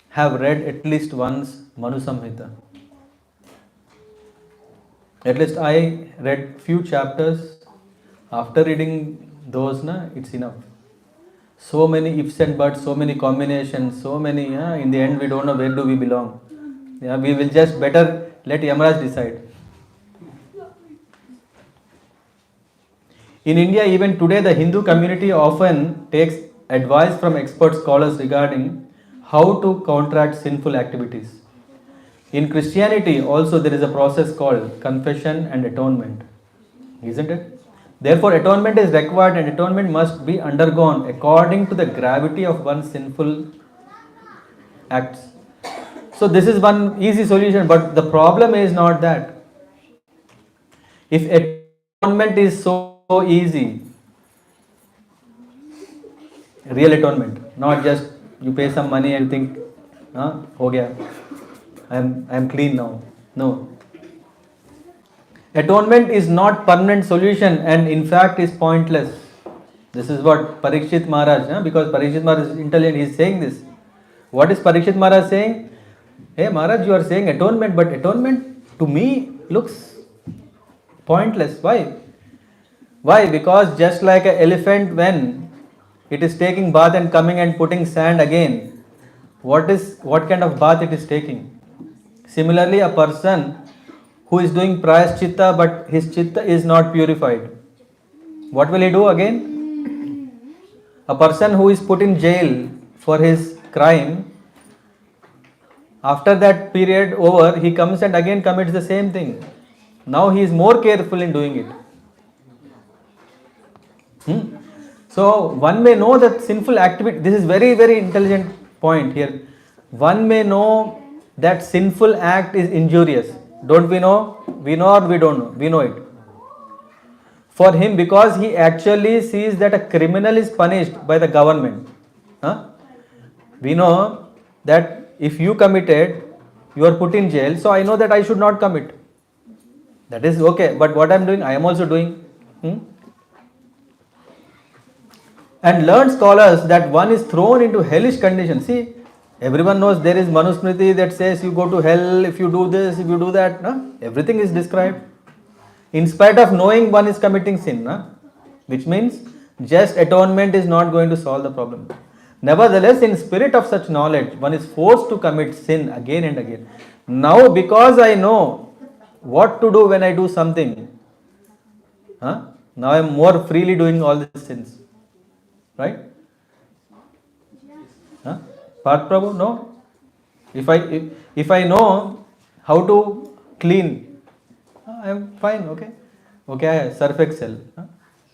have read at least once Manu Samhita? At least I read few chapters. After reading those, it's enough. So many ifs and buts, so many combinations, so many. In the end, we don't know where do we belong. Yeah, we will just better let Yamaraj decide. In India, even today, the Hindu community often takes advice from expert scholars regarding how to counteract sinful activities. In Christianity, also, there is a process called confession and atonement, isn't it? Therefore, atonement is required and atonement must be undergone according to the gravity of one's sinful acts. So, this is one easy solution, but the problem is not that. If atonement is so easy, real atonement, not just you pay some money and you think, ho gaya, I am clean now. No. Atonement is not permanent solution and in fact is pointless. This is what Parikshit Maharaj, because Parikshit Maharaj is intelligent, he is saying this. What is Parikshit Maharaj saying? Hey Maharaj, you are saying atonement, but atonement to me looks pointless. Why? Why? Because just like an elephant, when it is taking bath and coming and putting sand again, what kind of bath it is taking? Similarly, a person who is doing prayaschitta but his chitta is not purified, what will he do again? A person who is put in jail for his crime, after that period over, he comes and again commits the same thing. Now he is more careful in doing it. So one may know that sinful activity, this is very, very intelligent point here. One may know that sinful act is injurious. Don't we know? We know or we don't know? We know it. For him, because he actually sees that a criminal is punished by the government. We know that if you committed, you are put in jail, so I know that I should not commit. That is okay, but what I am doing, I am also doing. And learned scholars that one is thrown into hellish conditions. See, everyone knows there is Manusmriti that says you go to hell if you do this, if you do that. Everything is described. In spite of knowing one is committing sin, which means just atonement is not going to solve the problem. Nevertheless, in spirit of such knowledge, one is forced to commit sin again and again. Now, because I know what to do when I do something, now I am more freely doing all these sins. Right? Parth Prabhu, no? If I know how to clean, I am fine, okay? Okay, surf excel.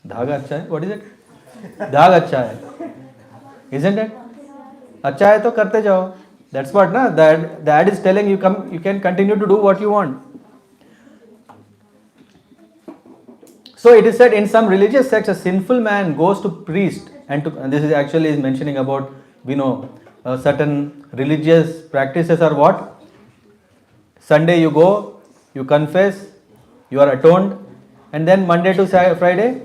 Dhaga अच्छा है, what is it? धाग अच्छा है, isn't it? अच्छा है तो करते जाओ. That's what the ad is telling you. You can continue to do what you want. So it is said in some religious sects, a sinful man goes to priest, and this is actually is mentioning about, we know, certain religious practices are what? Sunday you go, you confess, you are atoned, and then Monday to Friday,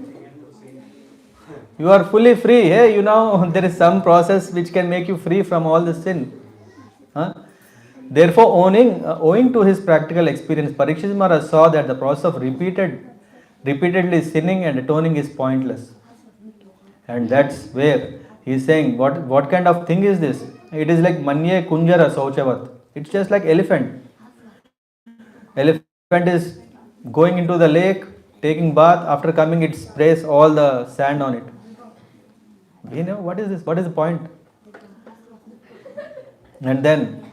you are fully free. Hey, there is some process which can make you free from all the sin. Therefore, owing to his practical experience, Parikshit Maharaj saw that the process of repeatedly sinning and atoning is pointless. And that's where he is saying, what kind of thing is this? It is like manye kunjara sauchavat. It's just like elephant. Elephant is going into the lake, taking bath. After coming, it sprays all the sand on it. What is this? What is the point? And then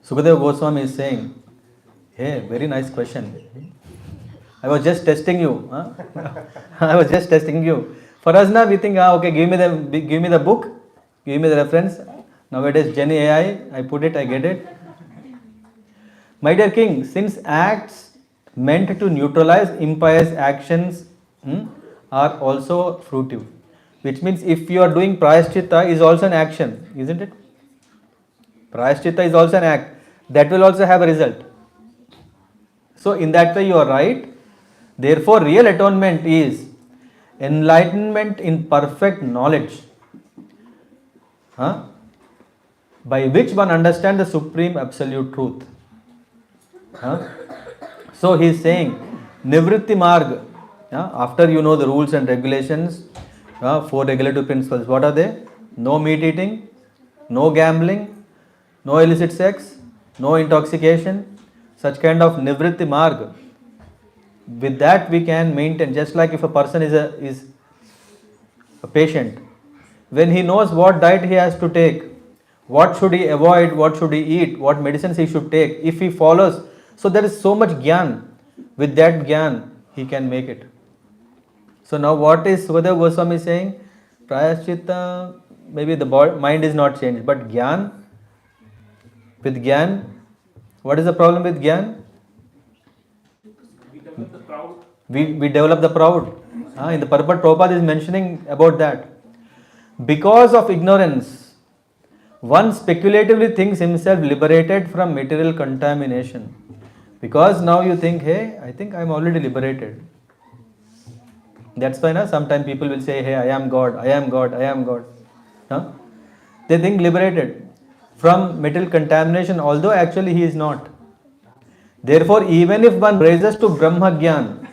Sukadeva Goswami is saying, hey, very nice question. I was just testing you. I was just testing you. For us now, we think, okay, give me the book, give me the reference. Nowadays, Gen AI, I put it, I get it. My dear king, since acts meant to neutralize impious actions are also fruitive, which means if you are doing prayaschitta is also an action, isn't it? Prayaschitta is also an act that will also have a result. So in that way you are right. Therefore, real atonement is enlightenment in perfect knowledge, huh? By which one understands the supreme absolute truth. Huh? So he is saying, Nivritti Marg, after you know the rules and regulations, four regulative principles, what are they? No meat eating, no gambling, no illicit sex, no intoxication, such kind of Nivritti Marg. With that we can maintain, just like if a person is a patient, when he knows what diet he has to take, what should he avoid, what should he eat, what medicines he should take, if he follows, so there is so much gyan. With that gyan he can make it. So now what is Sukadeva Goswami saying? Prayaschitta, maybe the mind is not changed, but gyan, with gyan, what is the problem with gyan? We develop the proud. In the purport, Prabhupada is mentioning about that. Because of ignorance, one speculatively thinks himself liberated from material contamination. Because now you think, hey, I think I am already liberated. That's why sometimes people will say, hey, I am God, I am God, I am God. They think liberated from material contamination, although actually he is not. Therefore, even if one raises to Brahma Gyan,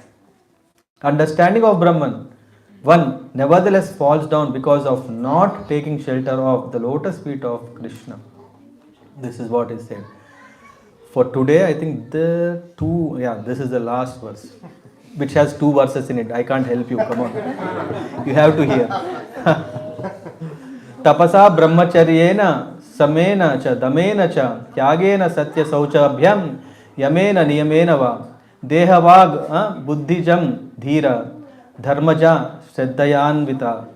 understanding of Brahman, one nevertheless falls down because of not taking shelter of the lotus feet of Krishna. This is what is said. For today, I think this is the last verse, which has two verses in it. I can't help you, come on. You have to hear. Tapasa brahmacharyena samena cha damena cha tyagena satya sauchabhyam yamena niyamena va dehavag buddhijam dhira dharmaja shraddhayanvita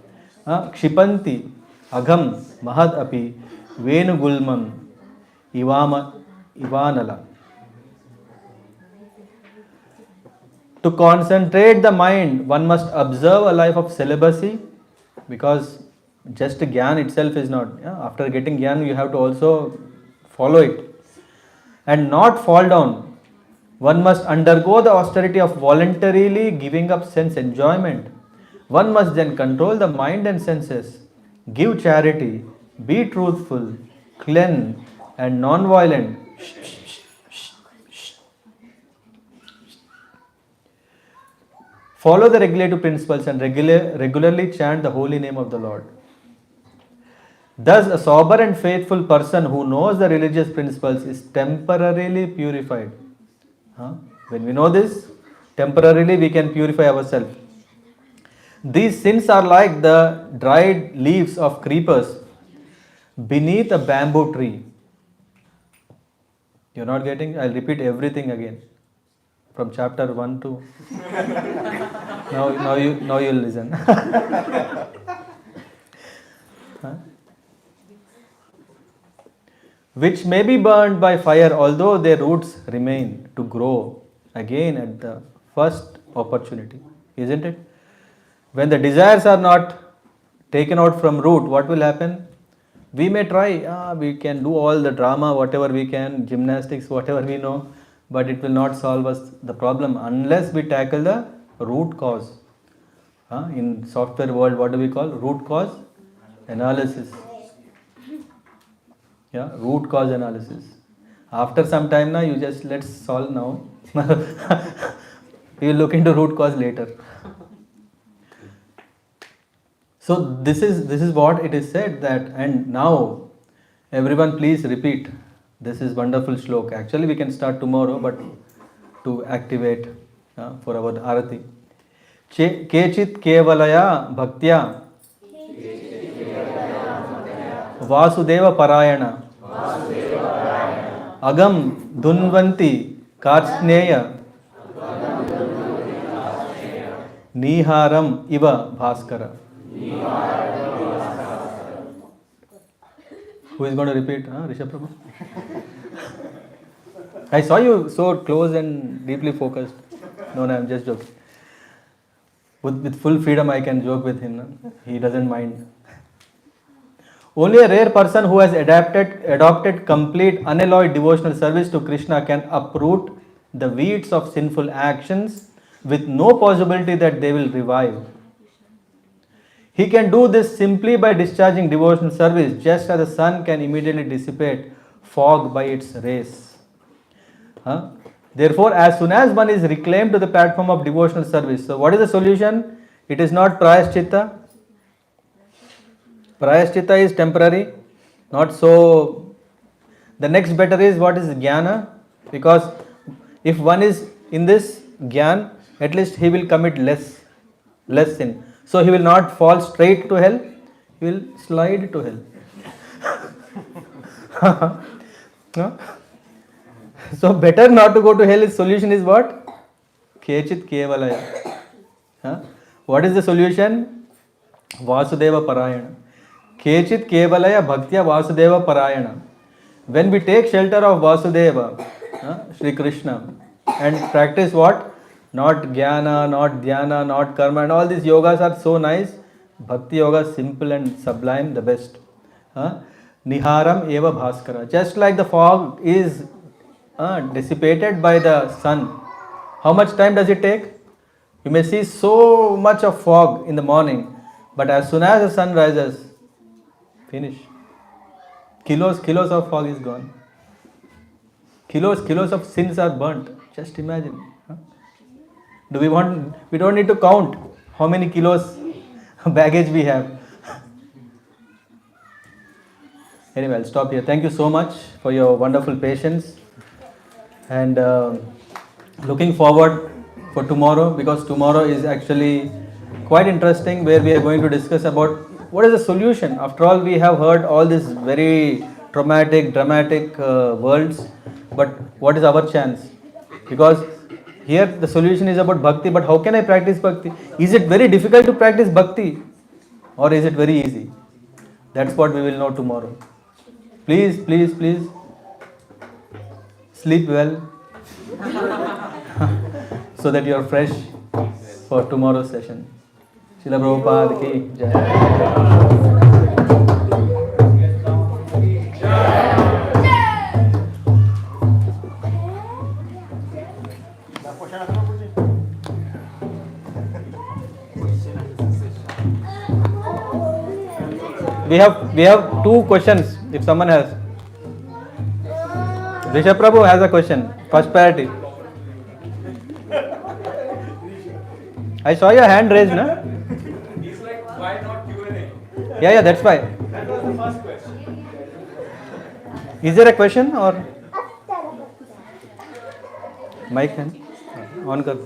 kshipanti agham mahad api venugulmam ivanala. To concentrate the mind, one must observe a life of celibacy, because just gyan itself is not. After getting gyan, you have to also follow it. And not fall down. One must undergo the austerity of voluntarily giving up sense enjoyment. One must then control the mind and senses, give charity, be truthful, clean and non-violent. Follow the regulative principles and regularly chant the holy name of the Lord. Thus, a sober and faithful person who knows the religious principles is temporarily purified. When we know this, temporarily we can purify ourselves. These sins are like the dried leaves of creepers beneath a bamboo tree. You're not getting? I'll repeat everything again. From chapter 1 to... now you'll listen. Which may be burned by fire, although their roots remain to grow again at the first opportunity. Isn't it? When the desires are not taken out from root, what will happen? We may try, we can do all the drama, whatever we can, gymnastics, whatever we know, but it will not solve us the problem unless we tackle the root cause. In software world, what do we call? Root cause analysis. Root cause analysis. After some time now, you just let's solve now. We will look into root cause later. So this is what it is said that, and now everyone please repeat. This is wonderful shloka. Actually we can start tomorrow, but to activate for our arati. Kechit kevalaya bhaktya Vasudeva Parayana Agam Dunvanti Karsneya Niharam Iva Bhaskara. Who is going to repeat? Rishabh Prabhu? I saw you so close and deeply focused. No, I'm just joking. With full freedom I can joke with him. He doesn't mind. Only a rare person who has adopted complete unalloyed devotional service to Krishna can uproot the weeds of sinful actions with no possibility that they will revive. He can do this simply by discharging devotional service, just as the sun can immediately dissipate fog by its rays. Huh? Therefore, as soon as one is reclaimed to the platform of devotional service, so what is the solution? It is not prayaschitta. Prayaschitta is temporary, not so. The next better is what is jnana, because if one is in this jnana, at least he will commit less sin. So he will not fall straight to hell, he will slide to hell. No? So better not to go to hell. His solution is what? Kechit kevalaya. Huh? What is the solution? Vasudeva parayana. Kechit kevalaya bhaktya Vasudeva parayana. When we take shelter of Vasudeva, Sri Krishna, and practice what? Not jnana, not dhyana, not karma, and all these yogas are so nice. Bhakti yoga simple and sublime, the best. Niharam eva bhaskara. Just like the fog is dissipated by the sun. How much time does it take? You may see so much of fog in the morning, but as soon as the sun rises, finish. Kilos of fog is gone. Kilos of sins are burnt. Just imagine. We don't need to count how many kilos baggage we have. Anyway, I'll stop here. Thank you so much for your wonderful patience, and looking forward for tomorrow, because tomorrow is actually quite interesting, where we are going to discuss about what is the solution. After all, we have heard all these very traumatic, dramatic words, but what is our chance? Because here the solution is about bhakti, but how can I practice bhakti? Is it very difficult to practice bhakti, or is it very easy? That's what we will know tomorrow. Please sleep well so that you are fresh for tomorrow's session. Srila Prabhupada ki jai. We have two questions if someone has. Rishabh Prabhu has a question. First priority. I saw your hand raised, na? He's like, why not Q&A? Yeah, that's why. That was the first question. Is there a question or? Mic hand on kar.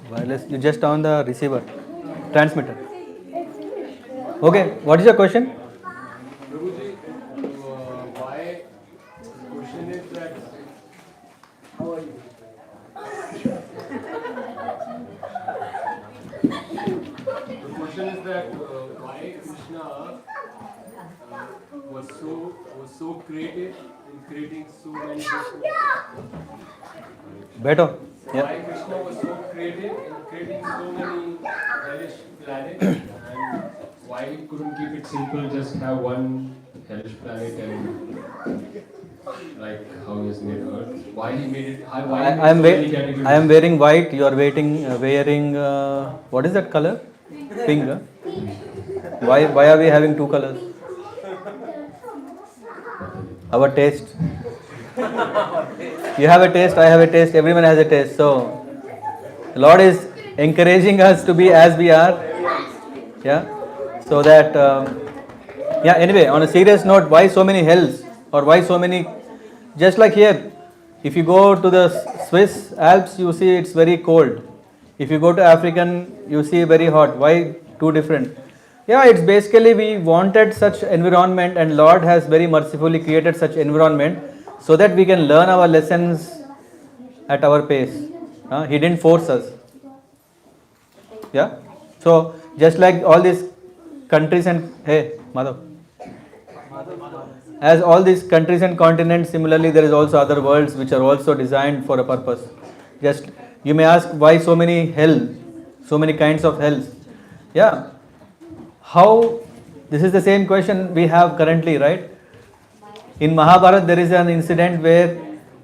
Wireless. You just on the receiver, transmitter. Okay, what is your question? Prabhuji, why? The question is that. How are you? The question is that why Krishna was so creative in creating so many different. Better. Why Krishna was so creative in creating so many hellish planets, and why he couldn't keep it simple, just have one hellish planet and like how he has made Earth? Why he made it? Why he made so many categories? I am wearing white. You are wearing what is that color? Pink. Huh? Why are we having two colors? Our taste. You have a taste, I have a taste, everyone has a taste. So, the Lord is encouraging us to be as we are. Yeah. So that, anyway, on a serious note, why so many hells? Or why so many? Just like here, if you go to the Swiss Alps, you see it's very cold. If you go to African, you see very hot. Why two different? Yeah, it's basically we wanted such environment, and Lord has very mercifully created such environment so that we can learn our lessons at our pace. He didn't force us. Yeah. So just like all these countries and Madhav. As all these countries and continents, similarly there is also other worlds which are also designed for a purpose. Just you may ask why so many hell, so many kinds of hells. Yeah. How? This is the same question we have currently, right? In Mahabharata, there is an incident where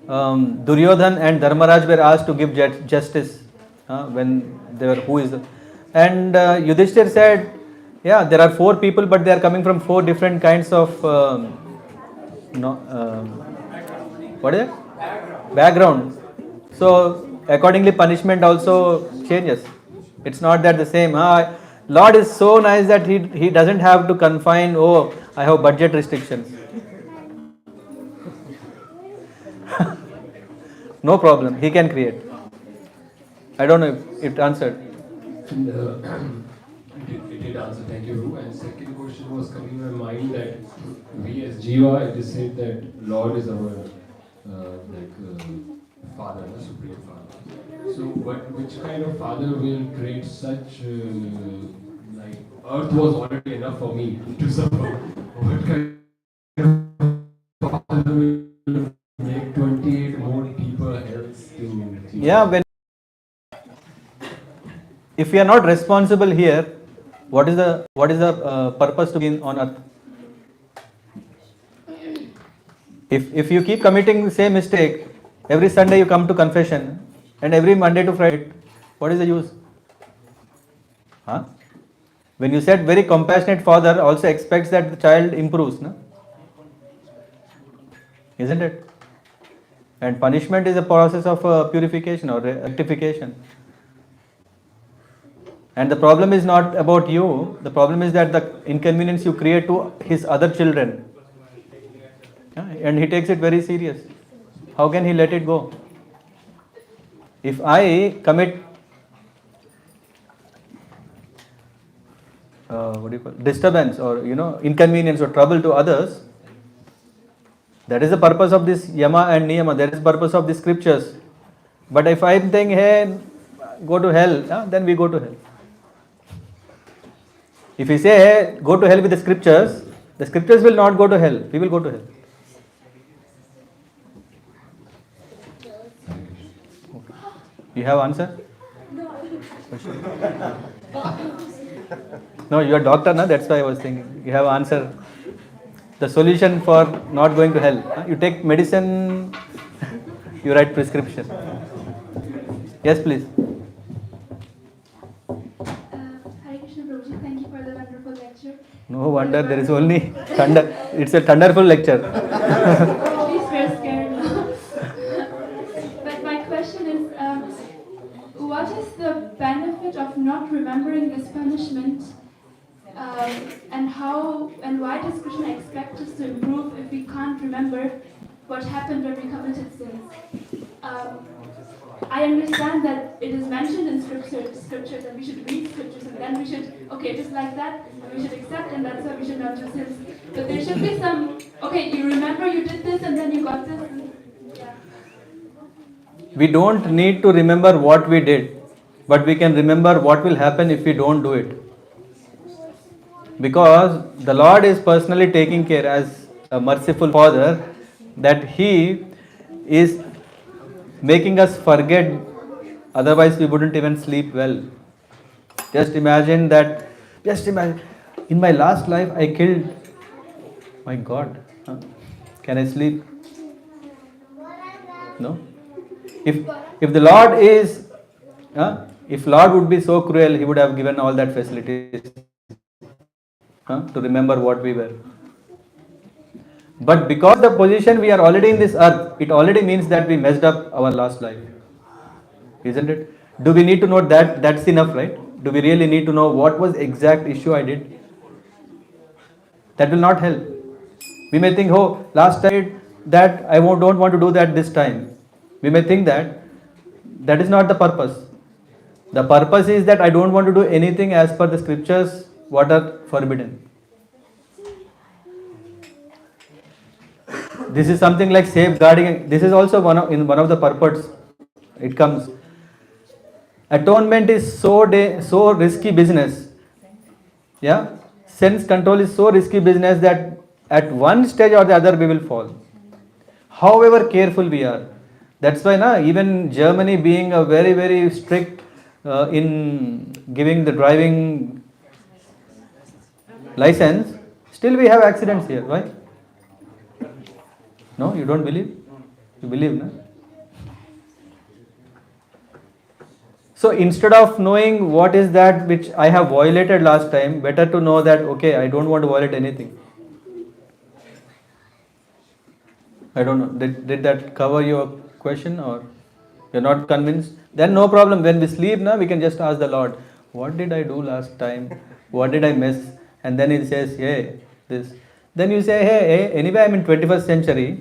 Duryodhan and Dharmaraj were asked to give justice when they were And Yudhishthir said, yeah, there are 4 people, but they are coming from 4 different kinds of no, what is it? Background. So accordingly, punishment also changes. It's not that the same. Lord is so nice that he doesn't have to confine. Oh, I have budget restrictions. No problem. He can create. I don't know if it answered. And, it did answer, thank you, Ru. And second question was coming in my mind that we as Jiva, it is said that Lord is our Father, the Supreme Father. So, but which kind of Father will create such, like, earth was already enough for me to suffer. What kind of Father will make 28 more deeper hells to Yeah, if we are not responsible here, what is the purpose to be on earth? If you keep committing the same mistake, every Sunday you come to confession, and every Monday to Friday, what is the use? Huh? When you said very compassionate father also expects that the child improves, no? Isn't it? And punishment is a process of purification or rectification. And the problem is not about you, the problem is that the inconvenience you create to his other children. And he takes it very serious. How can he let it go? If I commit disturbance or inconvenience or trouble to others, that is the purpose of this yama and niyama, that is the purpose of the scriptures. But if I am saying, hey, go to hell, then we go to hell. If we say, hey, go to hell with the scriptures will not go to hell, we will go to hell. You have answer? No, you are doctor, na? That's why I was thinking. You have answer. The solution for not going to hell. You take medicine, you write prescription. Yes, please. Hare Krishna Prabhuji, thank you for the wonderful lecture. No wonder there is only thunder. It's a thunderful lecture. At least we're scared now. But my question is, what is the benefit of not remembering this punishment? And how and why does Krishna expect us to improve if we can't remember what happened when we committed sins? I understand that it is mentioned in scriptures and we should read scriptures and then we should, okay, it is like that, and we should accept and that's why we should not do sins. But there should be some, okay, you remember you did this and then you got this. And, yeah. We don't need to remember what we did, but we can remember what will happen if we don't do it. Because the Lord is personally taking care as a merciful Father that He is making us forget, otherwise we wouldn't even sleep well. Just imagine, in my last life I killed, my God, can I sleep? No. If the Lord is, if Lord would be so cruel, He would have given all that facilities to remember what we were. But because the position we are already in this earth, it already means that we messed up our last life. Isn't it? Do we need to know that? That's enough, right? Do we really need to know what was exact issue I did? That will not help. We may think, oh, last time I did that, I don't want to do that this time. We may think that. That is not the purpose. The purpose is that I don't want to do anything as per the scriptures what are forbidden. This is something like safeguarding. This is also one of the purposes. It comes. Atonement is so risky business. Yeah, sense control is so risky business that at one stage or the other we will fall. However careful we are. That's why even Germany being a very, very strict in giving the driving license, still we have accidents here. Why? No, you don't believe? You believe, no? So instead of knowing what is that which I have violated last time, better to know that, okay, I don't want to violate anything. I don't know. Did that cover your question, or you're not convinced? Then no problem. When we sleep now, we can just ask the Lord, what did I do last time? What did I miss? And then He says, hey, this. Then you say, hey, anyway, I'm in 21st century.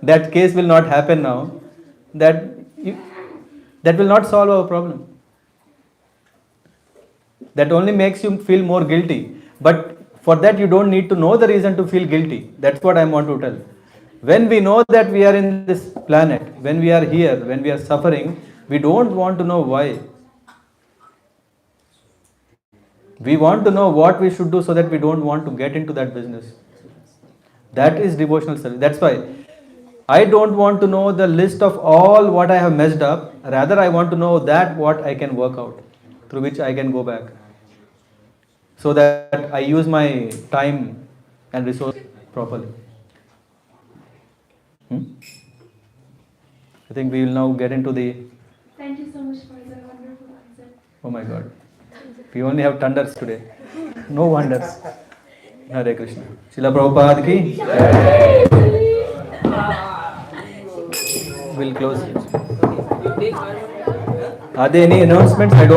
That case will not happen now. That you, that will not solve our problem. That only makes you feel more guilty. But for that, you don't need to know the reason to feel guilty. That's what I want to tell. When we know that we are in this planet, when we are here, when we are suffering, we don't want to know why. We want to know what we should do so that we don't want to get into that business. That is devotional service. That's why I don't want to know the list of all what I have messed up. Rather, I want to know that what I can work out, through which I can go back, so that I use my time and resource properly. I think we will now get into the. Thank you so much for the wonderful answer. Oh my God. We only have thunders today. No wonders. Hare Krishna. Srila Prabhupada ki. We'll close. Are there any announcements? I don't